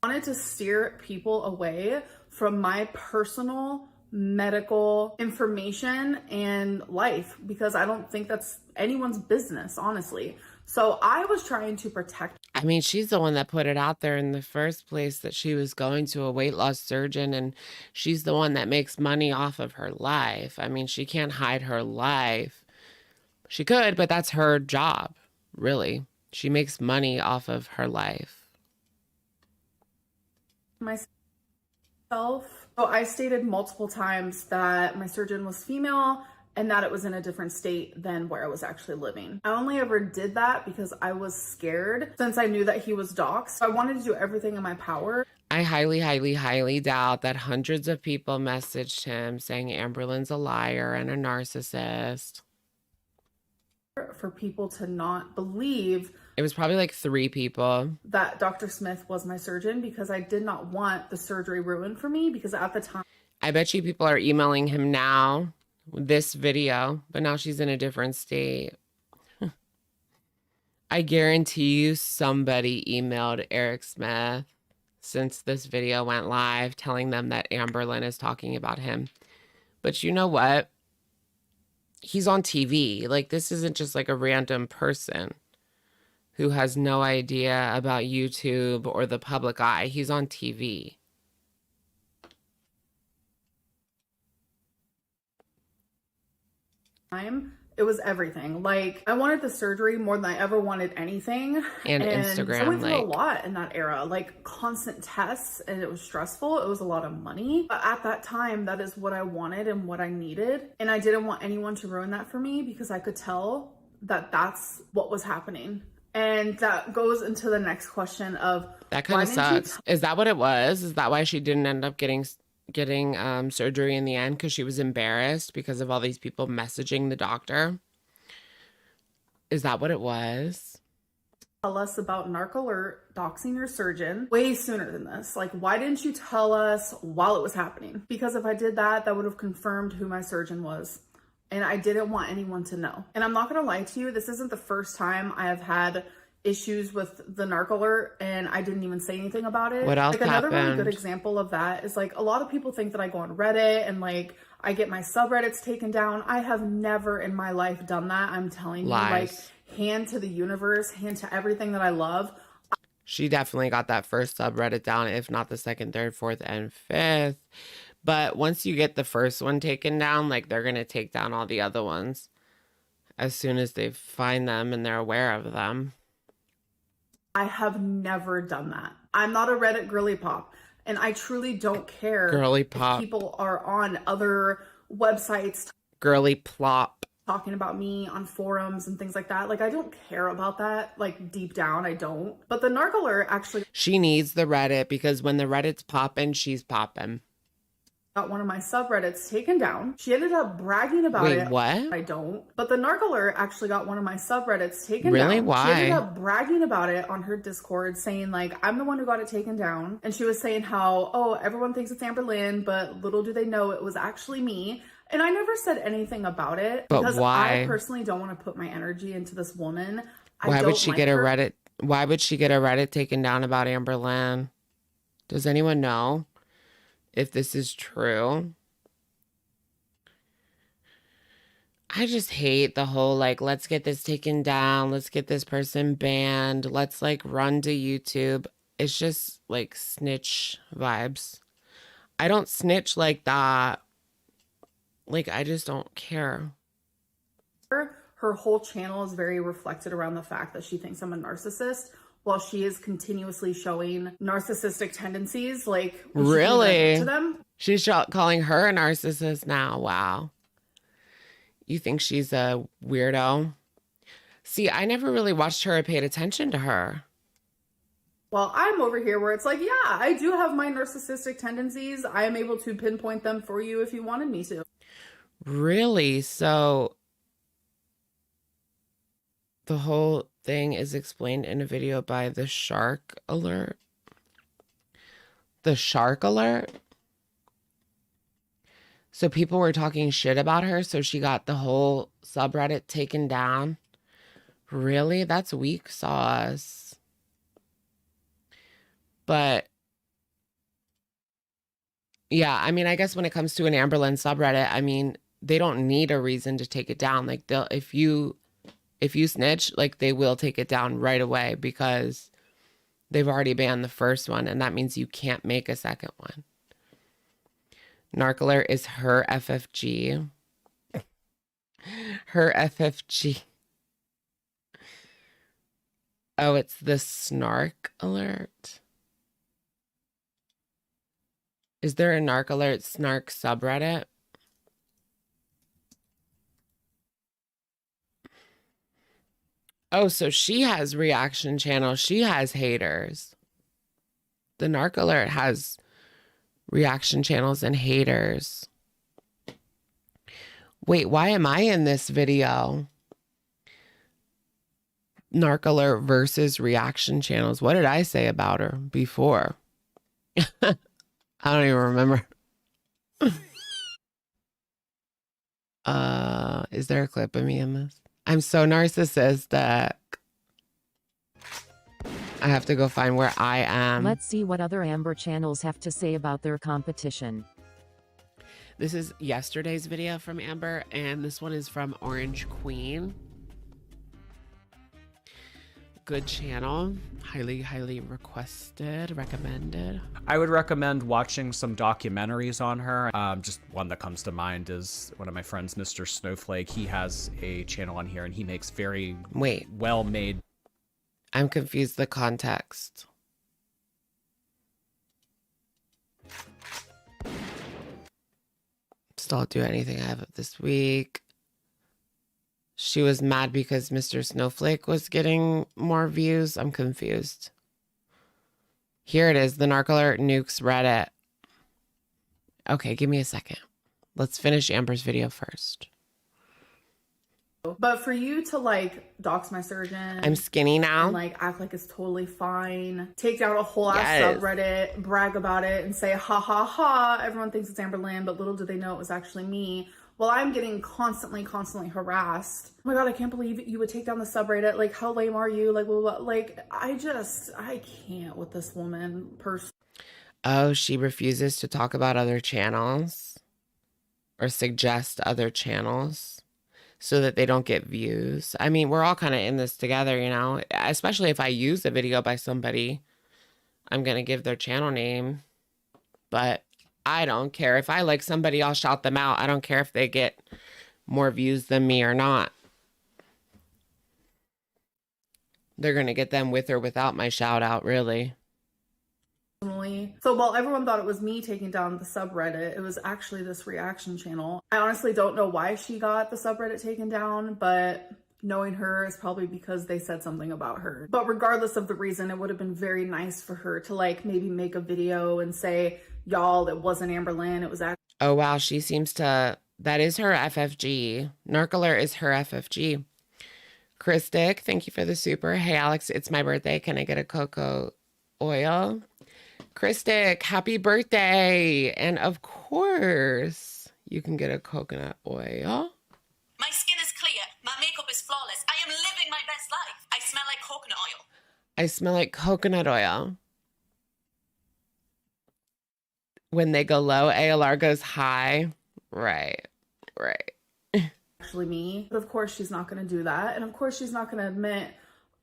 I wanted to steer people away from my personal medical information and life because I don't think that's anyone's business, honestly. So I was trying to protect. I mean, she's the one that put it out there in the first place that she was going to a weight loss surgeon, and she's the one that makes money off of her life. I mean, she can't hide her life. She could, but that's her job, really. She makes money off of her life. Myself. So I stated multiple times that my surgeon was female and that it was in a different state than where I was actually living. I only ever did that because I was scared since I knew that he was doxxed. So I wanted to do everything in my power. I highly, highly, highly doubt that hundreds of people messaged him saying Amberlynn's a liar and a narcissist. For people to not believe. It was probably like 3 people. That Dr. Smith was my surgeon because I did not want the surgery ruined for me because at the time. I bet you people are emailing him now with this video, but now she's in a different state. I guarantee you somebody emailed Eric Smith since this video went live telling them that Amberlynn is talking about him. But you know what? He's on TV. Like, this isn't just like a random person who has no idea about YouTube or the public eye. He's on TV. It was everything. Like, I wanted the surgery more than I ever wanted anything. And Instagram, I went through a lot in that era, like constant tests, and it was stressful. It was a lot of money. But at that time, that is what I wanted and what I needed. And I didn't want anyone to ruin that for me because I could tell that that's what was happening. And that goes into the next question of... That kind of sucks. Is that what it was? Is that why she didn't end up getting surgery in the end? Because she was embarrassed because of all these people messaging the doctor? Is that what it was? Tell us about narc alert, doxing your surgeon way sooner than this. Like, why didn't you tell us while it was happening? Because if I did that, that would have confirmed who my surgeon was. And I didn't want anyone to know. And I'm not going to lie to you, this isn't the first time I have had issues with the narc alert and I didn't even say anything about it. What else another happened? really good example of that is like a lot of people think that I go on Reddit and like I get my subreddits taken down. I have never in my life done that. I'm telling Lies. you, like, hand to the universe, hand to everything that I love. She definitely got that first subreddit down, if not the second, third, fourth, and fifth. But once you get the first one taken down, like, they're going to take down all the other ones as soon as they find them and they're aware of them. I have never done that. I'm not a Reddit girly pop, and I truly don't care Girly pop. if people are on other websites Girly plop. talking about me on forums and things like that. Like, I don't care about that. Like, deep down, I don't. But the narc alert actually She needs the Reddit because when the Reddit's popping, she's popping. got one of my subreddits taken down. She ended up bragging about it. Wait, what? I don't. But the narc alert actually got one of my subreddits taken down. Really? Why? She ended up bragging about it on her Discord, saying like, I'm the one who got it taken down. And she was saying how, oh, everyone thinks it's Amberlynn, but little do they know it was actually me. And I never said anything about it. But because why? I personally don't want to put my energy into this woman. Why would she get a Reddit? Why would she get a Reddit taken down about Amberlynn? Does anyone know if this is true? I just hate the whole like, let's get this taken down, let's get this person banned, let's like run to YouTube. It's just like snitch vibes. I don't snitch like that. Like, I just don't care. Her whole channel is very reflected around the fact that she thinks I'm a narcissist, while she is continuously showing narcissistic tendencies. Like, really? To them. She's calling her a narcissist now. Wow. You think she's a weirdo? See, I never really watched her or paid attention to her. Well, I'm over here where it's like, yeah, I do have my narcissistic tendencies. I am able to pinpoint them for you if you wanted me to. Really? So the whole thing is explained in a video by the Shark Alert. The Shark Alert? So people were talking shit about her, so she got the whole subreddit taken down. Really? That's weak sauce. But yeah, I mean, I guess when it comes to an Amberlynn subreddit, I mean, they don't need a reason to take it down. Like, they'll if you snitch, like, they will take it down right away because they've already banned the first one, and that means you can't make a second one. Narc Alert is her FFG. Her FFG. Oh, it's the Snark Alert. Is there a Narc Alert Snark subreddit? Oh, so she has reaction channels. She has haters. The Narc Alert has reaction channels and haters. Wait, why am I in this video? Narc Alert versus reaction channels. What did I say about her before? I don't even remember. Is there a clip of me in this? I'm so narcissistic. I have to go find where I am. Let's see what other Amber channels have to say about their competition. This is yesterday's video from Amber, and this one is from Orange Queen. Good channel. Highly, highly requested, recommended. I would recommend watching some documentaries on her. Just one that comes to mind is one of my friends, Mr. Snowflake. He has a channel on here, and he makes very well-made. I'm confused the context. Still I'll do anything I have this week. She was mad because Mr. Snowflake was getting more views. I'm confused. Here it is. The Narc Alert nukes Reddit. Okay, give me a second. Let's finish Amber's video first. But for you to like dox my surgeon, I'm skinny now. and like act like it's totally fine, take down a whole ass subreddit, brag about it, and say ha ha ha, everyone thinks it's Amberlynn, but little do they know it was actually me. Well, I'm getting constantly harassed. Oh my god, I can't believe you would take down the subreddit. Like, how lame are you? Like, blah, blah, blah. Like, I can't with this woman personally. Oh, she refuses to talk about other channels or suggest other channels so that they don't get views. I mean, we're all kind of in this together, you know, especially if I use a video by somebody, I'm going to give their channel name, but I don't care. If I like somebody, I'll shout them out. I don't care if they get more views than me or not. They're going to get them with or without my shout out, really. So while everyone thought it was me taking down the subreddit, it was actually this reaction channel. I honestly don't know why she got the subreddit taken down, but knowing her is probably because they said something about her. But regardless of the reason, it would have been very nice for her to like maybe make a video and say, y'all, it wasn't Amberlynn, it was actually... Oh, wow, she seems to... That is her FFG. Narc Alert is her FFG. Chris Dick, thank you for the super. Hey, Alex, it's my birthday. Can I get a cocoa oil? Chris Dick, happy birthday. And of course, you can get a coconut oil. My skin is clear. My makeup is flawless. I am living my best life. I smell like coconut oil. I smell like coconut oil. When they go low, ALR goes high. Right. actually me. But of course she's not going to do that. And of course she's not going to admit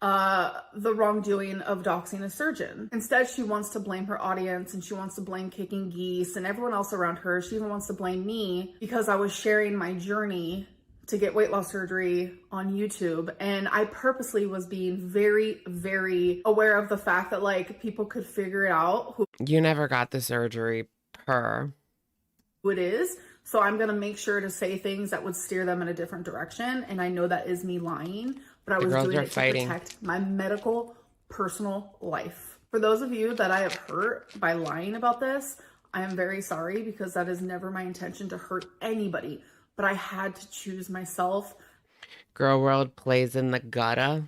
the wrongdoing of doxing a surgeon. Instead, she wants to blame her audience and she wants to blame Kicking Geese and everyone else around her. She even wants to blame me because I was sharing my journey to get weight loss surgery on YouTube. And I purposely was being very, very aware of the fact that like people could figure it out who You never got the surgery it is. So I'm going to make sure to say things that would steer them in a different direction. And I know that is me lying, but I was doing it to protect my medical personal life. For those of you that I have hurt by lying about this, I am very sorry because that is never my intention to hurt anybody. But I had to choose myself. Girl World plays in the gutter.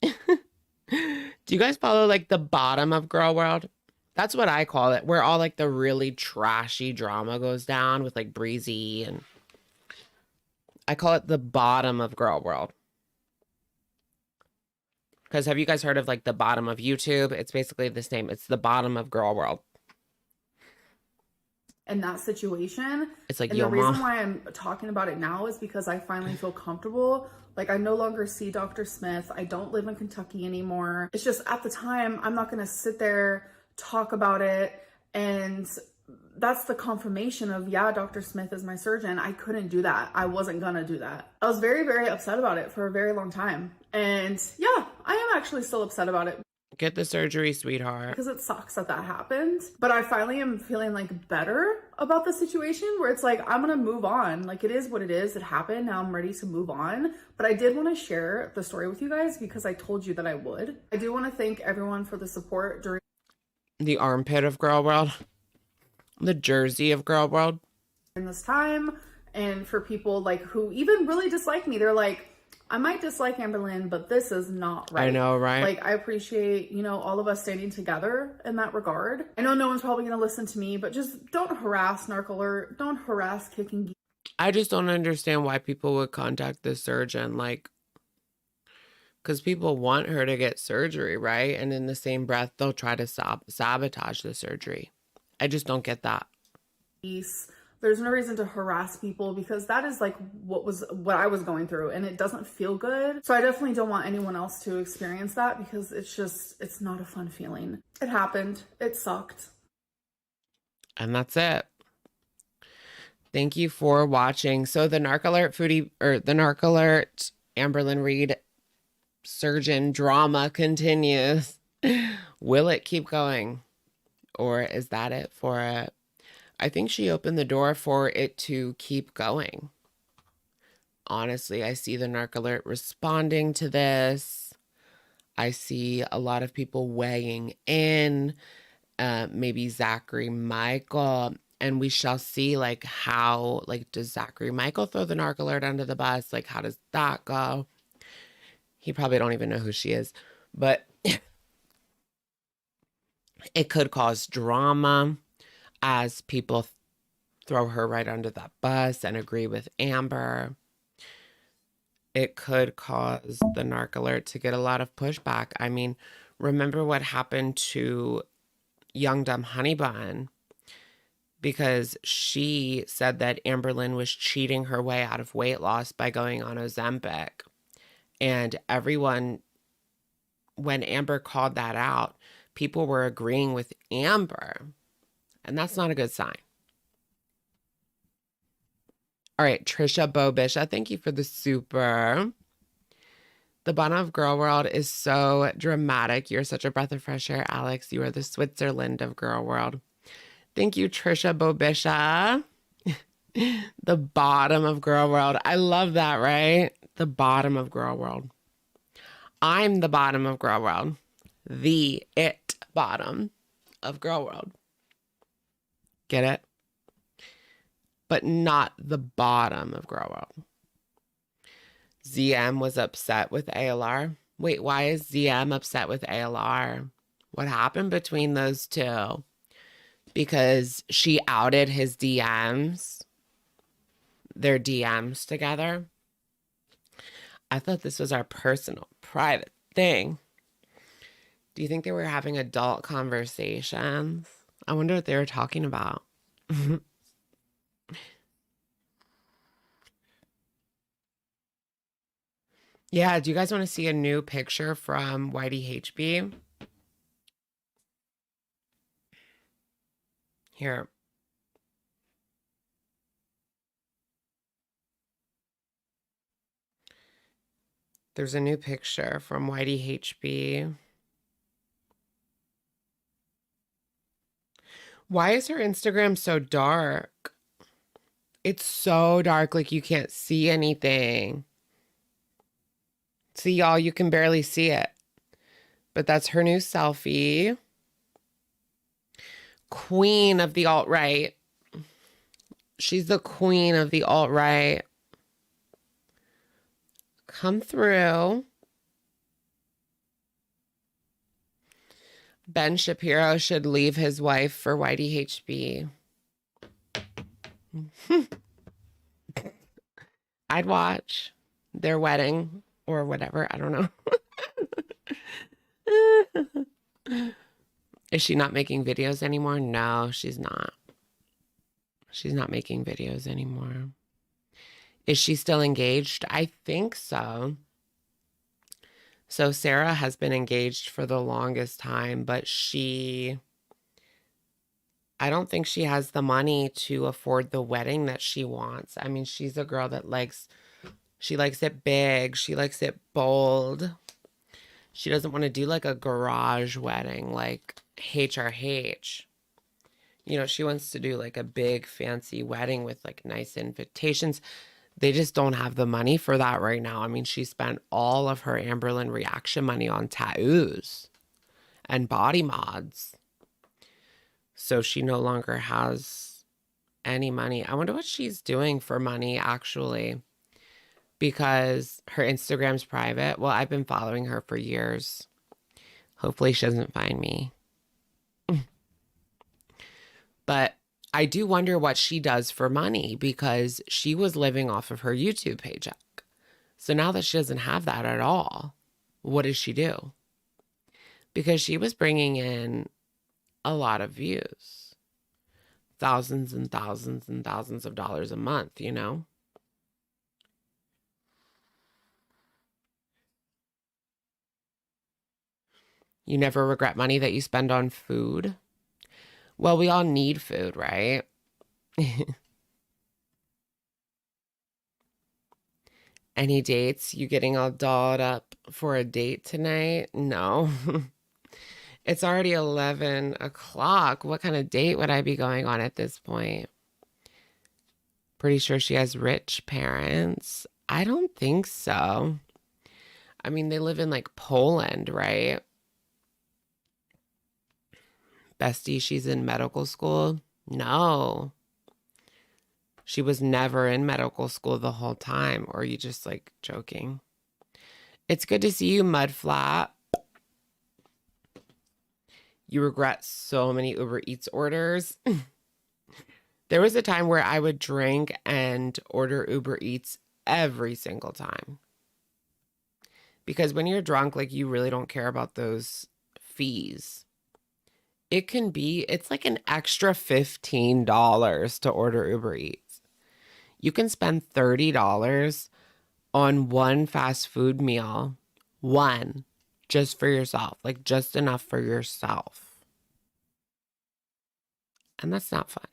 Do you guys follow like the bottom of Girl World? That's what I call it, where all like the really trashy drama goes down with like Breezy, and I call it the bottom of Girl World. Because have you guys heard of like the bottom of YouTube? It's basically the same. It's the bottom of Girl World. In that situation. It's like, and the reason why I'm talking about it now is because I finally feel comfortable. Like I no longer see Dr. Smith. I don't live in Kentucky anymore. It's just at the time, I'm not going to sit there, talk about it. And that's the confirmation of, yeah, Dr. Smith is my surgeon. I couldn't do that. I wasn't going to do that. I was very, very upset about it for a very long time. And yeah, I am actually still upset about it. Get the surgery, sweetheart. Because it sucks that that happened. But I finally am feeling like better about the situation where it's like, I'm going to move on. Like it is what it is. It happened. Now I'm ready to move on. But I did want to share the story with you guys because I told you that I would. I do want to thank everyone for the support during the armpit of Girl World. The jersey of Girl World. In this time. And for people like who even really dislike me. They're like, I might dislike Amberlynn, but this is not right. I know, right? Like, I appreciate, you know, all of us standing together in that regard. I know no one's probably going to listen to me, but just don't harass Narc Alert. Don't harass Kicking Geese. I just don't understand why people would contact the surgeon. Like, because people want her to get surgery, right? And in the same breath, they'll try to sabotage the surgery. I just don't get that. There's no reason to harass people because that is like what I was going through and it doesn't feel good. So I definitely don't want anyone else to experience that because it's not a fun feeling. It happened. It sucked. And that's it. Thank you for watching. So the Narc Alert foodie, or the Narc Alert Amberlynn Reid surgeon drama continues. Will it keep going? Or is that it for it? I think she opened the door for it to keep going. Honestly, I see the Narc Alert responding to this. I see a lot of people weighing in, maybe Zachary Michael, and we shall see like how, like, does Zachary Michael throw the Narc Alert under the bus? Like, how does that go? He probably don't even know who she is, but it could cause drama as people throw her right under that bus and agree with Amber. It could cause the Narc Alert to get a lot of pushback. I mean, remember what happened to Young Dumb Honey Bun? Because she said that Amberlynn was cheating her way out of weight loss by going on Ozempic. And everyone, when Amber called that out, people were agreeing with Amber. And that's not a good sign. All right, Trisha Bobisha, thank you for the super. The bottom of Girl World is so dramatic. You're such a breath of fresh air, Alex. You are the Switzerland of Girl World. Thank you, Trisha Bobisha. The bottom of Girl World. I love that, right? The bottom of Girl World. I'm the bottom of Girl World. The bottom of Girl World. Get it? But not the bottom of Girl World. ZM was upset with ALR. Wait, why is ZM upset with ALR? What happened between those two? Because she outed his DMs. Their DMs together. I thought this was our personal, private thing. Do you think they were having adult conversations? I wonder what they were talking about. Yeah, do you guys want to see a new picture from YDHB? Here. There's a new picture from YDHB. Why is her Instagram so dark? It's so dark, like you can't see anything. See, y'all, you can barely see it. But that's her new selfie. Queen of the alt-right. She's the queen of the alt-right. Come through. Ben Shapiro should leave his wife for YDHB. I'd watch their wedding or whatever. I don't know. Is she not making videos anymore? No, she's not. She's not making videos anymore. Is she still engaged? I think so. So Sarah has been engaged for the longest time, but I don't think she has the money to afford the wedding that she wants. I mean, she's a girl that she likes it big. She likes it bold. She doesn't want to do like a garage wedding like HRH. You know, she wants to do like a big fancy wedding with like nice invitations. They just don't have the money for that right now. I mean, she spent all of her Amberlin reaction money on tattoos and body mods. So she no longer has any money. I wonder what she's doing for money, actually, because her Instagram's private. Well, I've been following her for years. Hopefully she doesn't find me. But I do wonder what she does for money, because she was living off of her YouTube paycheck. So now that she doesn't have that at all, what does she do? Because she was bringing in a lot of views. Thousands and thousands and thousands of dollars a month, you know? You never regret money that you spend on food? Well, we all need food, right? Any dates? You getting all dolled up for a date tonight? No. It's already 11 o'clock. What kind of date would I be going on at this point? Pretty sure she has rich parents. I don't think so. I mean, they live in like Poland, right? Bestie, she's in medical school? No. She was never in medical school the whole time. Or are you just like joking? It's good to see you, Mudflap. You regret so many Uber Eats orders. There was a time where I would drink and order Uber Eats every single time. Because when you're drunk, like, you really don't care about those fees. It's like an extra $15 to order Uber Eats. You can spend $30 on one fast food meal. One. Just for yourself. Like, just enough for yourself. And that's not fun.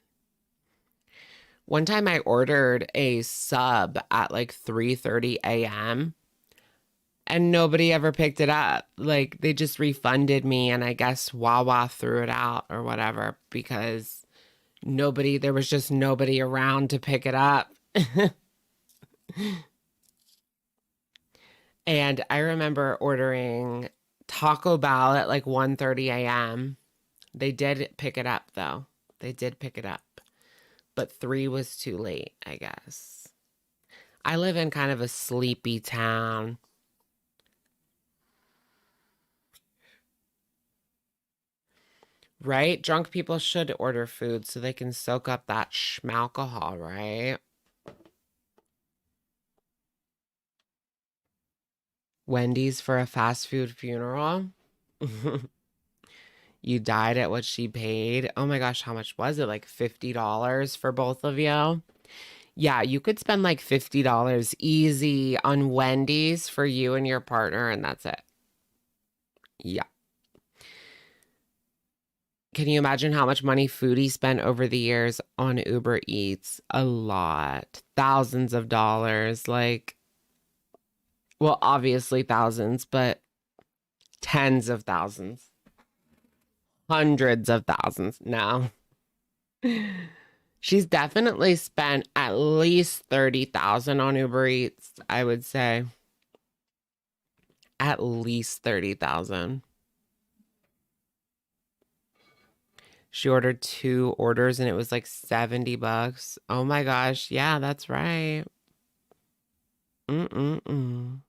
One time I ordered a sub at like 3:30 a.m. and nobody ever picked it up. Like, they just refunded me, and I guess Wawa threw it out or whatever because there was just nobody around to pick it up. And I remember ordering Taco Bell at like 1:30 a.m. They did pick it up, though. They did pick it up. But 3 was too late, I guess. I live in kind of a sleepy town. Right? Drunk people should order food so they can soak up that schmalcohol, right? Wendy's for a fast food funeral. You died at what she paid. Oh my gosh, how much was it? Like $50 for both of you? Yeah, you could spend like $50 easy on Wendy's for you and your partner, and that's it. Yeah. Can you imagine how much money Foodie spent over the years on Uber Eats? A lot. Thousands of dollars. Like, well, obviously thousands, but tens of thousands. Hundreds of thousands now. She's definitely spent at least 30,000 on Uber Eats, I would say. At least 30,000. She ordered 2 orders and it was like $70. Oh my gosh. Yeah, that's right. On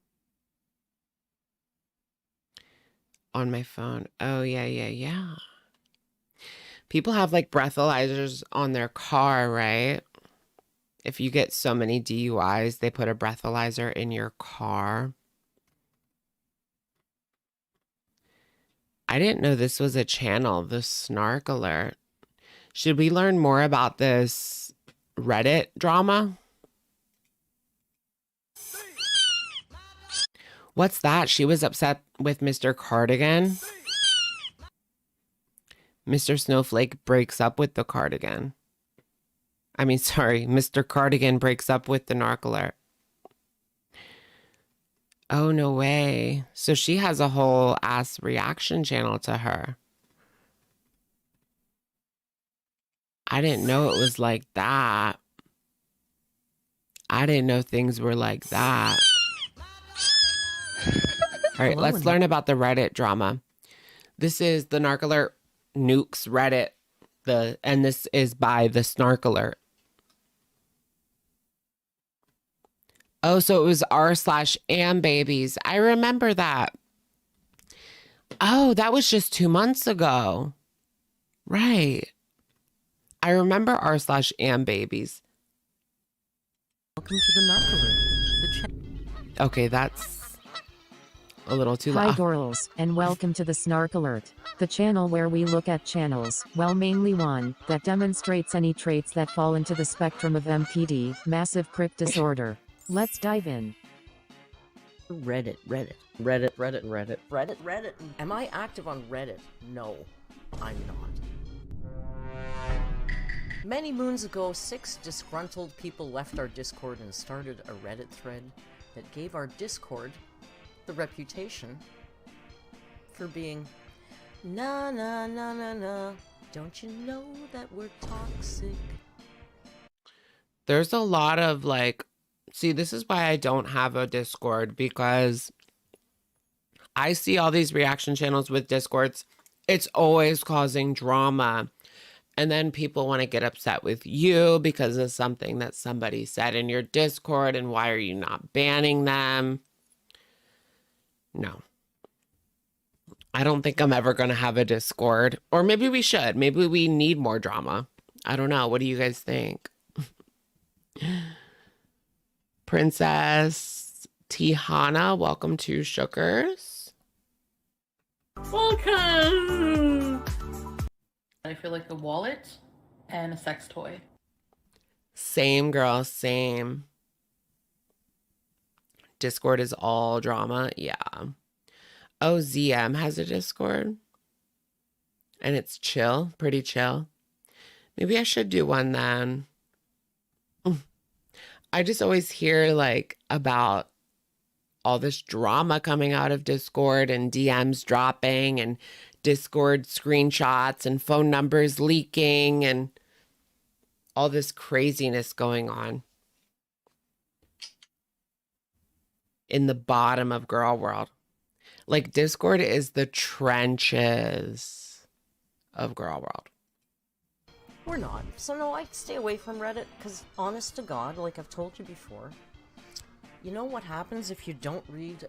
my phone. Oh, yeah. People have like breathalyzers on their car, right? If you get so many DUIs, they put a breathalyzer in your car. I didn't know this was a channel, the Snark Alert. Should we learn more about this Reddit drama? What's that? She was upset with Mr. Cardigan. Mr. Snowflake breaks up with the cardigan. I mean, sorry, Mr. Cardigan breaks up with the Narc Alert. Oh, no way. So she has a whole ass reaction channel to her. I didn't know it was like that. I didn't know things were like that. All right, let's learn about the Reddit drama. This is the Narc Alert nukes Reddit. And this is by the Snark Alert. Oh, so it was r/am babies. I remember that. Oh, that was just 2 months ago. Right. I remember r/am babies. Welcome to the Narc Alert. Okay, that's a little too Hi loud. girls, and welcome to the Snark Alert, the channel where we look at channels, well mainly one, that demonstrates any traits that fall into the spectrum of MPD, massive prick disorder. Let's dive in. Reddit. Am I active on Reddit? No, I'm not. Many moons ago, 6 disgruntled people left our Discord and started a Reddit thread that gave our Discord the reputation for being na. Don't you know that we're toxic? There's a lot of like, see, this is why I don't have a Discord, because I see all these reaction channels with Discords. It's always causing drama. And then people want to get upset with you because of something that somebody said in your Discord. And why are you not banning them? No. I don't think I'm ever going to have a Discord. Or maybe we should. Maybe we need more drama. I don't know. What do you guys think? Princess Tihana, welcome to Shookers. Welcome! I feel like a wallet and a sex toy. Same, girl, same. Discord is all drama. Yeah. Oh, ZM has a Discord. And it's chill, pretty chill. Maybe I should do one then. I just always hear like about all this drama coming out of Discord and DMs dropping and Discord screenshots and phone numbers leaking and all this craziness going on in the bottom of girl world. Like Discord is the trenches of girl world. We're not. So no, I stay away from Reddit because, honest to God, like I've told you before, you know what happens if you don't read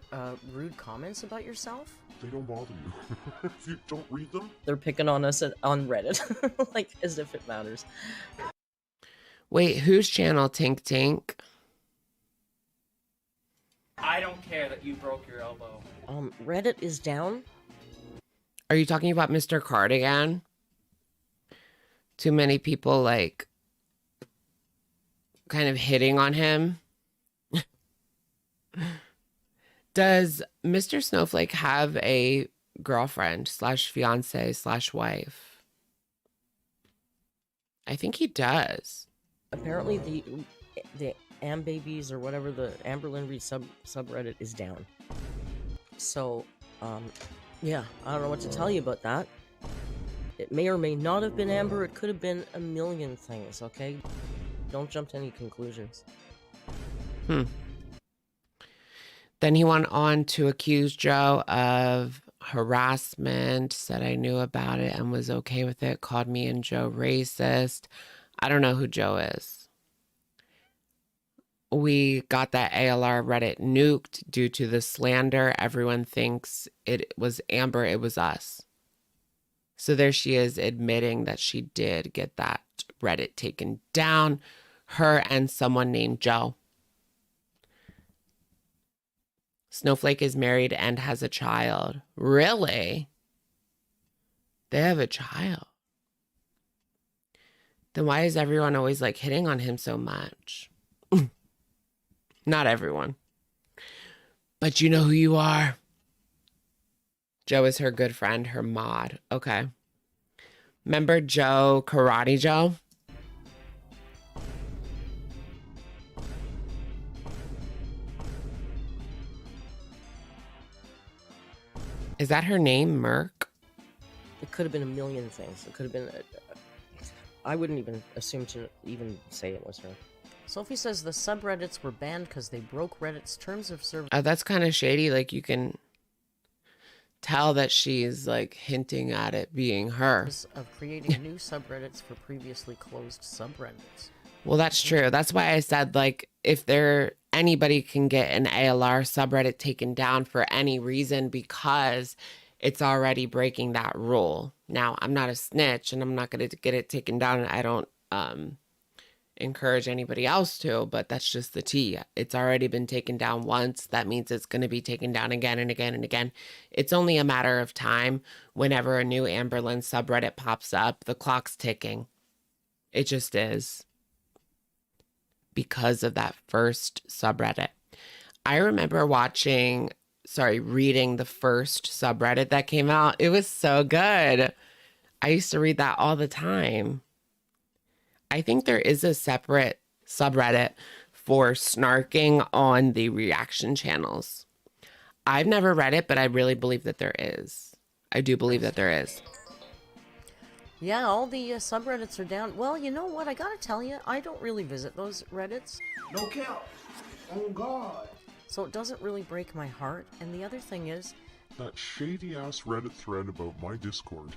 rude comments about yourself? They don't bother you. If you don't read them? They're picking on us on Reddit, like as if it matters. Wait, whose channel, Tink Tink? I don't care that you broke your elbow. Reddit is down. Are you talking about Mr. Cardigan? Too many people like kind of hitting on him. Does Mr. Snowflake have a girlfriend slash fiance slash wife? I think he does. Apparently the Ambabies or whatever, the Amber Lynn Reed subreddit is down. So, yeah, I don't know what to tell you about that. It may or may not have been Amber. It could have been a million things, okay? Don't jump to any conclusions. Then he went on to accuse Joe of harassment, said I knew about it and was okay with it, called me and Joe racist. I don't know who Joe is. We got that ALR Reddit nuked due to the slander. Everyone thinks it was Amber, it was us. So there she is admitting that she did get that Reddit taken down. Her and someone named Joe. Snowflake is married and has a child. Really? They have a child. Then why is everyone always like hitting on him so much? Not everyone. But you know who you are. Joe is her good friend, her mod. Okay. Remember Joe, Karate Joe? Is that her name, Merc? It could have been a million things. It could have been... I wouldn't even assume to even say it was her. Sophie says the subreddits were banned because they broke Reddit's terms of service. Oh, that's kind of shady. Like, you can tell that she's, like, hinting at it being her. Of creating new subreddits for previously closed subreddits. Well, that's true. That's why I said, like, if anybody can get an ALR subreddit taken down for any reason because it's already breaking that rule. Now, I'm not a snitch and I'm not going to get it taken down. And I don't encourage anybody else to, but that's just the tea. It's already been taken down once. That means it's going to be taken down again and again and again. It's only a matter of time. Whenever a new Amber Lynn subreddit pops up, the clock's ticking. It just is. Because of that first subreddit. I remember reading the first subreddit that came out. It was so good. I used to read that all the time. I think there is a separate subreddit for snarking on the reaction channels. I've never read it, but I really believe that there is. I do believe that there is. Yeah, all the subreddits are down. Well, you know what? I gotta tell you, I don't really visit those Reddits. No count. Oh, God. So it doesn't really break my heart. And the other thing is... that shady-ass Reddit thread about my Discord.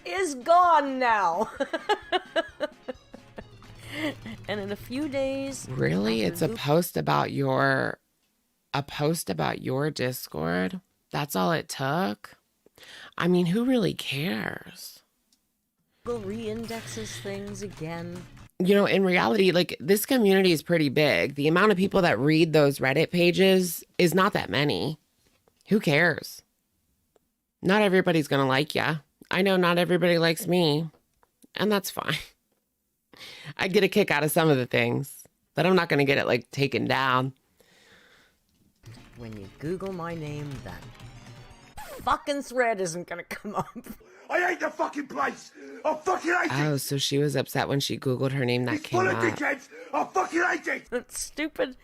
is gone now! And in a few days... Really? It's a post about your Discord? That's all it took? I mean, who really cares? Google re-indexes things again. You know, in reality, like, this community is pretty big. The amount of people that read those Reddit pages is not that many. Who cares? Not everybody's gonna like ya. I know not everybody likes me, and that's fine. I get a kick out of some of the things, but I'm not gonna get it, like, taken down. When you Google my name, that fucking thread isn't gonna come up. I hate the fucking place! I fucking hate it! Oh, so she was upset when she Googled her name that came up. Dickheads! I fucking hate it! That stupid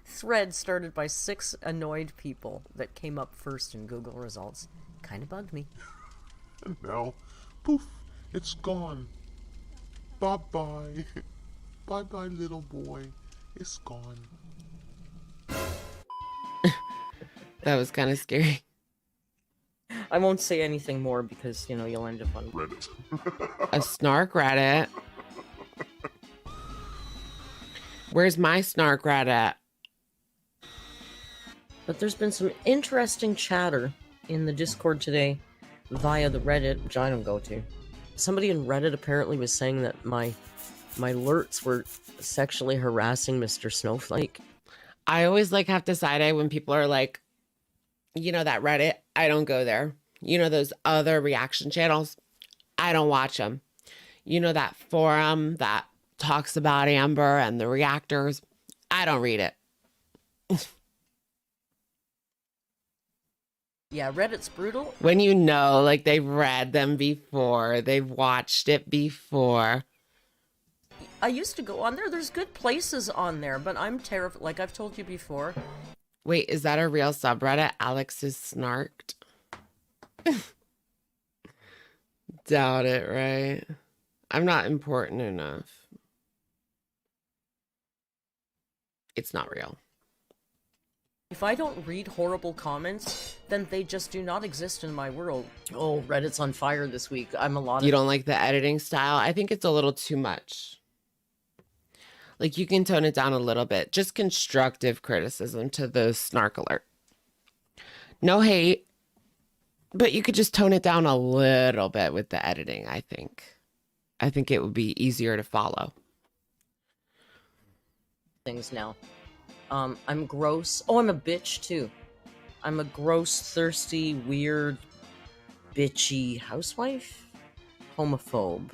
thread started by 6 annoyed people that came up first in Google results. Kinda bugged me. And now, poof, it's gone. Bye-bye. Bye-bye, little boy. It's gone. That was kind of scary. I won't say anything more because, you know, you'll end up on Reddit. A snark Reddit. Where's my snark Reddit? But there's been some interesting chatter in the Discord today via the Reddit, which I don't go to. Somebody in Reddit apparently was saying that my alerts were sexually harassing Mr. Snowflake. I always like have to side eye when people are like, you know, that Reddit, I don't go there. You know, those other reaction channels, I don't watch them. You know, that forum, that talks about Amber and the reactors. I don't read it. Yeah, Reddit's brutal. When you know, like, they've read them before, they've watched it before. I used to go on there. There's good places on there, but I'm terrified. Like I've told you before. Wait, is that a real subreddit? Alex is snarked. Doubt it, right? I'm not important enough. It's not real. If I don't read horrible comments, then they just do not exist in my world. Oh, Reddit's on fire this week. I'm a lot of... You don't like the editing style? I think it's a little too much. Like, you can tone it down a little bit. Just constructive criticism to the snark alert. No hate, but you could just tone it down a little bit with the editing, I think. I think it would be easier to follow. Things now. I'm gross. Oh, I'm a bitch, too. I'm a gross, thirsty, weird, bitchy housewife? Homophobe.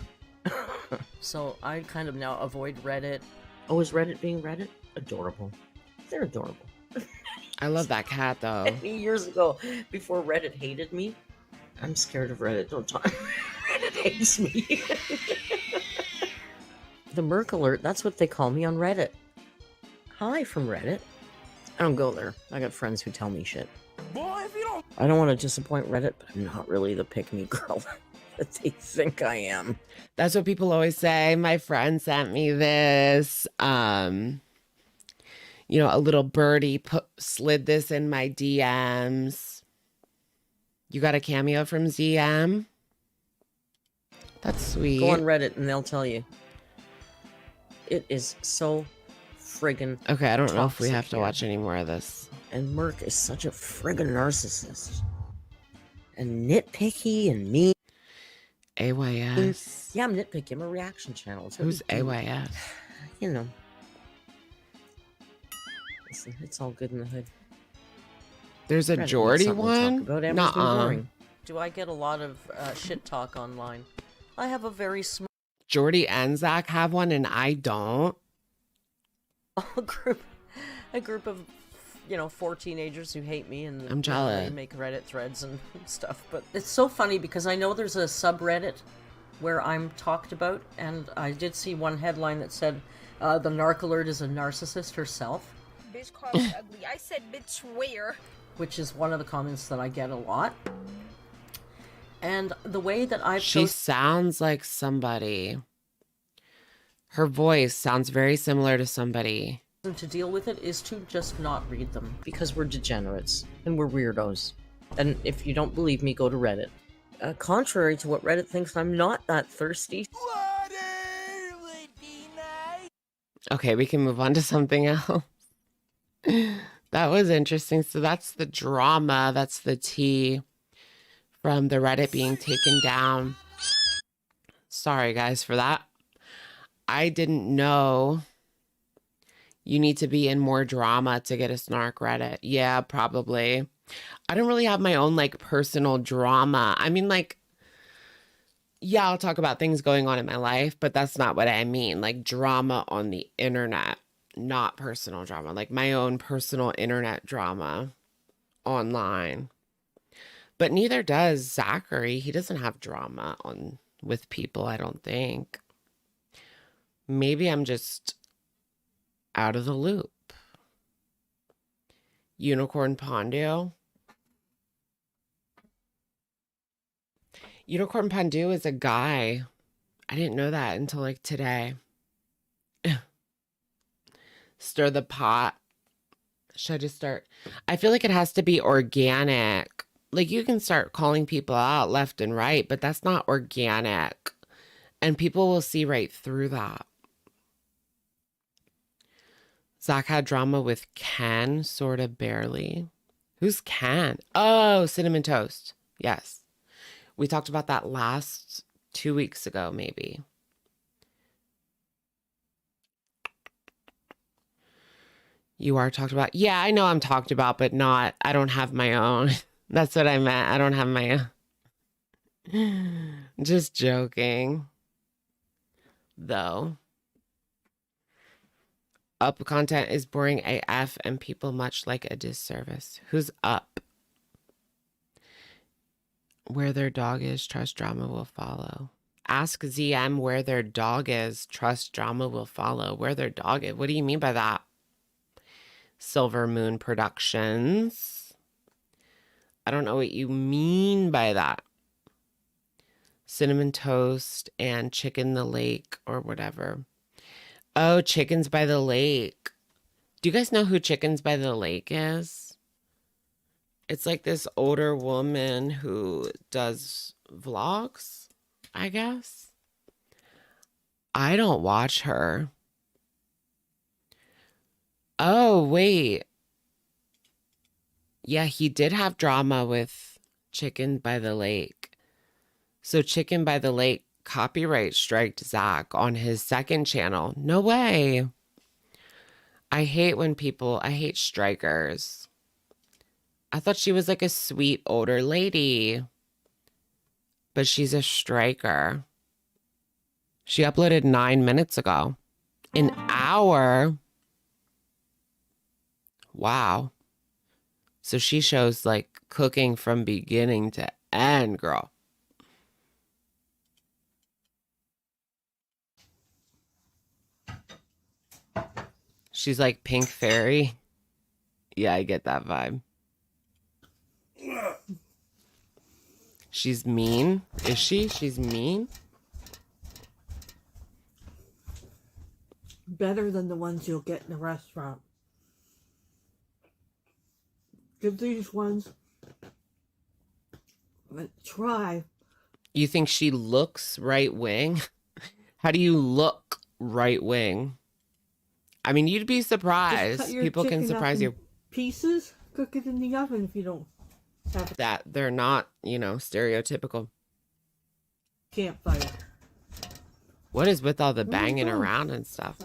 So I kind of now avoid Reddit. Oh, is Reddit being Reddit? Adorable. They're adorable. I love that cat, though. Many years ago, before Reddit hated me. I'm scared of Reddit. Don't talk. Reddit hates me. The Merc Alert, that's what they call me on Reddit. Hi from Reddit. I don't go there. I got friends who tell me shit. Boy, if you don't... I don't want to disappoint Reddit, but I'm not really the pick-me girl that they think I am. That's what people always say. My friend sent me this. You know, a little birdie slid this in my DMs. You got a cameo from ZM? That's sweet. Go on Reddit and they'll tell you. It is so friggin' Okay, I don't know if we have to here. watch any more of this. And Merc is such a friggin' narcissist. And nitpicky and mean. AYS. Yeah, I'm nitpicky. I'm a reaction channel. It's what Who's we do. AYS? You know. Listen, it's all good in the hood. There's a Reddit Geordie needs something to talk one? about. Amber's been Nuh-uh. boring. Do I get a lot of shit talk online? I have a very small Geordie and Zach have one and I don't. a group of, you know, 4 teenagers who hate me and I'm jealous. they make Reddit threads and stuff. But it's so funny because I know there's a subreddit where I'm talked about, and I did see one headline that said the narc alert is a narcissist herself. Bitch called me ugly. I said bitch where? Which is one of the comments that I get a lot. And the way that I've She sounds like somebody. Her voice sounds very similar to somebody. to deal with it is to just not read them, because we're degenerates and we're weirdos. And if you don't believe me, go to Reddit. Contrary to what Reddit thinks, I'm not that thirsty. Okay, we can move on to something else. That was interesting. So that's the drama. That's the tea from the Reddit being taken down. Sorry, guys, for that. I didn't know you need to be in more drama to get a snark Reddit. Yeah, probably. I don't really have my own, like, personal drama. I mean, like, yeah, I'll talk about things going on in my life, but that's not what I mean. Like, drama on the internet, not personal drama. Like, my own personal internet drama online. But neither does Zachary. He doesn't have drama with people, I don't think. Maybe I'm just out of the loop. Unicorn Pondu. Unicorn Pondu is a guy. I didn't know that until like today. Stir the pot. Should I just start? I feel like it has to be organic. Like, you can start calling people out left and right, but that's not organic. And people will see right through that. Zach had drama with Ken, sort of barely. Who's Ken? Oh, Cinnamon Toast. Yes. We talked about that last 2 weeks ago, maybe. You are talked about. Yeah, I know I'm talked about, but not, I don't have my own. That's what I meant. I don't have my own. Just joking. Though. Up content is boring AF and people much like a disservice. Who's up? Where their dog is, trust drama will follow. Ask ZM where their dog is, trust drama will follow. Where their dog is? What do you mean by that? Silver Moon Productions. I don't know what you mean by that. Cinnamon toast and chicken the lake or whatever. Oh, Chickens by the Lake. Do you guys know who Chickens by the Lake is? It's like this older woman who does vlogs, I guess. I don't watch her. Oh, wait. Yeah, he did have drama with Chicken by the Lake. So Chicken by the Lake copyright striked Zach on his second channel. No way. I hate strikers. I thought she was like a sweet older lady. But she's a striker. She uploaded 9 minutes ago. An hour. Wow. So she shows like cooking from beginning to end, girl. She's like Pink Fairy. Yeah, I get that vibe. She's mean. Is she? She's mean? Better than the ones you'll get in a restaurant. Give these ones a try. You think she looks right wing? How do you look right wing? I mean, you'd be surprised. People can surprise you. Pieces, cook it in the oven if you don't have it. That they're not, you know, stereotypical. Campfire. What is with all the banging around and stuff?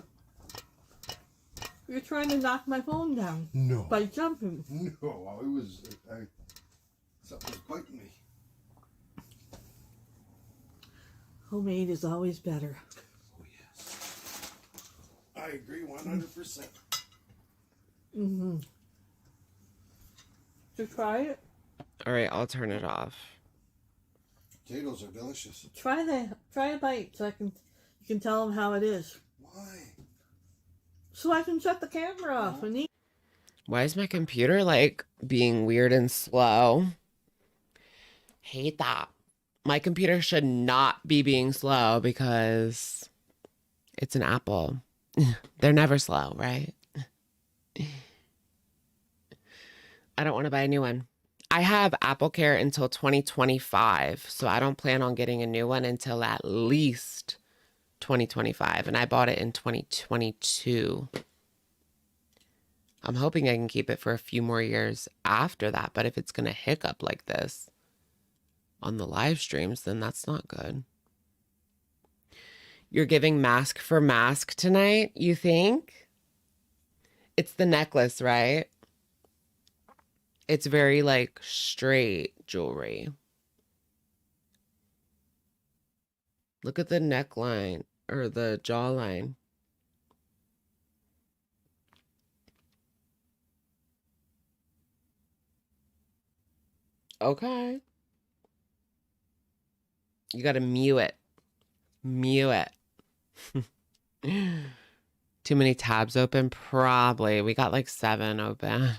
You're trying to knock my phone down. No. By jumping. No, something was biting me. Homemade is always better. Oh, yes. I agree 100%. Mm-hmm. So try it. All right, I'll turn it off. Potatoes are delicious. Try a bite so you can tell them how it is. Why? So I can shut the camera off and eat. Why is my computer like being weird and slow? Hate that. My computer should not be being slow because it's an Apple. They're never slow, right? I don't want to buy a new one. I have Apple Care until 2025, so I don't plan on getting a new one until at least 2025, and I bought it in 2022. I'm hoping I can keep it for a few more years after that, but if it's going to hiccup like this on the live streams, then that's not good. You're giving mask for mask tonight, you think? It's the necklace, right? It's very like straight jewelry. Look at the neckline or the jawline. Okay. You got to mute it. Mute it. Too many tabs open? Probably. We got like 7 open.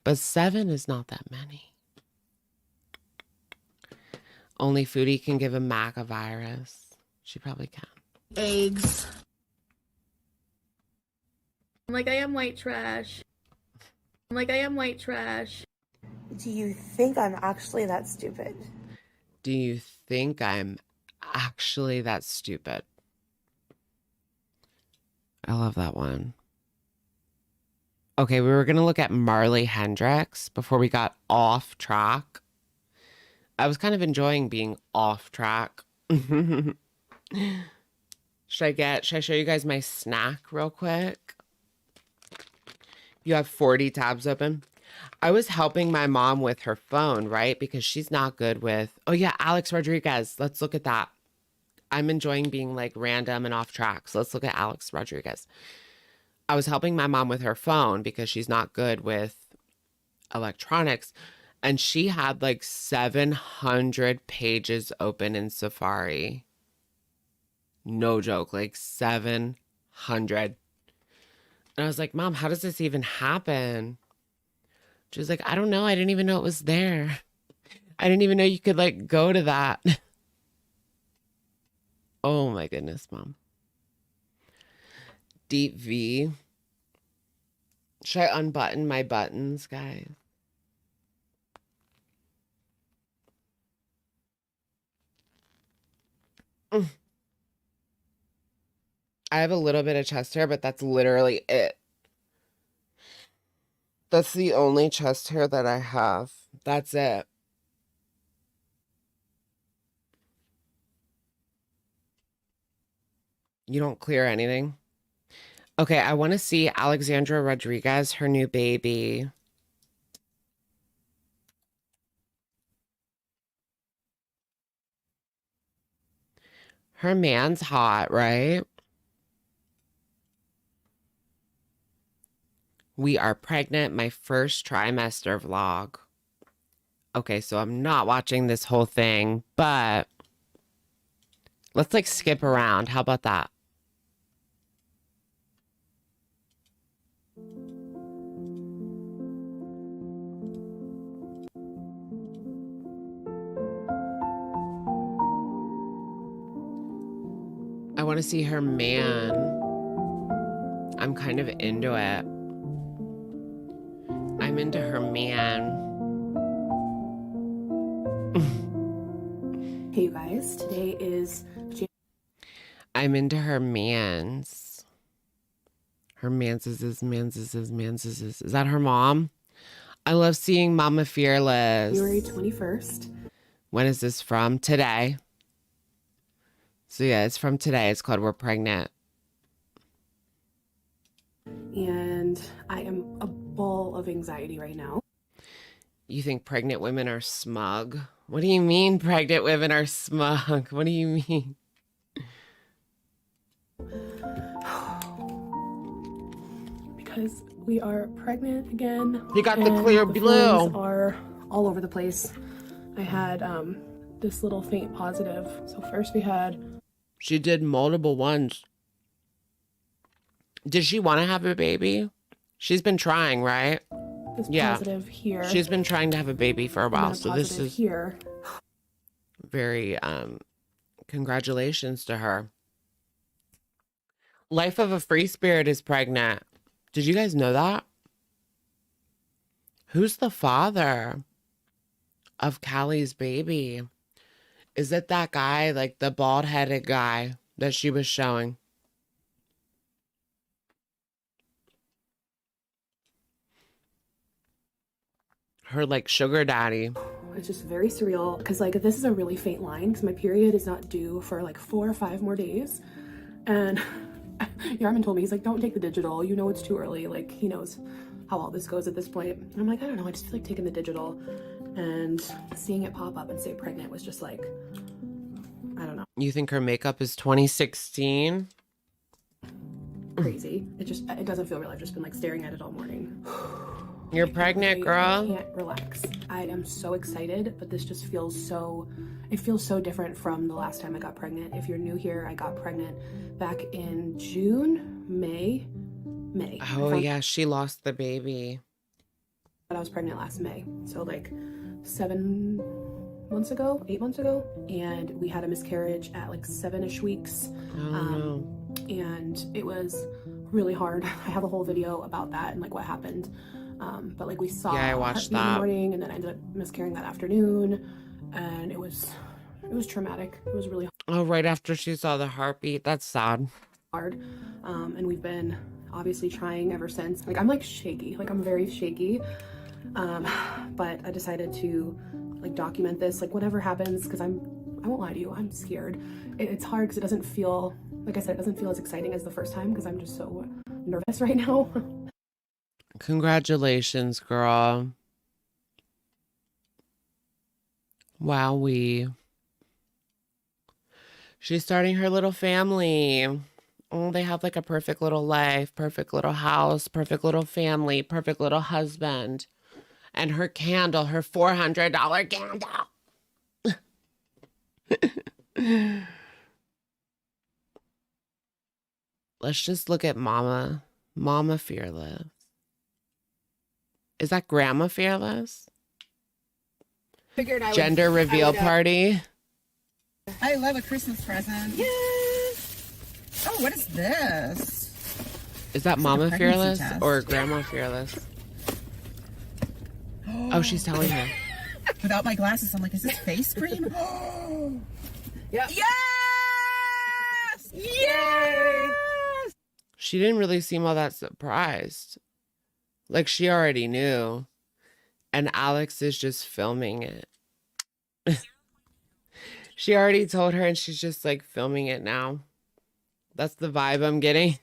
But 7 is not that many. Only Foodie can give a Mac a virus. She probably can. Eggs. Like I am white trash. Like I am white trash. Do you think I'm actually that stupid? Do you think I'm actually that stupid? I love that one. Okay, we were going to look at Marley Hendricks before we got off track. I was kind of enjoying being off track. Should I show you guys my snack real quick? You have 40 tabs open. I was helping my mom with her phone, right? Because she's not good with, oh yeah, Alex Rodriguez. Let's look at that. I'm enjoying being like random and off track. So let's look at Alex Rodriguez. I was helping my mom with her phone because she's not good with electronics. And she had like 700 pages open in Safari. No joke, like 700. And I was like, Mom, how does this even happen? She was like, I don't know. I didn't even know it was there. I didn't even know you could like go to that. Oh my goodness, Mom. Deep V. Should I unbutton my buttons, guys? I have a little bit of chest hair, but that's literally it. That's the only chest hair that I have. That's it. You don't clear anything? Okay, I want to see Alexandra Rodriguez, her new baby. Her man's hot, right? We are pregnant, my first trimester vlog. Okay, so I'm not watching this whole thing, but let's like skip around. How about that? I want to see her man. I'm kind of into it. I'm into her man. Hey, you guys. Today is... I'm into her mans. Her mans is his, mans is his, mans is his. Is that her mom? I love seeing Mama Fearless. February 21st. When is this from? Today. So yeah, it's from today. It's called We're Pregnant. And I am a ball of anxiety right now. You think pregnant women are smug? What do you mean pregnant women are smug? What do you mean? Because we are pregnant again. You got the clear blue. Feelings are all over the place. I had this little faint positive. So first we had... She did multiple ones. Did she want to have a baby? She's been trying, right? This positive here. She's been trying to have a baby for a while. So this is here. Very congratulations to her. Life of a Free Spirit is pregnant. Did you guys know that? Who's the father of Callie's baby? Is it that guy, like the bald-headed guy that she was showing? Her, like, sugar daddy. It's just very surreal because, like, this is a really faint line because my period is not due for, like, 4 or 5 more days. And Yarman told me, he's like, don't take the digital. You know it's too early. Like, he knows how all this goes at this point. And I'm like, I don't know. I just feel like taking the digital. And seeing it pop up and say pregnant was just like, I don't know. You think her makeup is 2016? Crazy. It doesn't feel real. I've just been like staring at it all morning. You're pregnant, girl. I can't relax. I am so excited, but this just feels so, it feels so different from the last time I got pregnant. If you're new here, I got pregnant back in May. Oh yeah, she lost the baby. But I was pregnant last May. So like 8 months ago, and we had a miscarriage at like 7-ish weeks. Oh, no. And it was really hard. I have a whole video about that and like what happened. But like we saw I watched that in the morning, and then I ended up miscarrying that afternoon, and it was traumatic. It was really Oh, right after she saw the heartbeat. That's sad. hard. And we've been obviously trying ever since. Like I'm like shaky. Like I'm very shaky. But I decided to like document this, like whatever happens, because I won't lie to you, I'm scared. It's hard because it doesn't feel, like I said, it doesn't feel as exciting as the first time because I'm just so nervous right now. Congratulations, girl. Wowee. She's starting her little family. Oh, they have like a perfect little life, perfect little house, perfect little family, perfect little husband. And her candle, her $400 candle. Let's just look at Mama. Mama Fearless. Is that Grandma Fearless? Figured I Gender would, reveal party. I love a Christmas present. Yes. Oh, what is this? Is that It's like a Mama pregnancy Fearless test. or Grandma Fearless? Oh, she's telling her. Without my glasses, I'm like, is this face cream? Yeah. Yes! Yay! She didn't really seem all that surprised. Like she already knew. And Alex is just filming it. She already told her and she's just like filming it now. That's the vibe I'm getting.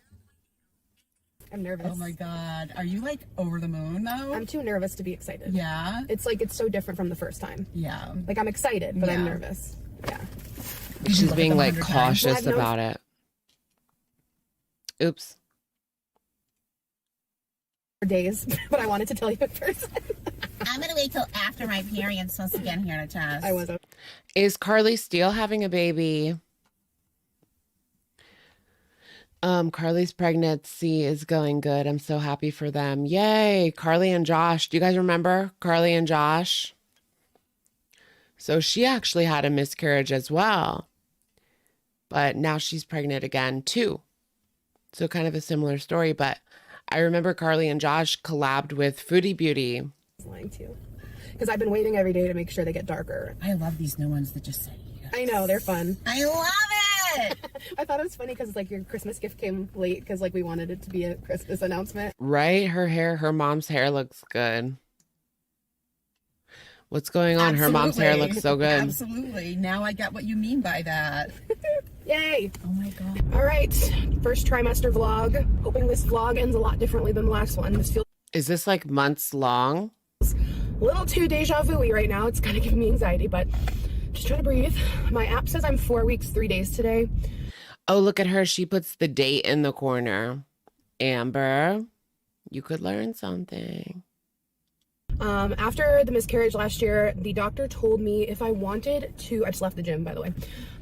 I'm nervous. Oh my god. Are you like over the moon though? I'm too nervous to be excited. Yeah. It's like it's so different from the first time. Yeah. Like I'm excited, but I'm Yeah. nervous. Yeah. She's look being at them like 100 times. cautious about it. Oops. For days, but I wanted to tell you in person. I'm gonna wait till after my period so to get here to test. I wasn't. Is Carly Steele having a baby? Carly's pregnancy is going good. I'm so happy for them. Yay. Carly and Josh. Do you guys remember Carly and Josh? So she actually had a miscarriage as well. But now she's pregnant again too. So kind of a similar story. But I remember Carly and Josh collabed with Foodie Beauty. Lying too, because I've been waiting every day to make sure they get darker. I love these new ones that just say yes. I know, they're fun. I love it. I thought it was funny because like your Christmas gift came late because like we wanted it to be a Christmas announcement. Right? Her mom's hair looks good. What's going on? Her mom's hair looks so good. Absolutely. Now I get what you mean by that. Yay! Oh my god. All right, first trimester vlog. Hoping this vlog ends a lot differently than the last one. This feels Is this like months long? a little too deja vu-y right now. It's kind of giving me anxiety, but just trying to breathe. My app says I'm 4 weeks, 3 days today. Oh, look at her. She puts the date in the corner. Amber, you could learn something. After the miscarriage last year, the doctor told me if I wanted to, I just left the gym, by the way.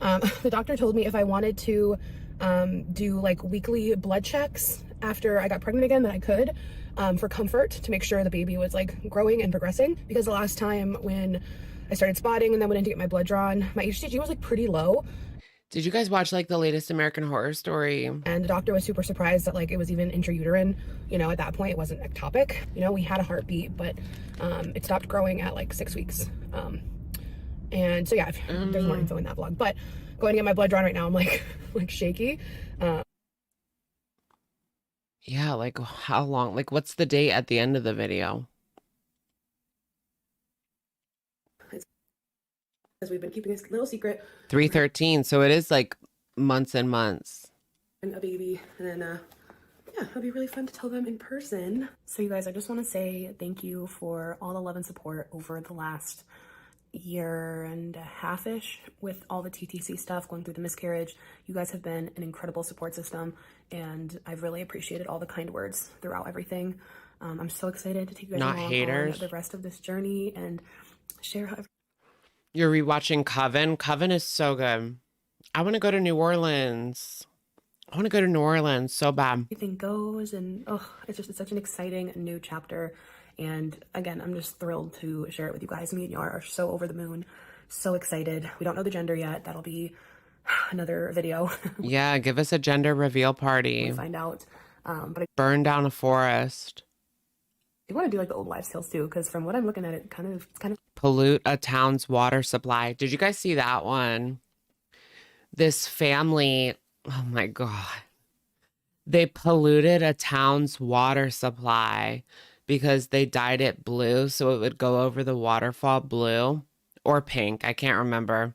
The doctor told me if I wanted to do like weekly blood checks after I got pregnant again, that I could, for comfort, to make sure the baby was like growing and progressing. Because the last time when I started spotting and then went in to get my blood drawn, my HCG was like pretty low. Did you guys watch like the latest American Horror Story? And the doctor was super surprised that like it was even intrauterine. You know, at that point it wasn't ectopic. You know, we had a heartbeat, but it stopped growing at like 6 weeks. And so yeah, there's more info in that vlog. But going to get my blood drawn right now, I'm like shaky. Yeah, like how long? Like what's the date at the end of the video? Because we've been keeping this little secret. 3/13. So it is like months and months. And a baby, and then yeah, it'll be really fun to tell them in person. So you guys, I just want to say thank you for all the love and support over the last year and a half-ish with all the TTC stuff, going through the miscarriage. You guys have been an incredible support system, and I've really appreciated all the kind words throughout everything. I'm so excited to take you guys Not along haters. on the rest of this journey and share how You're rewatching Coven. Coven is so good. I want to go to New Orleans. I want to go to New Orleans so bad. everything goes. And it's such an exciting new chapter. And again, I'm just thrilled to share it with you guys. Me and Yar are so over the moon, so excited. We don't know the gender yet. That'll be another video. Yeah, give us a gender reveal party. We find out. But I Burn down a forest. want to do like the old wives' tales too, because from what I'm looking at, it's kind of Pollute a town's water supply. Did you guys see that one? This family, oh my God. They polluted a town's water supply because they dyed it blue so it would go over the waterfall blue or pink. I can't remember.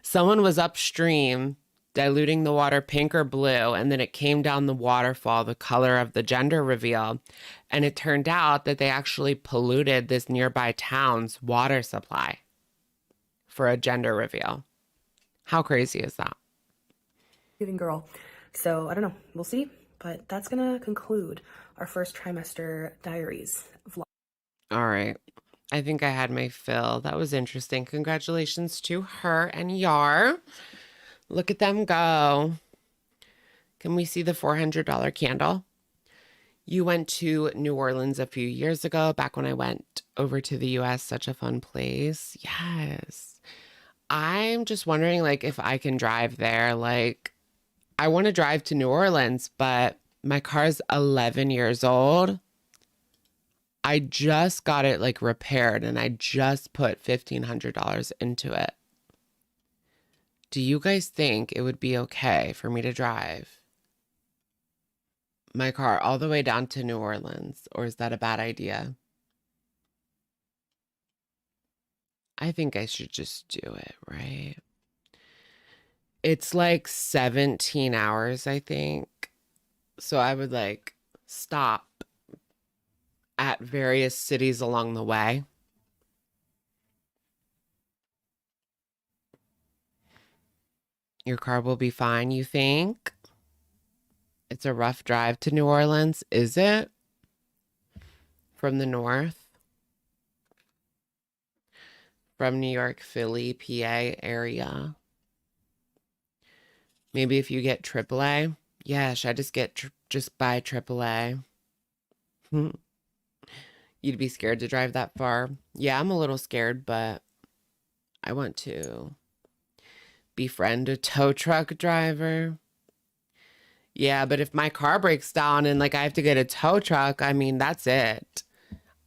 Someone was upstream diluting the water pink or blue, and then it came down the waterfall, the color of the gender reveal. And it turned out that they actually polluted this nearby town's water supply for a gender reveal. How crazy is that? giving girl. So I don't know, we'll see. But that's gonna conclude our first trimester diaries vlog. All right. I think I had my fill. That was interesting. Congratulations to her and Yar. Look at them go. Can we see the $400 candle? You went to New Orleans a few years ago, back when I went over to the US. Such a fun place. Yes. I'm just wondering, like, if I can drive there. Like, I want to drive to New Orleans, but my car's 11 years old. I just got it like repaired and I just put $1,500 into it. Do you guys think it would be okay for me to drive my car all the way down to New Orleans? Or is that a bad idea? I think I should just do it, right? It's like 17 hours, I think. So I would like stop at various cities along the way. Your car will be fine, you think? It's a rough drive to New Orleans, is it? From the north? From New York, Philly, PA area. Maybe if you get AAA. Yeah, should I just get just buy AAA? You'd be scared to drive that far. Yeah, I'm a little scared, but I want to befriend a tow truck driver. Yeah, but if my car breaks down and like I have to get a tow truck, I mean, that's it.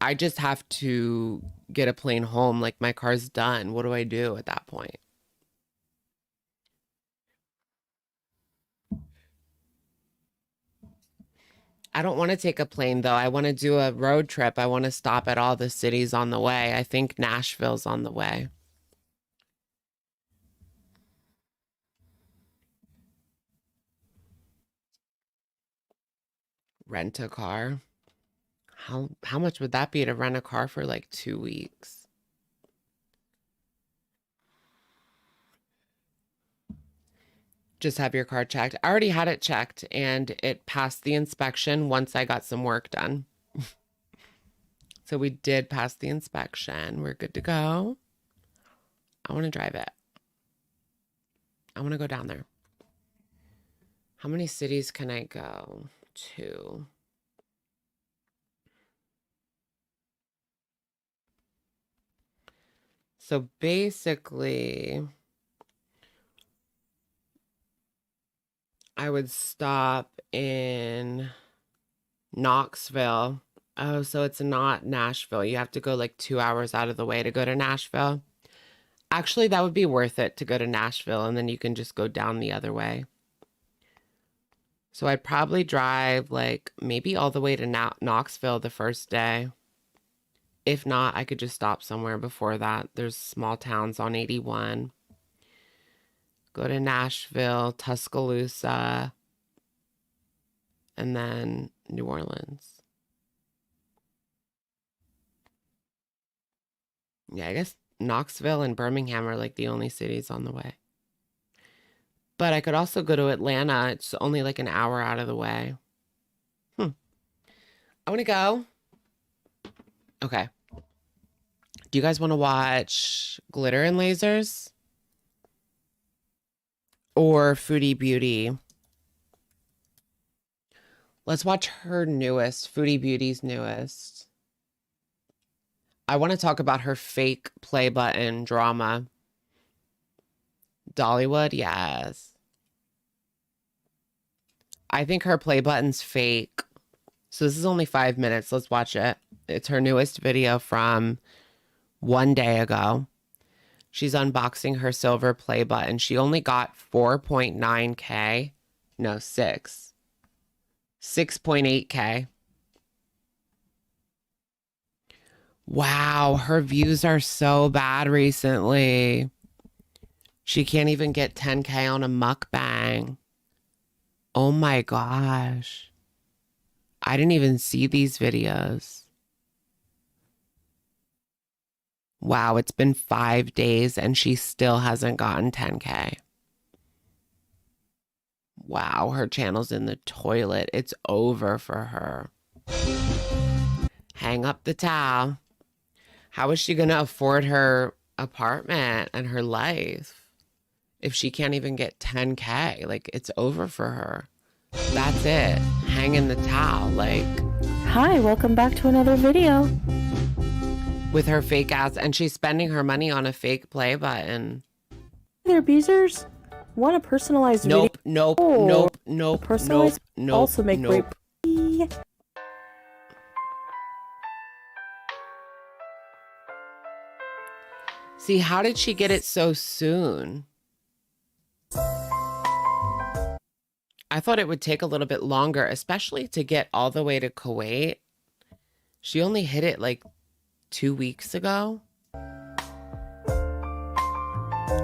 I just have to get a plane home. Like my car's done. What do I do at that point? I don't want to take a plane though. I want to do a road trip. I want to stop at all the cities on the way. I think Nashville's on the way. Rent a car. How much would that be to rent a car for like 2 weeks? Just have your car checked. I already had it checked and it passed the inspection once I got some work done. So we did pass the inspection. We're good to go. I want to drive it. I want to go down there. How many cities can I go to? So basically, I would stop in Knoxville. Oh, so it's not Nashville. You have to go like 2 hours out of the way to go to Nashville. Actually, that would be worth it to go to Nashville, and then you can just go down the other way. So I'd probably drive like maybe all the way to Knoxville the first day. If not, I could just stop somewhere before that. There's small towns on 81. Go to Nashville, Tuscaloosa, and then New Orleans. Yeah, I guess Knoxville and Birmingham are like the only cities on the way. But I could also go to Atlanta. It's only like an hour out of the way. I want to go. Okay. Do you guys want to watch Glitter and Lasers? Or Foodie Beauty? Let's watch her newest, Foodie Beauty's newest. I want to talk about her fake play button drama. Dollywood, yes. I think her play button's fake. So this is only 5 minutes. Let's watch it. It's her newest video from 1 day ago. She's unboxing her silver play button. She only got 4.9K. No, 6.8K. Wow, her views are so bad recently. She can't even get 10K on a mukbang. Oh my gosh. I didn't even see these videos. Wow, it's been 5 days and she still hasn't gotten 10K. Wow, her channel's in the toilet. It's over for her. Hang up the towel. How is she going to afford her apartment and her life if she can't even get 10K? Like, it's over for her. That's it. Hang in the towel. Like, Hi, welcome back to another video. With her fake ass, and she's spending her money on a fake play button. Hey there, Beezers. Want a personalized Nope, video? nope, Oh, nope, nope, personalized nope, nope, also make nope. great. See, how did she get it so soon? I thought it would take a little bit longer, especially to get all the way to Kuwait. She only hit it like 2 weeks ago.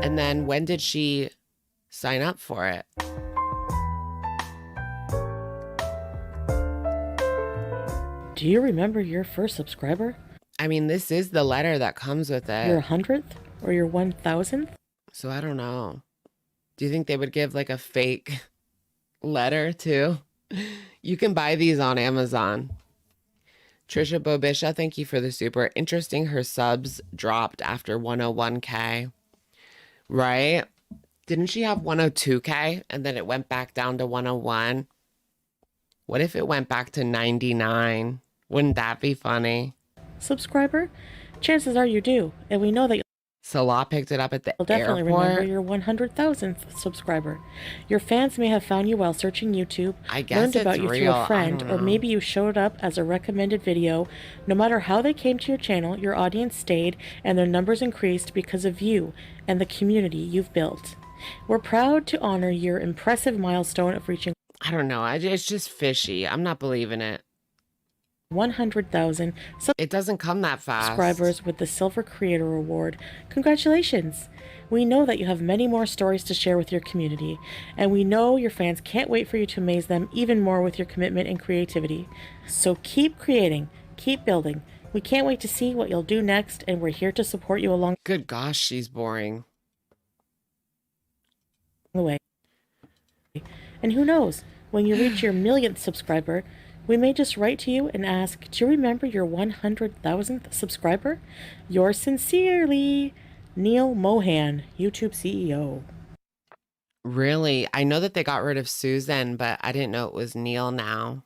And then when did she sign up for it? Do you remember your first subscriber? I mean, this is the letter that comes with it. Your 100th or your 1000th? So I don't know. Do you think they would give like a fake letter too? You can buy these on Amazon. Trisha Bobisha, thank you for the super. Interesting, her subs dropped after 101K. Right? Didn't she have 102K and then it went back down to 101? What if it went back to 99? Wouldn't that be funny? Subscriber? Chances are you do, and we know that Salah picked it up at the you'll definitely airport. remember your 100,000th subscriber. Your fans may have found you while searching YouTube, I guess learned about it's you through real. a I friend, don't or know. maybe you showed up as a recommended video. No matter how they came to your channel, your audience stayed and their numbers increased because of you and the community you've built. We're proud to honor your impressive milestone of reaching I don't know. It's just fishy. I'm not believing it. 100,000 It doesn't come that fast. subscribers with the Silver Creator Award. Congratulations! We know that you have many more stories to share with your community, and we know your fans can't wait for you to amaze them even more with your commitment and creativity. So keep creating, keep building. We can't wait to see what you'll do next, and we're here to support you along Good gosh, she's boring. the way. And who knows, when you reach your millionth subscriber, we may just write to you and ask, do you remember your 100,000th subscriber? Yours sincerely, Neil Mohan, YouTube CEO. Really? I know that they got rid of Susan, but I didn't know it was Neil now.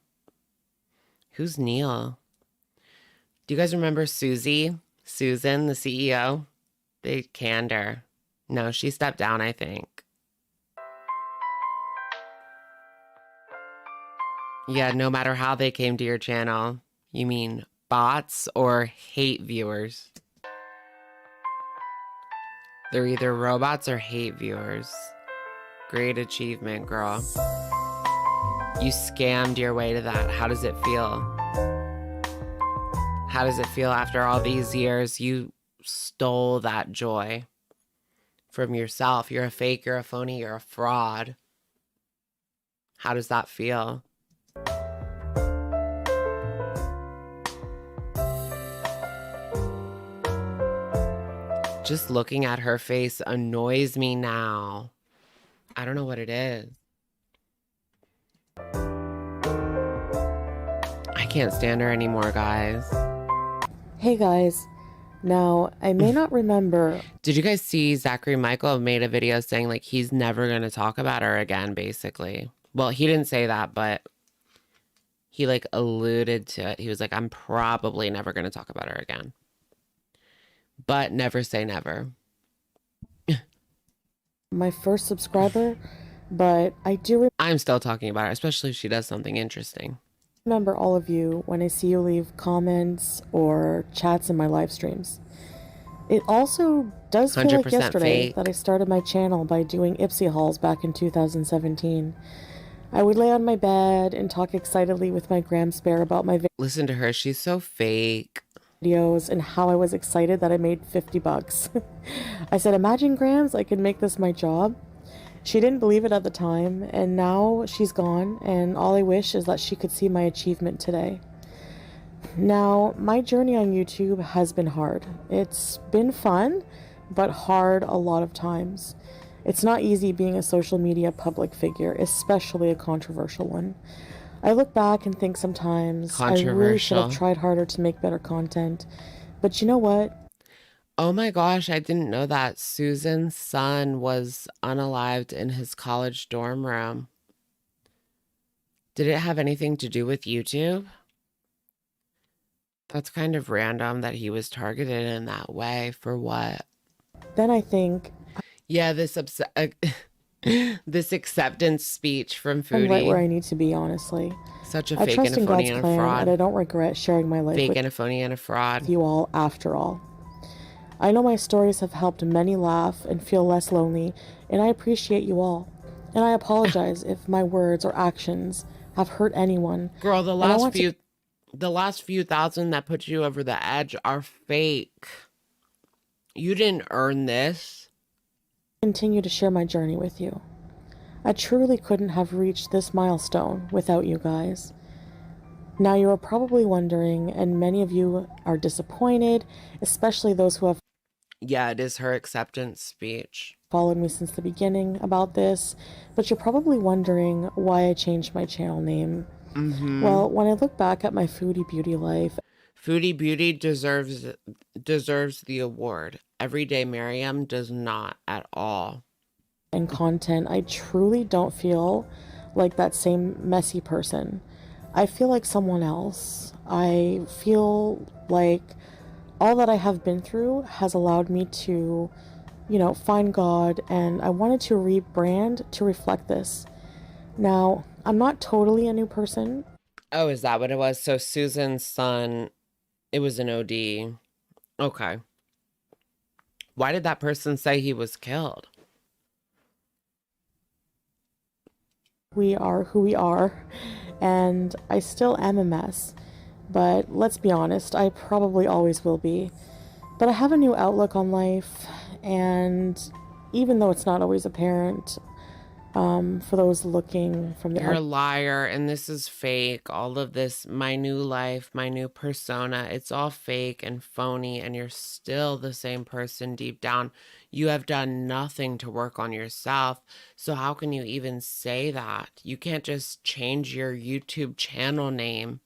Who's Neil? Do you guys remember Susie? Susan, the CEO? They canned her. No, she stepped down, I think. Yeah, no matter how they came to your channel. You mean bots or hate viewers? They're either robots or hate viewers. Great achievement, girl. You scammed your way to that. How does it feel? How does it feel after all these years? You stole that joy from yourself. You're a fake, you're a phony, you're a fraud. How does that feel? Just looking at her face annoys me now. I don't know what it is. I can't stand her anymore, guys. Hey guys, now I may not remember. Did you guys see Zachary Michael made a video saying like he's never going to talk about her again, basically? Well, he didn't say that, but he like alluded to it. He was like, I'm probably never going to talk about her again. But never say never. My first subscriber, but I do I'm still talking about her, especially if she does something interesting. remember all of you when I see you leave comments or chats in my live streams. It also does feel like 100% yesterday fake. that I started my channel by doing Ipsy hauls back in 2017. I would lay on my bed and talk excitedly with my gram spare about my Listen to her. She's so fake. videos and how I was excited that I made 50 bucks. I said, imagine grams, I could make this my job. She didn't believe it at the time, and now she's gone, and all I wish is that she could see my achievement today. Now, my journey on YouTube has been hard. It's been fun, but hard a lot of times. It's not easy being a social media public figure, especially a controversial one. I look back and think sometimes I really should have tried harder to make better content. But you know what? Oh my gosh, I didn't know that Susan's son was unalived in his college dorm room. Did it have anything to do with YouTube? That's kind of random that he was targeted in that way. For what? Then I think... Yeah, this acceptance speech from Foodie. I'm right where I need to be, honestly. Such a I fake trust and a in phony God's and a plan, fraud. and I don't regret sharing my life Fake and a phony and a fraud. with you all after all. I know my stories have helped many laugh and feel less lonely, and I appreciate you all. And I apologize if my words or actions have hurt anyone. Girl, the last few thousand that put you over the edge are fake. You didn't earn this. Continue to share my journey with you. I truly couldn't have reached this milestone without you guys. Now you are probably wondering, and many of you are disappointed, especially those who have Yeah, it is her acceptance speech. Followed me since the beginning about this, but you're probably wondering why I changed my channel name. Well, when I look back at my foodie beauty life, Foodie Beauty deserves the award. Everyday Mariam does not at all. And content, I truly don't feel like that same messy person. I feel like someone else. I feel like all that I have been through has allowed me to, find God, and I wanted to rebrand to reflect this. Now, I'm not totally a new person. Oh, is that what it was? So Susan's son, it was an OD. Okay. Why did that person say he was killed? We are who we are, and I still am a mess. But let's be honest, I probably always will be. But I have a new outlook on life, and even though it's not always apparent, for those looking from the You're a liar, and this is fake. All of this, my new life, my new persona, it's all fake and phony, and you're still the same person deep down. You have done nothing to work on yourself, so how can you even say that? You can't just change your YouTube channel name,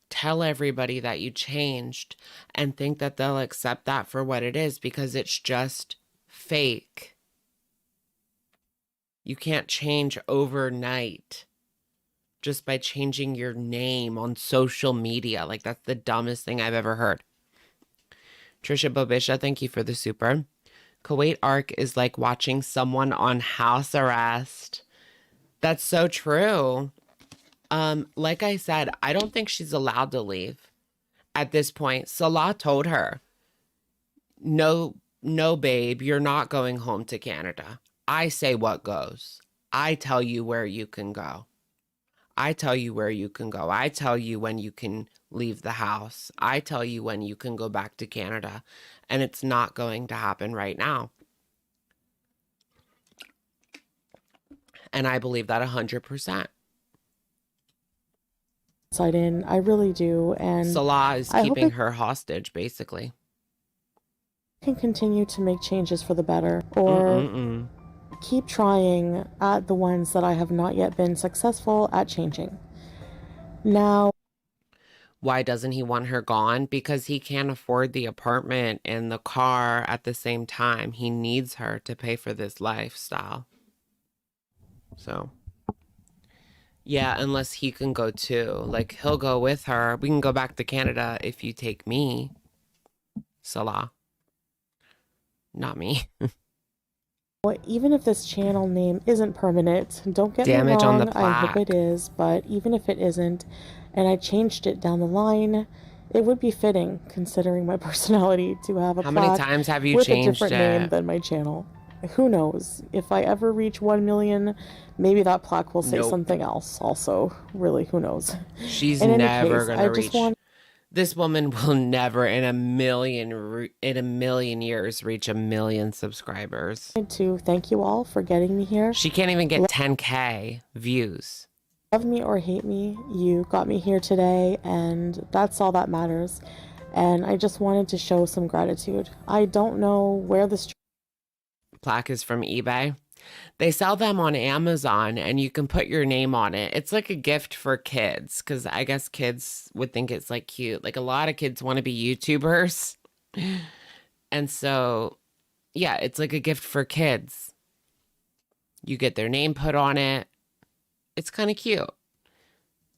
tell everybody that you changed, and think that they'll accept that for what it is, because it's just fake. You can't change overnight just by changing your name on social media. Like, that's the dumbest thing I've ever heard. Trisha Bobisha, thank you for the super. Kuwait Arc is like watching someone on house arrest. That's so true. Like I said, I don't think she's allowed to leave at this point. Salah told her, no, babe, you're not going home to Canada. I say what goes. I tell you where you can go. I tell you where you can go. I tell you when you can leave the house. I tell you when you can go back to Canada. And it's not going to happen right now. And I believe that 100%. I really do, and Salah is keeping her hostage, basically. Can continue to make changes for the better, or keep trying at the ones that I have not yet been successful at changing. Now, why doesn't he want her gone? Because he can't afford the apartment and the car at the same time. He needs her to pay for this lifestyle. So, yeah, unless he can go too. Like, he'll go with her. We can go back to Canada if you take me. Salah. Not me. even if this channel name isn't permanent, don't get Damage me wrong, on the I hope plaque. it is, but even if it isn't, and I changed it down the line, it would be fitting, considering my personality, to have a How plaque many times have you with changed a different name it? than my channel. Who knows? If I ever reach 1 million, maybe that plaque will say Nope. something else also. Really, who knows? She's In any never case, gonna I reach. just want This woman will never in a million years reach 1 million subscribers. to thank you all for getting me here. She can't even get 10K views. Love me or hate me, you got me here today, and that's all that matters. And I just wanted to show some gratitude. I don't know where this Plaque is from eBay. They sell them on Amazon and you can put your name on it. It's like a gift for kids because I guess kids would think it's like cute. Like a lot of kids want to be YouTubers. And so, yeah, it's like a gift for kids. You get their name put on it. It's kind of cute.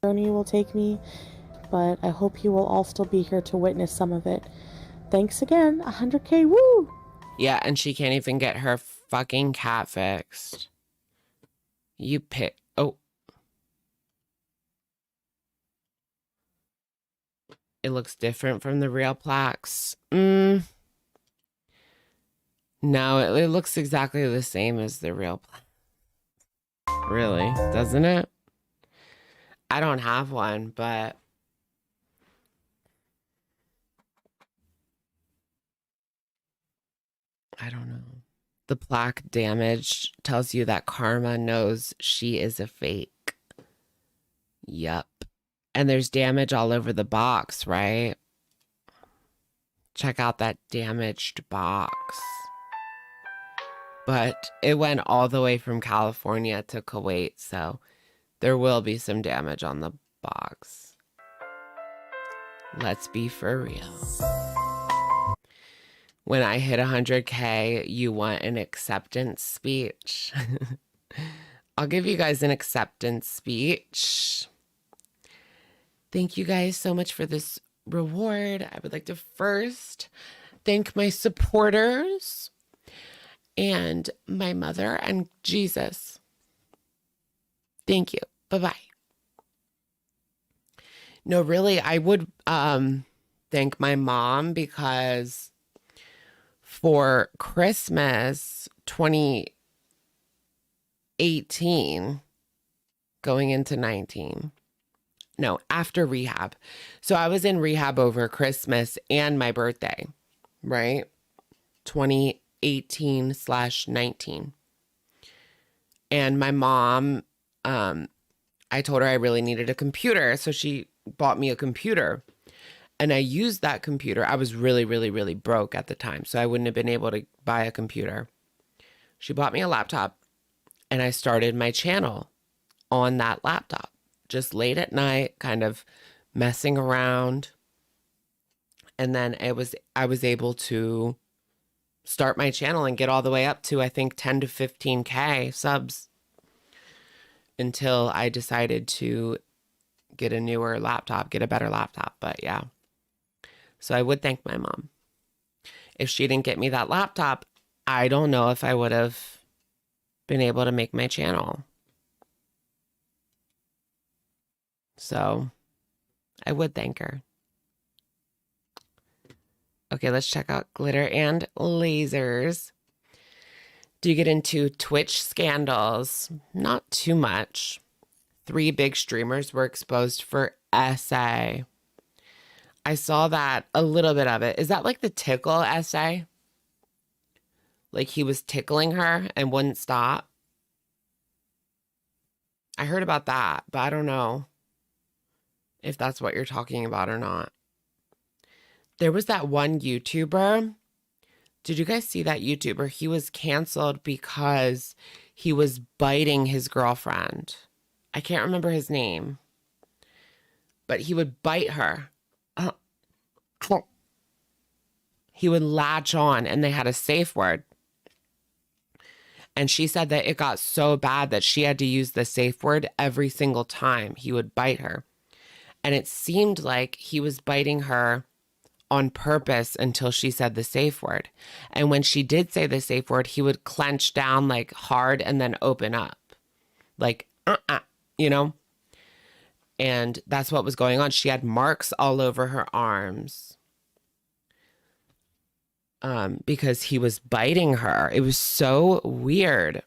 Journey will take me, but I hope you will all still be here to witness some of it. Thanks again. 100K, woo! Yeah, and she can't even get her fucking cat fixed. You pick. Oh. It looks different from the real plaques. No, it looks exactly the same as the real plaque. Really? Doesn't it? I don't have one, but I don't know. The plaque damage tells you that Karma knows she is a fake. Yup. And there's damage all over the box, right? Check out that damaged box. But it went all the way from California to Kuwait, so there will be some damage on the box. Let's be for real. When I hit 100K, you want an acceptance speech. I'll give you guys an acceptance speech. Thank you guys so much for this reward. I would like to first thank my supporters and my mother and Jesus. Thank you. Bye-bye. No, really, I would thank my mom because for Christmas 2018, going into 19, no, after rehab. So I was in rehab over Christmas and my birthday, right? 2018/19. And my mom, I told her I really needed a computer. So she bought me a computer. And I used that computer. I was really, really, really broke at the time. So I wouldn't have been able to buy a computer. She bought me a laptop. And I started my channel on that laptop. Just late at night, kind of messing around. And then I was able to start my channel and get all the way up to, I think, 10 to 15K subs until I decided to get a newer laptop, get a better laptop. But yeah, so I would thank my mom. If she didn't get me that laptop, I don't know if I would have been able to make my channel. So I would thank her. Okay, let's check out Glitter and Lasers. Do you get into Twitch scandals? Not too much. 3 big streamers were exposed for SA. I saw that, a little bit of it. Is that like the tickle SA? Like he was tickling her and wouldn't stop? I heard about that, but I don't know if that's what you're talking about or not. There was that one YouTuber. Did you guys see that YouTuber? He was canceled because he was biting his girlfriend. I can't remember his name, but he would bite her. He would latch on, and they had a safe word. And she said that it got so bad that she had to use the safe word every single time he would bite her. And it seemed like he was biting her on purpose until she said the safe word. And when she did say the safe word, he would clench down like hard and then open up. Like, you know? And that's what was going on. She had marks all over her arms. Because he was biting her. It was so weird.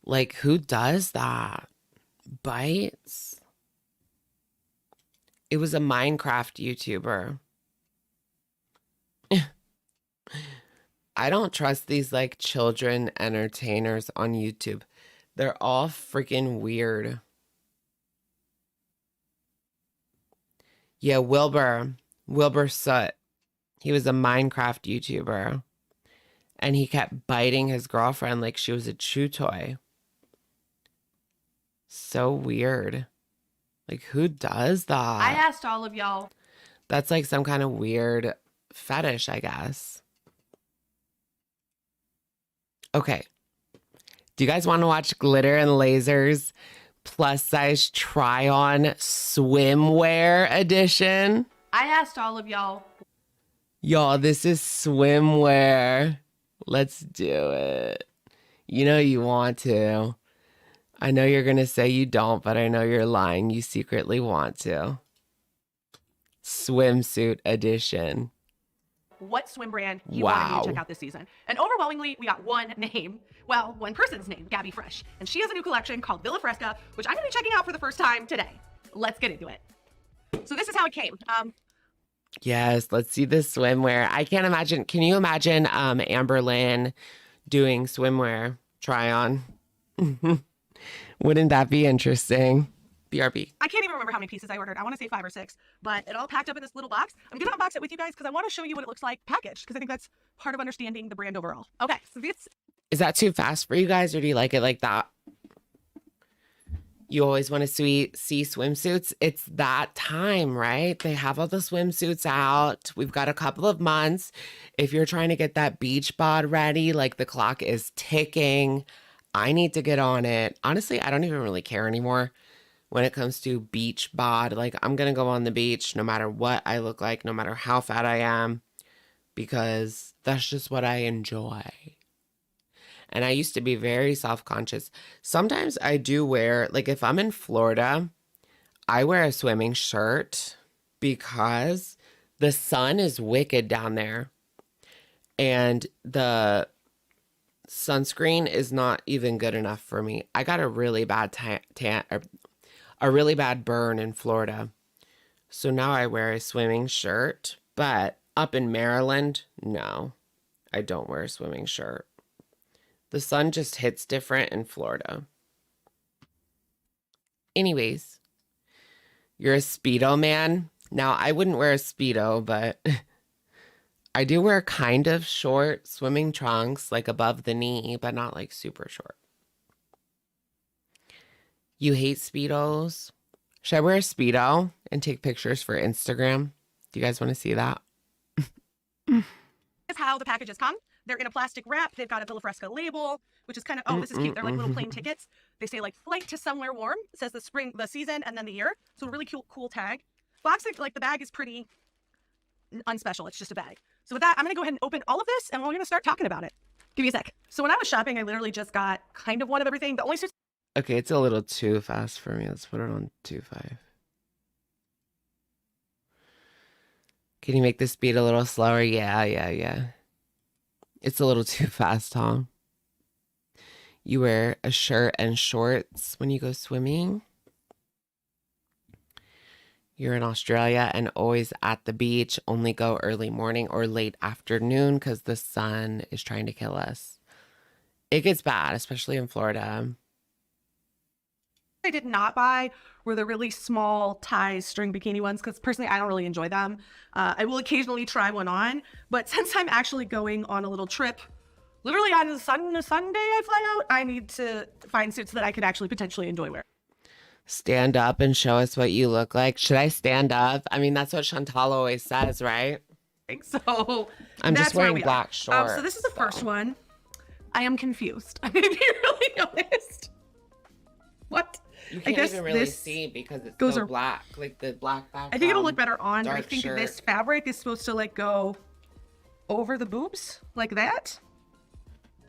Like, who does that? Bites? It was a Minecraft YouTuber. I don't trust these like children entertainers on YouTube. They're all freaking weird. Yeah, Wilbur Soot. He was a Minecraft YouTuber. And he kept biting his girlfriend like she was a chew toy. So weird. Like, who does that? I asked all of y'all. That's like some kind of weird fetish, I guess. Okay. Do you guys want to watch Glitter and Lasers plus size try on swimwear edition? I asked all of y'all. Y'all, this is swimwear. Let's do it. You know you want to. I know you're going to say you don't, but I know you're lying. You secretly want to. Swimsuit edition. What swim brand you Wow. wanted me to check out this season. And overwhelmingly, we got one name. Well, one person's name, Gabby Fresh. And she has a new collection called Villa Fresca, which I'm going to be checking out for the first time today. Let's get into it. So this is how it came. Yes, let's see the swimwear. I can't imagine. Can you imagine Amber Lynn doing swimwear try on? Wouldn't that be interesting? BRB. I can't even remember how many pieces I ordered. I want to say 5 or 6, but it all packed up in this little box. I'm going to unbox it with you guys because I want to show you what it looks like packaged because I think that's part of understanding the brand overall. Okay, so this... Is that too fast for you guys or do you like it like that? You always want to see swimsuits. It's that time, right? They have all the swimsuits out. We've got a couple of months. If you're trying to get that beach bod ready, like the clock is ticking. I need to get on it. Honestly, I don't even really care anymore when it comes to beach bod. Like, I'm going to go on the beach no matter what I look like, no matter how fat I am, because that's just what I enjoy. And I used to be very self-conscious. Sometimes I do wear, like if I'm in Florida, I wear a swimming shirt because the sun is wicked down there. And the sunscreen is not even good enough for me. I got a really bad a really bad burn in Florida. So now I wear a swimming shirt. But up in Maryland, no, I don't wear a swimming shirt. The sun just hits different in Florida. Anyways, you're a Speedo man. Now, I wouldn't wear a Speedo, but I do wear kind of short swimming trunks, like above the knee, but not like super short. You hate Speedos? Should I wear a Speedo and take pictures for Instagram? Do you guys want to see that? This is how the packages come. They're in a plastic wrap. They've got a Villa Fresca label, which is kind of, oh, this is cute. They're like little plain tickets. They say like flight to somewhere warm. It says the spring, the season, and then the year. So a really cool tag. Box, like the bag is pretty unspecial. It's just a bag. So with that, I'm going to go ahead and open all of this and we're going to start talking about it. Give me a sec. So when I was shopping, I literally just got kind of one of everything. The only suits. Okay, it's a little too fast for me. Let's put it on 2.5. Can you make the speed a little slower? Yeah. It's a little too fast, huh? You wear a shirt and shorts when you go swimming. You're in Australia and always at the beach. Only go early morning or late afternoon because the sun is trying to kill us. It gets bad, especially in Florida. I did not buy were the really small tie string bikini ones because personally I don't really enjoy them. I will occasionally try one on, but since I'm actually going on a little trip, literally on a Sunday I fly out, I need to find suits that I could actually potentially enjoy wearing. Stand up and show us what you look like. Should I stand up? I mean, that's what Chantal always says, right? So I'm just wearing black shorts. So this is the first one. I am confused. I'm going to be really honest. What? You can't even really see because it's so black, like the black background. I think it'll look better on. I think shirt. This fabric is supposed to like go over the boobs like that.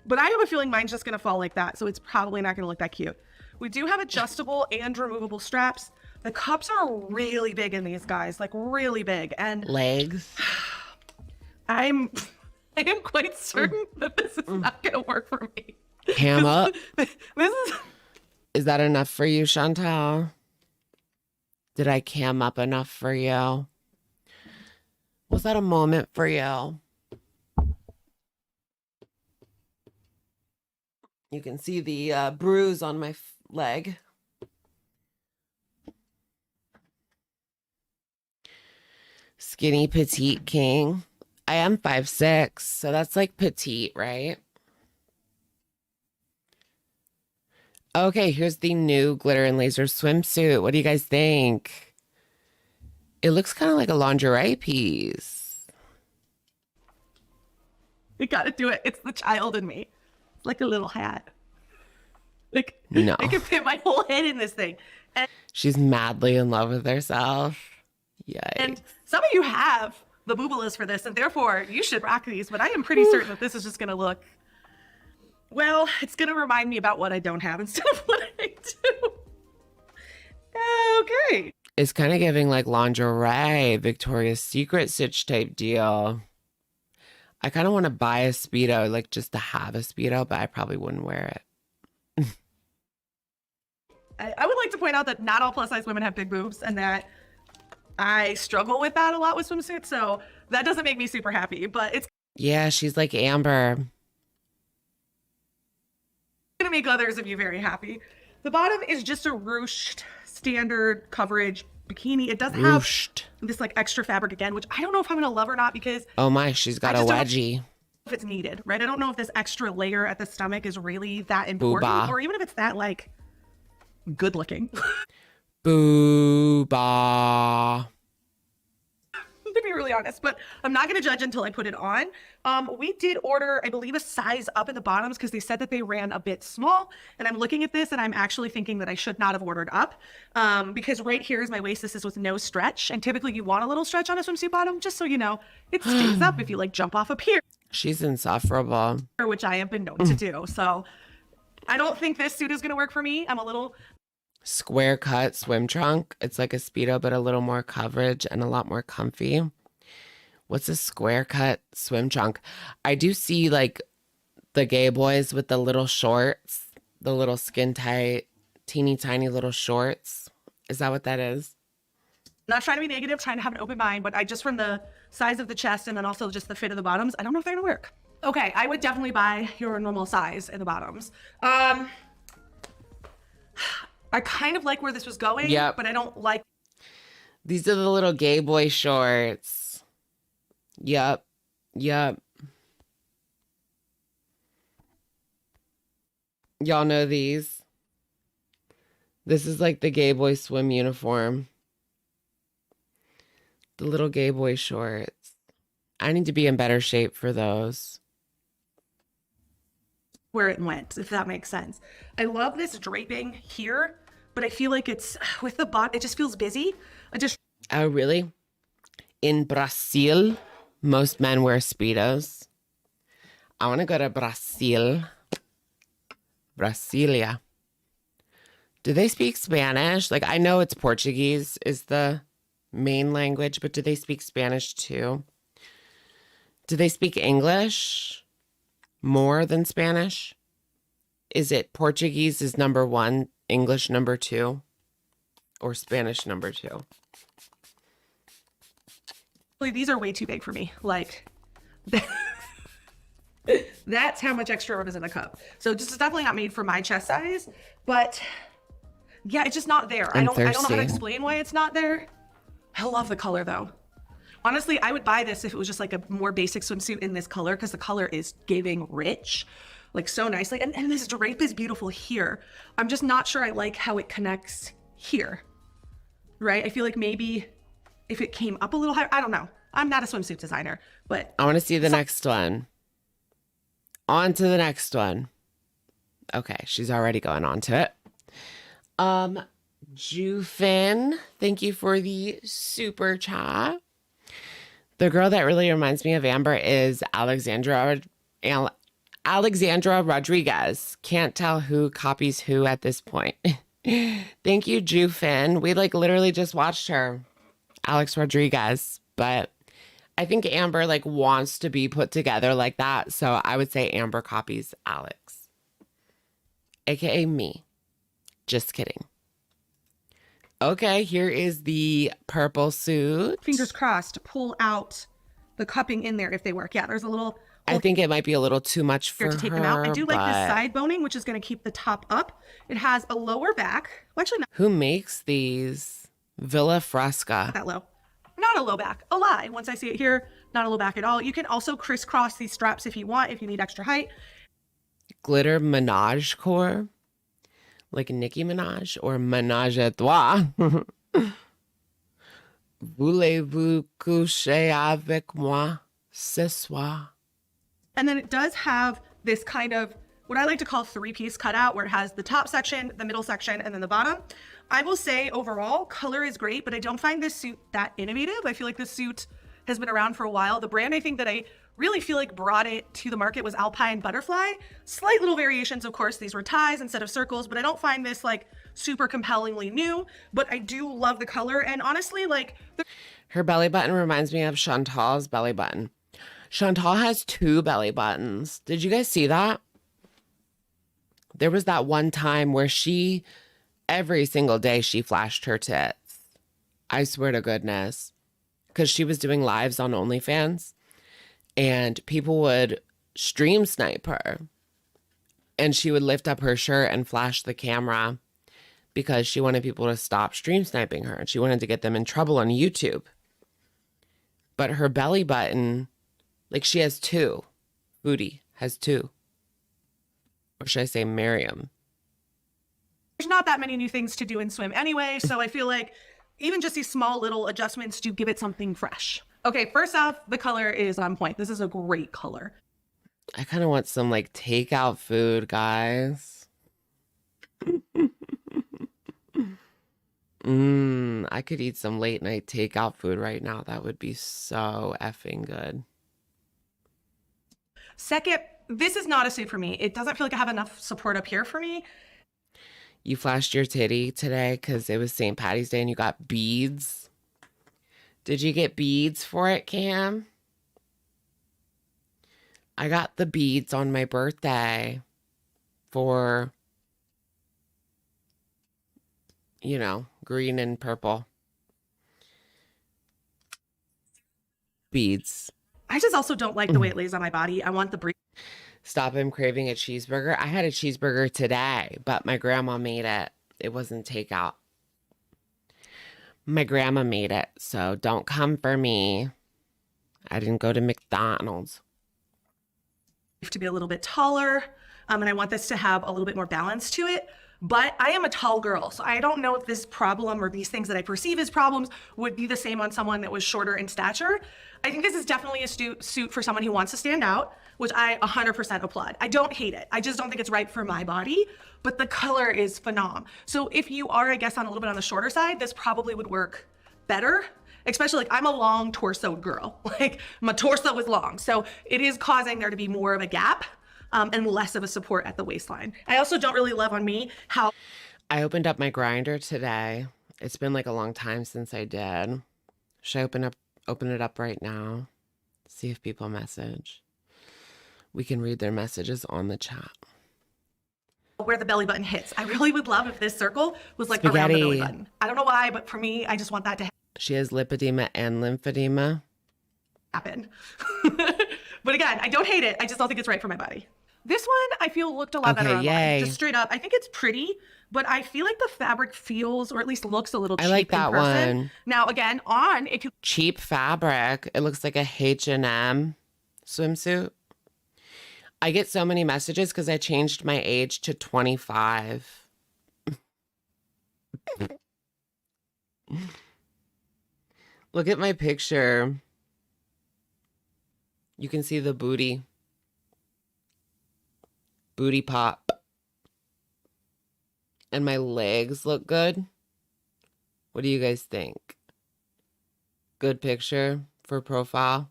But I have a feeling mine's just going to fall like that. So it's probably not going to look that cute. We do have adjustable and removable straps. The cups are really big in these guys, like really big. And legs. I am quite certain that this is not going to work for me. Ham up. This Is that enough for you, Chantal? Did I cam up enough for you? Was that a moment for you? You can see the bruise on my leg. Skinny petite king. I am 5'6", so that's like petite, right? Okay, here's the new glitter and laser swimsuit. What do you guys think? It looks kind of like a lingerie piece. You gotta do it. It's the child in me. It's like a little hat. Like, no. I can fit my whole head in this thing. And she's madly in love with herself. Yikes. And some of you have the boobalas for this, and therefore you should rock these, but I am pretty certain that this is just gonna look, well, it's gonna remind me about what I don't have instead of what I do. Okay. It's kind of giving like lingerie, Victoria's Secret stitch type deal. I kind of want to buy a Speedo, like just to have a Speedo, but I probably wouldn't wear it. I would like to point out that not all plus size women have big boobs, and that I struggle with that a lot with swimsuits, so that doesn't make me super happy, but it's Yeah, she's like Amber. gonna make others of you very happy. The bottom is just a ruched standard coverage bikini. It does have Ruched. this like extra fabric again, which I don't know if I'm gonna love or not, because Oh my, she's got a wedgie. if it's needed, right? I don't know if this extra layer at the stomach is really that important, Booba. or even if it's that like good looking. Booba. To be really honest, but I'm not going to judge until I put it on. We did order, I believe, a size up in the bottoms because they said that they ran a bit small. And I'm looking at this and I'm actually thinking that I should not have ordered up because right here is my waist. This is with no stretch. And typically you want a little stretch on a swimsuit bottom, just so you know, it stays up if you like jump off a pier. She's insufferable. Which I have been known to do. So I don't think this suit is going to work for me. I'm a little Square cut swim trunk. It's like a Speedo, but a little more coverage and a lot more comfy. What's a square cut swim trunk? I do see like the gay boys with the little shorts, the little skin tight, teeny tiny little shorts. Is that what that is? not trying to be negative, trying to have an open mind, but I just from the size of the chest and then also just the fit of the bottoms, I don't know if they're gonna work. Okay, I would definitely buy your normal size in the bottoms. I kind of like where this was going, but I don't like. These are the little gay boy shorts. Yep. Y'all know these. This is like the gay boy swim uniform. The little gay boy shorts. I need to be in better shape for those. Where it went, if that makes sense. I love this draping here, but I feel like it's with the bot, it just feels busy. Oh, really? In Brazil, most men wear Speedos. I want to go to Brazil. Brasilia. Do they speak Spanish? Like, I know it's Portuguese is the main language, but do they speak Spanish too? Do they speak English more than Spanish? Is it Portuguese is number one, English number two, or Spanish number two? These are way too big for me. Like, that's how much extra room is in the cup. So this is definitely not made for my chest size, but yeah, it's just not there. I don't know how to explain why it's not there. I love the color though. Honestly, I would buy this if it was just like a more basic swimsuit in this color, because the color is giving rich, like so nicely. And this drape is beautiful here. I'm just not sure I like how it connects here, right? I feel like maybe if it came up a little higher, I don't know. I'm not a swimsuit designer, but I want to see the next one. On to the next one. Okay, she's already going on to it. Jufin, thank you for the super chat. The girl that really reminds me of Amber is Alexandra Rodriguez. Can't tell who copies who at this point. Thank you, Jufin. We like literally just watched her, Alex Rodriguez, but I think Amber like wants to be put together like that. So I would say Amber copies Alex, AKA me. Just kidding. Okay, here is the purple suit. Fingers crossed to pull out the cupping in there if they work. Yeah, there's a little. I think it might be a little too much for to take her, them out. I do like this but side boning, which is going to keep the top up. It has a lower back. Well, actually, not who makes these? Villa Fresca. that low. Not a low back. A lie. Once I see it here, not a low back at all. You can also crisscross these straps if you want, if you need extra height. Glitter Menage core, like Nicki Minaj, or Menage à Trois. Voulez-vous coucher avec moi ce soir? And then it does have this kind of what I like to call three-piece cutout, where it has the top section, the middle section, and then the bottom. I will say overall, color is great, but I don't find this suit that innovative. I feel like this suit has been around for a while. The brand I think that I really feel like brought it to the market was Alpine Butterfly. Slight little variations, of course. These were ties instead of circles, but I don't find this like super compellingly new, but I do love the color. And honestly, like her belly button reminds me of Chantal's belly button. Chantal has 2 belly buttons. Did you guys see that? There was that one time where every single day she flashed her tits. I swear to goodness. Because she was doing lives on OnlyFans. And people would stream snipe her. And she would lift up her shirt and flash the camera because she wanted people to stop stream sniping her. And she wanted to get them in trouble on YouTube. But her belly button, like she has 2. Foodie has 2. Or should I say Mariam? there's not that many new things to do in swim anyway, so I feel like even just these small little adjustments do give it something fresh. Okay, first off, the color is on point. This is a great color. I kind of want some like takeout food, guys. I could eat some late night takeout food right now. That would be so effing good. Second, this is not a suit for me. It doesn't feel like I have enough support up here for me. You flashed your titty today because it was St. Patty's Day and you got beads. Did you get beads for it, Cam? I got the beads on my birthday for, you know, green and purple. Beads. I just also don't like the way it lays on my body. I want the breeze. Stop him craving a cheeseburger. I had a cheeseburger today, but my grandma made it. It wasn't takeout. My grandma made it, so don't come for me. I didn't go to McDonald's. To be a little bit taller, and I want this to have a little bit more balance to it. But I am a tall girl, so I don't know if this problem or these things that I perceive as problems would be the same on someone that was shorter in stature. I think this is definitely a suit for someone who wants to stand out, which I 100% applaud. I don't hate it. I just don't think it's right for my body, but the color is phenomenal. So if you are, I guess, on a little bit on the shorter side, this probably would work better. Especially like I'm a long torsoed girl, like my torso is long. So it is causing there to be more of a gap and less of a support at the waistline. I also don't really love on me how. I opened up my grinder today. It's been like a long time since I did. Should I open it up right now? See if people message. We can read their messages on the chat. Where the belly button hits. I really would love if this circle was like Spaghetti. around the belly button. I don't know why, but for me, I just want that to She has lipedema and lymphedema. happen. But again, I don't hate it. I just don't think it's right for my body. This one I feel looked a lot better online. Yay. Just straight up. I think it's pretty, but I feel like the fabric feels, or at least looks a little cheap I like that in person. one. Now again, on it could Cheap fabric. It looks like a H&M swimsuit. I get so many messages because I changed my age to 25. Look at my picture. You can see the booty. Booty pop. And my legs look good. What do you guys think? Good picture for profile?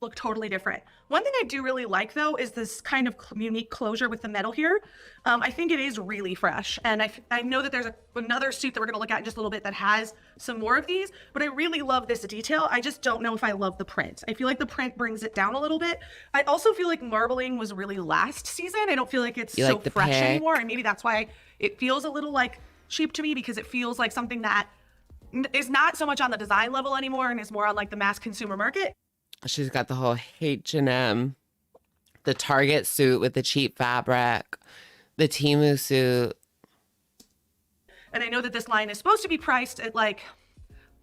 look totally different. One thing I do really like though is this kind of unique closure with the metal here. I think it is really fresh, and I know that there's another suit that we're going to look at in just a little bit that has some more of these, but I really love this detail. I just don't know if I love the print. I feel like the print brings it down a little bit. I also feel like marbling was really last season. I don't feel like it's so fresh anymore, and maybe that's why it feels a little like cheap to me, because it feels like something that is not so much on the design level anymore and is more on like the mass consumer market. She's got the whole H&M, the Target suit with the cheap fabric, the Temu suit. And I know that this line is supposed to be priced at like,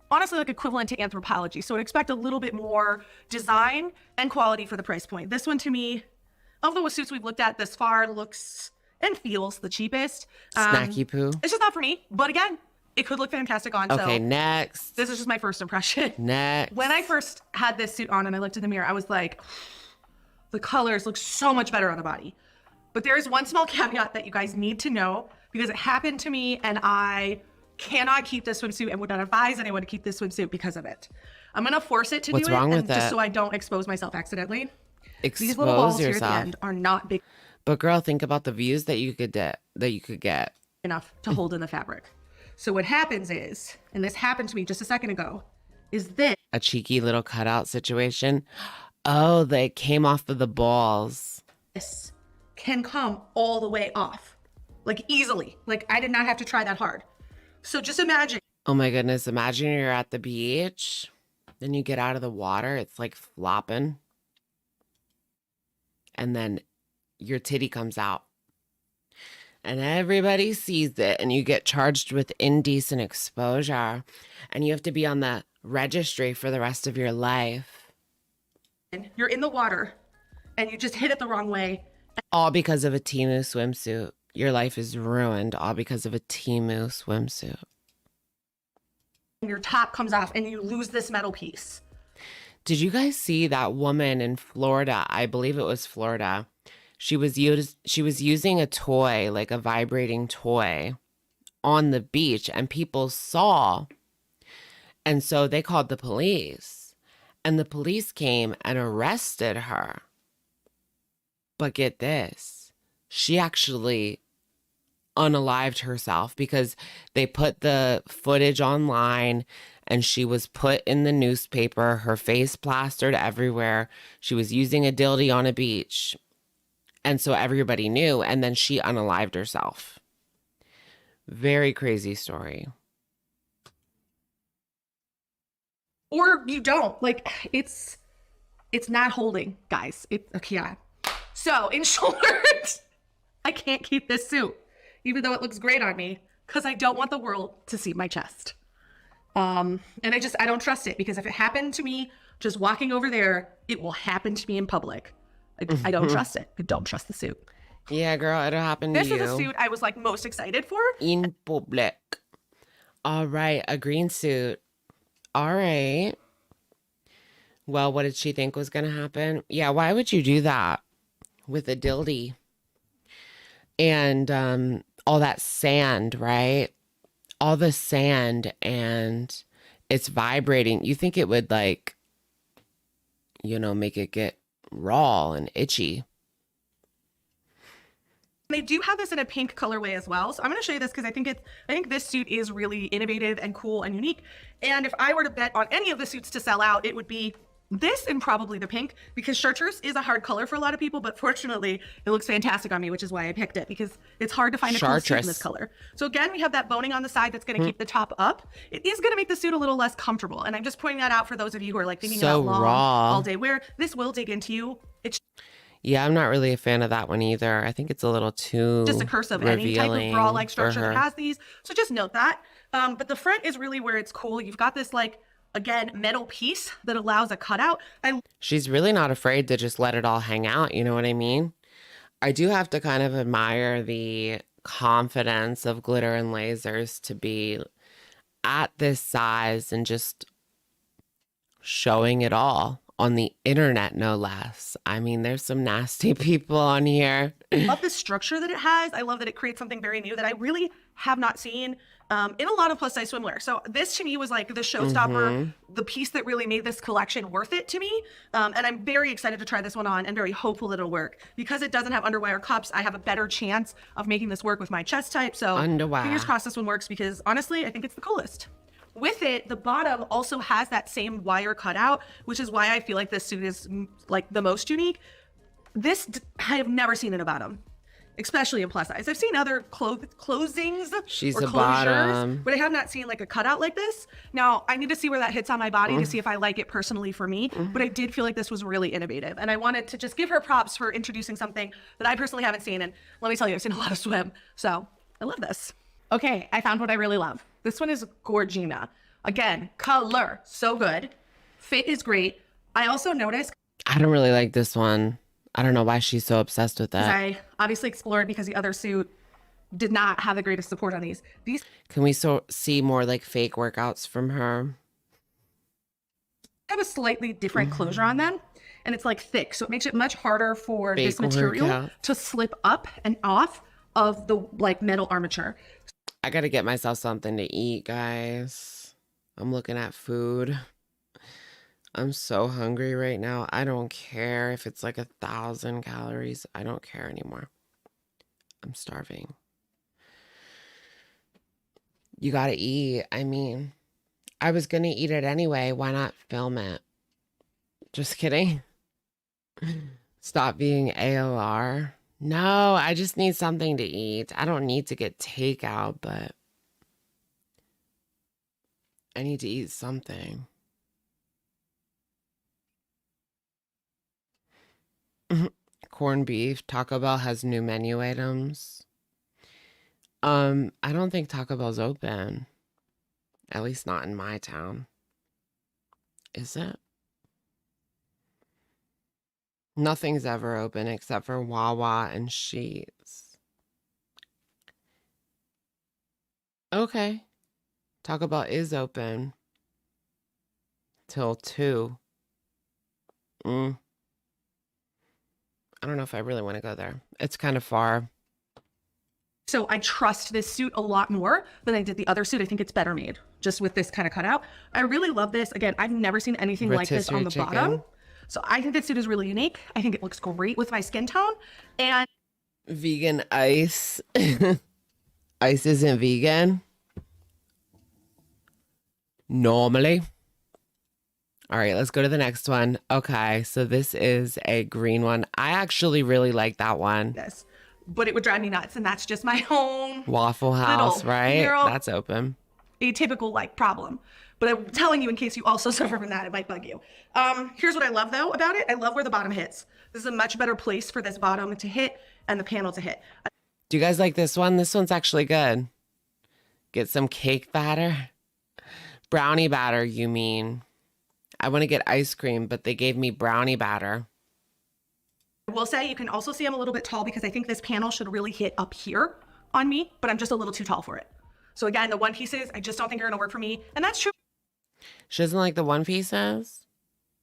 honestly, like equivalent to Anthropologie. So I'd expect a little bit more design and quality for the price point. This one to me, of the suits we've looked at this far, looks and feels the cheapest. Snacky poo. It's just not for me. But again, it could look fantastic on. Okay, so next. This is just my first impression. Next. When I first had this suit on and I looked in the mirror, I was like, the colors look so much better on the body. But there is one small caveat that you guys need to know, because it happened to me and I cannot keep this swimsuit and would not advise anyone to keep this swimsuit because of it. I'm gonna force it to What's do wrong it, with and just that? so I don't expose myself accidentally. These little Expose balls here at yourself. the end are not big But girl, think about the views that you could get. enough to hold in the fabric. So what happens is, and this happened to me just a second ago, is this A cheeky little cutout situation. Oh, they came off of the balls. can come all the way off, like easily. Like I did not have to try that hard. So just imagine. Oh my goodness, imagine you're at the beach, then you get out of the water, it's like flopping. And then your titty comes out. And everybody sees it, and you get charged with indecent exposure. And you have to be on the registry for the rest of your life. You're in the water, and you just hit it the wrong way. All because of a Temu swimsuit. Your life is ruined all because of a Temu swimsuit. And your top comes off, and you lose this metal piece. Did you guys see that woman in Florida? I believe it was Florida. She was using a toy, like a vibrating toy, on the beach, and people saw. And so they called the police. And the police came and arrested her. But get this, she actually unalived herself because they put the footage online and she was put in the newspaper, her face plastered everywhere. She was using a dildo on a beach. And so everybody knew, and then she unalived herself. Very crazy story. Or you don't. Like, it's not holding, guys. Okay, yeah. So, in short, I can't keep this suit, even though it looks great on me, because I don't want the world to see my chest. And I don't trust it, because if it happened to me just walking over there, it will happen to me in public. I don't trust it. I don't trust the suit. Yeah, girl, it'll happen to you. This is a suit I was like most excited for. In public. All right, a green suit. All right. Well, what did she think was going to happen? Yeah, why would you do that with a dildy? And all that sand, right? All the sand, and it's vibrating. You think it would, like, make it get raw and itchy. They do have this in a pink colorway as well. So I'm going to show you this because I think this suit is really innovative and cool and unique. And if I were to bet on any of the suits to sell out, it would be this and probably the pink, because chartreuse is a hard color for a lot of people, but fortunately it looks fantastic on me, which is why I picked it, because it's hard to find a cool suit in this color. So again, we have that boning on the side that's going to keep the top up. It is going to make the suit a little less comfortable. And I'm just pointing that out for those of you who are like thinking So about long, raw. all day wear. This will dig into you. It's Yeah, I'm not really a fan of that one either. I think it's a little too just a curse of any type of bra-like structure that has these. So just note that. But the front is really where it's cool. You've got this, like, again, metal piece that allows a cutout. She's really not afraid to just let it all hang out. You know what I mean? I do have to kind of admire the confidence of Glitter and Lasers to be at this size and just showing it all on the internet, no less. I mean, there's some nasty people on here. I love the structure that it has. I love that it creates something very new that I really have not seen in a lot of plus size swimwear. So this to me was like the showstopper, the piece that really made this collection worth it to me. And I'm very excited to try this one on and very hopeful that it'll work. Because it doesn't have underwire cups, I have a better chance of making this work with my chest type. So fingers crossed this one works, because honestly, I think it's the coolest. With it, the bottom also has that same wire cutout, which is why I feel like this suit is like the most unique. This I have never seen in a bottom, especially in plus size. I've seen other closings She's or a closures, bottom. but I have not seen like a cutout like this. Now, I need to see where that hits on my body to see if I like it personally for me, but I did feel like this was really innovative. And I wanted to just give her props for introducing something that I personally haven't seen. And let me tell you, I've seen a lot of swim, so I love this. Okay, I found what I really love. This one is Gorgina. Again, color, so good. Fit is great. I also noticed, I don't really like this one. I don't know why she's so obsessed with because that. I obviously explored because the other suit did not have the greatest support on these. These Can we see more like fake workouts from her? have a slightly different closure on them, and it's like thick, so it makes it much harder for Fake this material workout. to slip up and off of the like metal armature. I gotta get myself something to eat, guys. I'm looking at food. I'm so hungry right now. I don't care if it's like 1,000 calories. I don't care anymore. I'm starving. You gotta eat. I mean, I was gonna eat it anyway. Why not film it? Just kidding. Stop being AOR. No, I just need something to eat. I don't need to get takeout, but I need to eat something. Corned beef. Taco Bell has new menu items. I don't think Taco Bell's open. At least not in my town. Is it? Nothing's ever open except for Wawa and Sheetz. Okay. Taco Bell is open till 2. I don't know if I really want to go there. It's kind of far. So I trust this suit a lot more than I did the other suit. I think it's better made, just with this kind of cutout. I really love this. Again, I've never seen anything like this on the bottom. So I think this suit is really unique. I think it looks great with my skin tone. And vegan ice. Ice isn't vegan. Normally. All right, let's go to the next one. Okay, so this is a green one. I actually really like that one. this, but it would drive me nuts. And that's just my own Waffle House, little right? hero- That's open. atypical like problem. But I'm telling you, in case you also suffer from that, it might bug you. Here's what I love though about it. I love where the bottom hits. This is a much better place for this bottom to hit and the panel to hit. Do you guys like this one? This one's actually good. Get some cake batter. Brownie batter, you mean. I want to get ice cream, but they gave me brownie batter. I will say you can also see I'm a little bit tall because I think this panel should really hit up here on me, but I'm just a little too tall for it. So again, the one pieces, I just don't think are gonna work for me. And that's true She doesn't like the one pieces?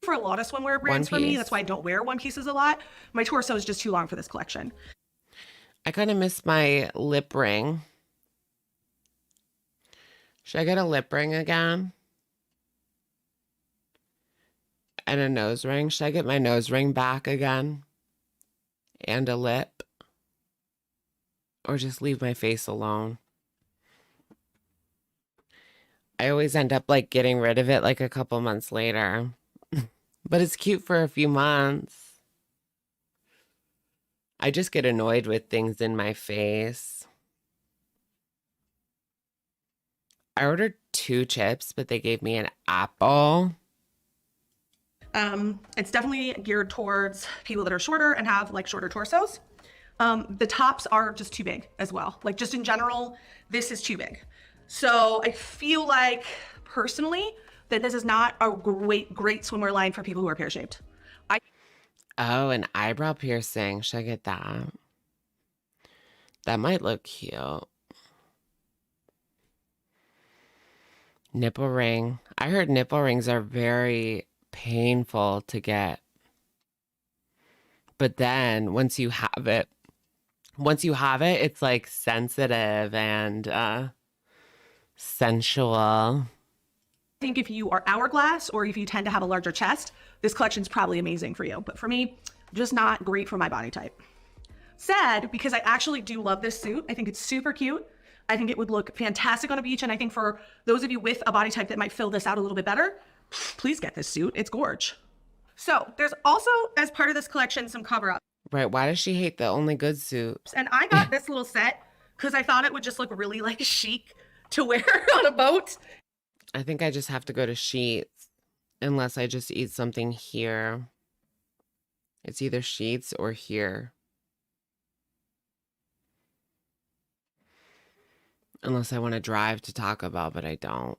for a lot of swimwear brands for me. That's why I don't wear one pieces a lot. My torso is just too long for this collection. I kind of miss my lip ring. Should I get a lip ring again? And a nose ring? Should I get my nose ring back again? And a lip? Or just leave my face alone? I always end up like getting rid of it like a couple months later. But it's cute for a few months. I just get annoyed with things in my face. I ordered 2 chips, but they gave me an apple. It's definitely geared towards people that are shorter and have like shorter torsos. The tops are just too big as well. Like just in general, this is too big. So I feel like personally that this is not a great swimwear line for people who are pear-shaped. Oh, an eyebrow piercing. Should I get that? That might look cute. Nipple ring. I heard nipple rings are very painful to get. But then once you have it, it's like sensitive and sensual. I think if you are hourglass or if you tend to have a larger chest, this collection is probably amazing for you. But for me, just not great for my body type. Sad because I actually do love this suit. I think it's super cute. I think it would look fantastic on a beach. And I think for those of you with a body type that might fill this out a little bit better, please get this suit. It's gorge. So there's also, as part of this collection, some cover up. Right. Why does she hate the only good suit? And I got this little set because I thought it would just look really like chic to wear on a boat. I think I just have to go to Sheetz unless I just eat something here. It's either Sheetz or here. Unless I want to drive to Taco Bell, but I don't.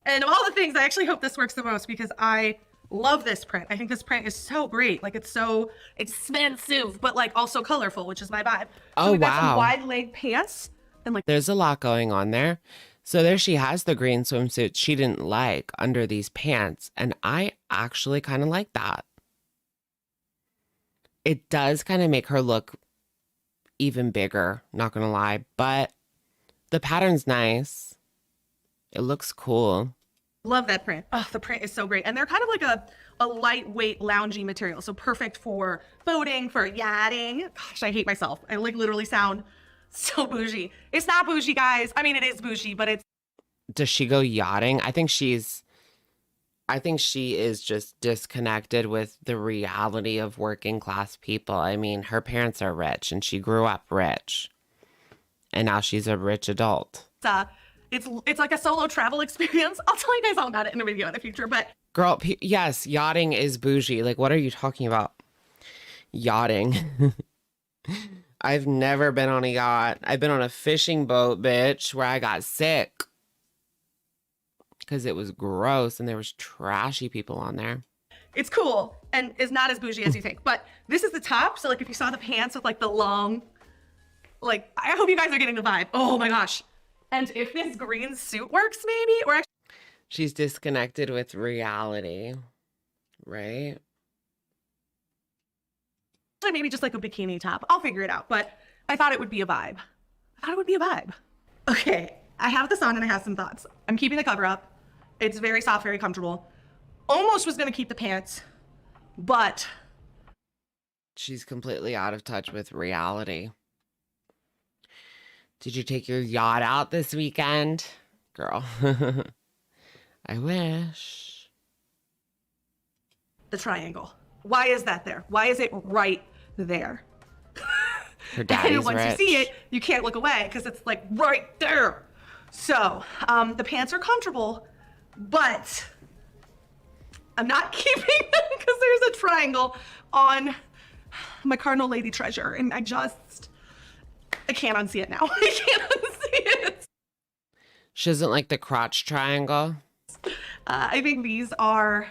And of all the things, I actually hope this works the most because I love this print. I think this print is so great. Like, it's so expensive, but like also colorful, which is my vibe. Oh, So we've got some wow. wide leg pants and like There's a lot going on there. So there she has the green swimsuit she didn't like under these pants. And I actually kind of like that. It does kind of make her look even bigger, not gonna lie. But the pattern's nice. It looks cool. love that print. Oh, the print is so great. And they're kind of like a lightweight loungy material. So perfect for boating, for yachting. Gosh, I hate myself. I like literally sound so bougie. It's not bougie, guys. I mean, it is bougie, but it's Does she go yachting? I think she is just disconnected with the reality of working class people. I mean, her parents are rich and she grew up rich. And now she's a rich adult. it's like a solo travel experience. I'll tell you guys all about it in a video in the future, but Girl, yes, yachting is bougie. Like, what are you talking about? Yachting. I've never been on a yacht. I've been on a fishing boat, bitch, where I got sick. Because it was gross and there was trashy people on there. it's cool and is not as bougie as you think. But this is the top. So like if you saw the pants with like the long, like I hope you guys are getting the vibe. Oh my gosh. And if this green suit works maybe, or actually She's disconnected with reality, right? maybe just like a bikini top. I'll figure it out. But I thought it would be a vibe. Okay, I have this on and I have some thoughts. I'm keeping the cover up. It's very soft, very comfortable. Almost was gonna keep the pants, but She's completely out of touch with reality. Did you take your yacht out this weekend? Girl. I wish. the triangle. Why is that there? Why is it right there? Her daddy's And once rich. you see it, you can't look away because it's like right there. So the pants are comfortable, but I'm not keeping them because there's a triangle on my Cardinal Lady treasure. And I can't unsee it now. I can't unsee it. She doesn't like the crotch triangle. I think these are,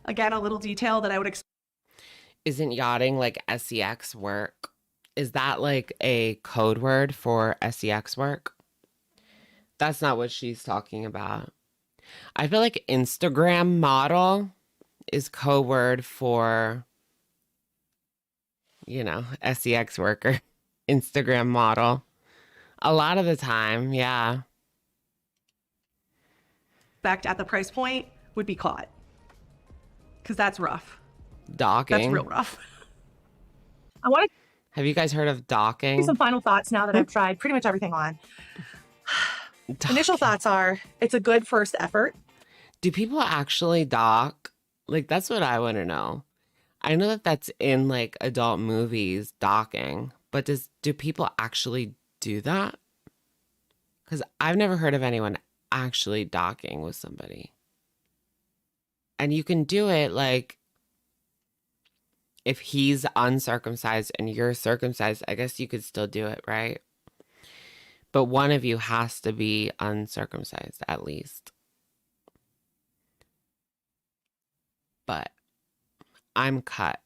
again, a little detail that I would expect. Isn't yachting like sex work? Is that like a code word for sex work? That's not what she's talking about. I feel like Instagram model is code word for, sex worker. Instagram model. A lot of the time, yeah. At the price point would be caught. Because that's rough. Docking. That's real rough. I want to Have you guys heard of docking? some final thoughts now that I've tried pretty much everything on. Initial thoughts are, it's a good first effort. Do people actually dock? Like, that's what I want to know. I know that that's in like adult movies, docking, but do people actually do that? Because I've never heard of anyone actually docking with somebody. And you can do it like if he's uncircumcised and you're circumcised, I guess you could still do it, right? But one of you has to be uncircumcised at least. But I'm cut.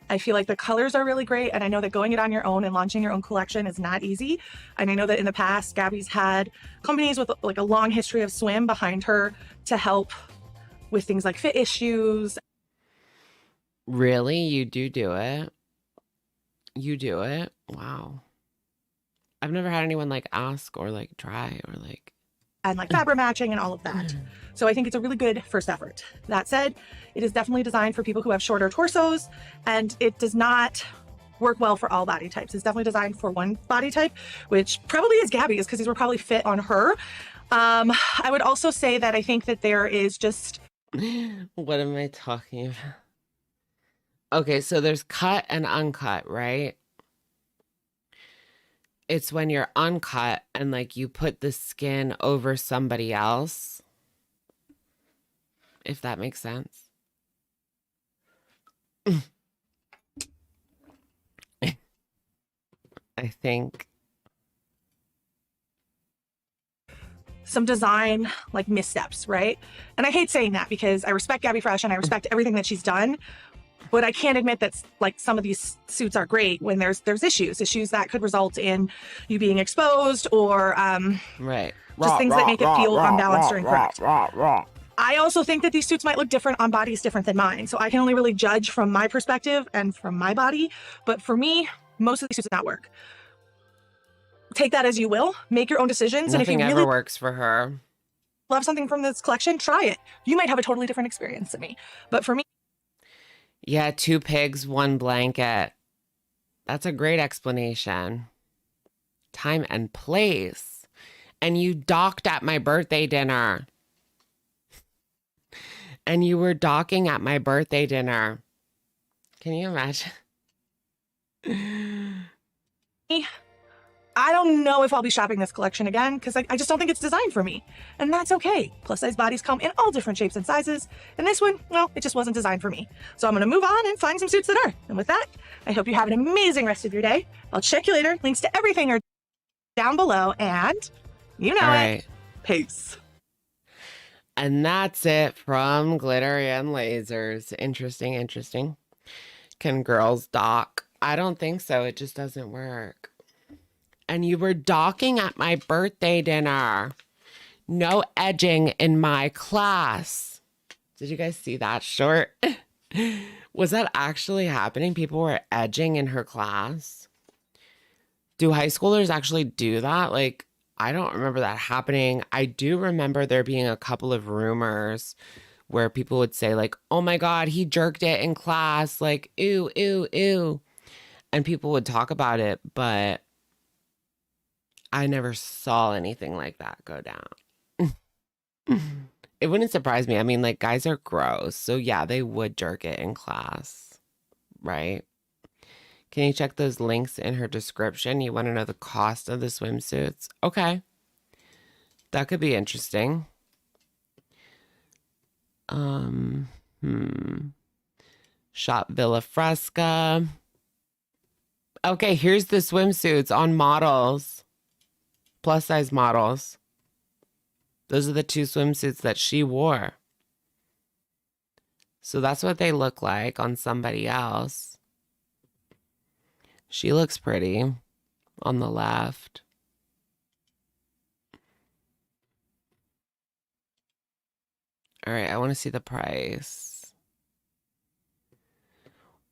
I feel like the colors are really great. And I know that going it on your own and launching your own collection is not easy. And I know that in the past, Gabby's had companies with like a long history of swim behind her to help with things like fit issues. Really? You do it? You do it? Wow. I've never had anyone like ask or like try or like. And like fabric matching and all of that. So I think it's a really good first effort. That said, it is definitely designed for people who have shorter torsos, and it does not work well for all body types. It's definitely designed for one body type, which probably is Gabby's because these were probably fit on her. I would also say that I think that there is just... What am I talking about? Okay, so there's cut and uncut, right? It's when you're uncut and like you put the skin over somebody else. If that makes sense. I think some design like missteps, right? And I hate saying that because I respect Gabby Fresh and I respect everything that she's done, but I can't admit that like some of these suits are great when there's issues that could result in you being exposed or right. Just things that make it feel unbalanced or incorrect. I also think that these suits might look different on bodies different than mine. So I can only really judge from my perspective and from my body. But for me, most of these suits do not work. Take that as you will. Make your own decisions. Nothing and if you ever really works for her. love something from this collection, try it. You might have a totally different experience than me. But for me, yeah, 2 pigs, 1 blanket. That's a great explanation. Time and place. And you docked at my birthday dinner. And you were docking at my birthday dinner. Can you imagine? I don't know if I'll be shopping this collection again because I just don't think it's designed for me. And that's okay. Plus size bodies come in all different shapes and sizes. And this one, well, it just wasn't designed for me. So I'm going to move on and find some suits that are. And with that, I hope you have an amazing rest of your day. I'll check you later. Links to everything are down below. And you know it. Peace. And that's it from Glitter and Lasers. Interesting, interesting. Can girls dock? I don't think so. It just doesn't work. And you were docking at my birthday dinner. No edging in my class. Did you guys see that short? Was that actually happening? People were edging in her class? Do high schoolers actually do that? Like, I don't remember that happening. I do remember there being a couple of rumors where people would say like, oh my God, he jerked it in class. Like, ew, ew, ew. And people would talk about it, but I never saw anything like that go down. It wouldn't surprise me. I mean, like, guys are gross. So yeah, they would jerk it in class, right? Can you check those links in her description? You want to know the cost of the swimsuits? Okay. That could be interesting. Shop Villa Fresca. Okay, here's the swimsuits on models. Plus size models. Those are the 2 swimsuits that she wore. So that's what they look like on somebody else. She looks pretty on the left. All right, I want to see the price.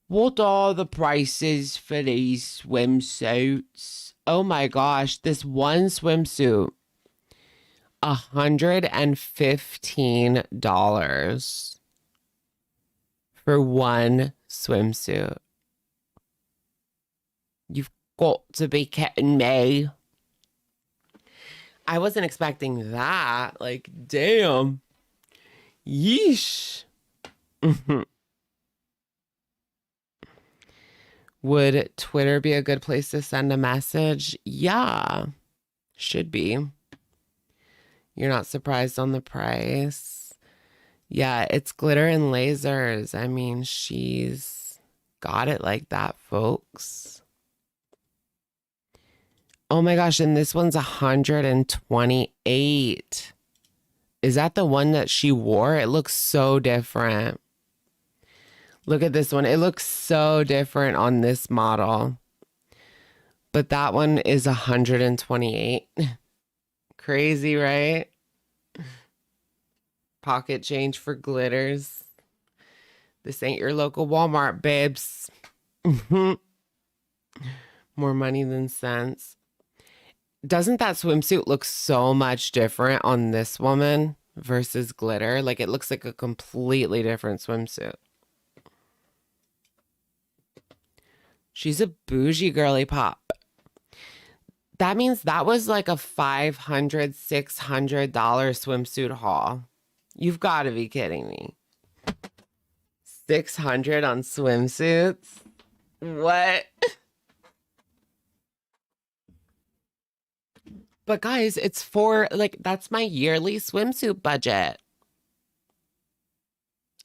What are the prices for these swimsuits? Oh my gosh, this one swimsuit, $115 for one swimsuit. You've got to be kidding me. I wasn't expecting that. Like, damn. Yeesh. Would Twitter be a good place to send a message? Yeah, should be. You're not surprised on the price? Yeah, it's Glitter and Lasers. I mean, she's got it like that, folks. Oh my gosh, and this one's 128. Is that the one that she wore? It looks so different. Look at this one. It looks so different on this model. But that one is 128. Crazy, right? Pocket change for glitters. This ain't your local Walmart, babes. More money than sense. Doesn't that swimsuit look so much different on this woman versus glitter? Like, it looks like a completely different swimsuit. She's a bougie girly pop. That means that was like a $500, $600 swimsuit haul. You've got to be kidding me. $600 on swimsuits? What? But guys, it's for, like, that's my yearly swimsuit budget.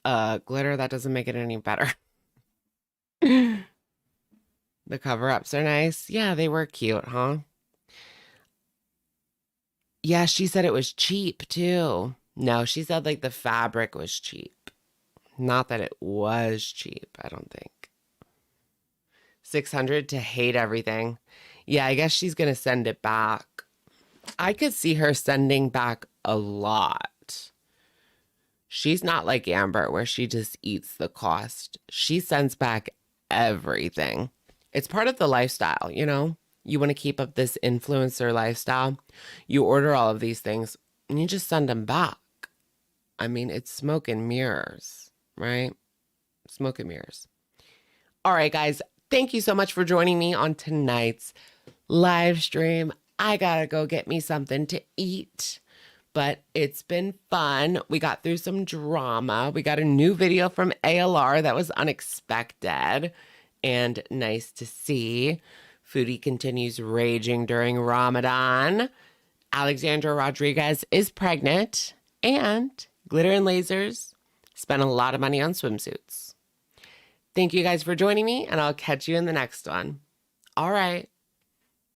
Glitter, that doesn't make it any better. The cover-ups are nice. Yeah, they were cute, huh? Yeah, she said it was cheap too. No, she said like the fabric was cheap. Not that it was cheap, I don't think. 600 to hate everything. Yeah, I guess she's going to send it back. I could see her sending back a lot. She's not like Amber where she just eats the cost. She sends back everything. It's part of the lifestyle, you know? You want to keep up this influencer lifestyle. You order all of these things and you just send them back. I mean, it's smoke and mirrors, right? Smoke and mirrors. All right, guys. Thank you so much for joining me on tonight's live stream. I gotta go get me something to eat, but it's been fun. We got through some drama. We got a new video from ALR that was unexpected and nice to see. Foodie continues raging during Ramadan. Alexandra Rodriguez is pregnant, and Glitter and Lasers spent a lot of money on swimsuits. Thank you guys for joining me, and I'll catch you in the next one. All right.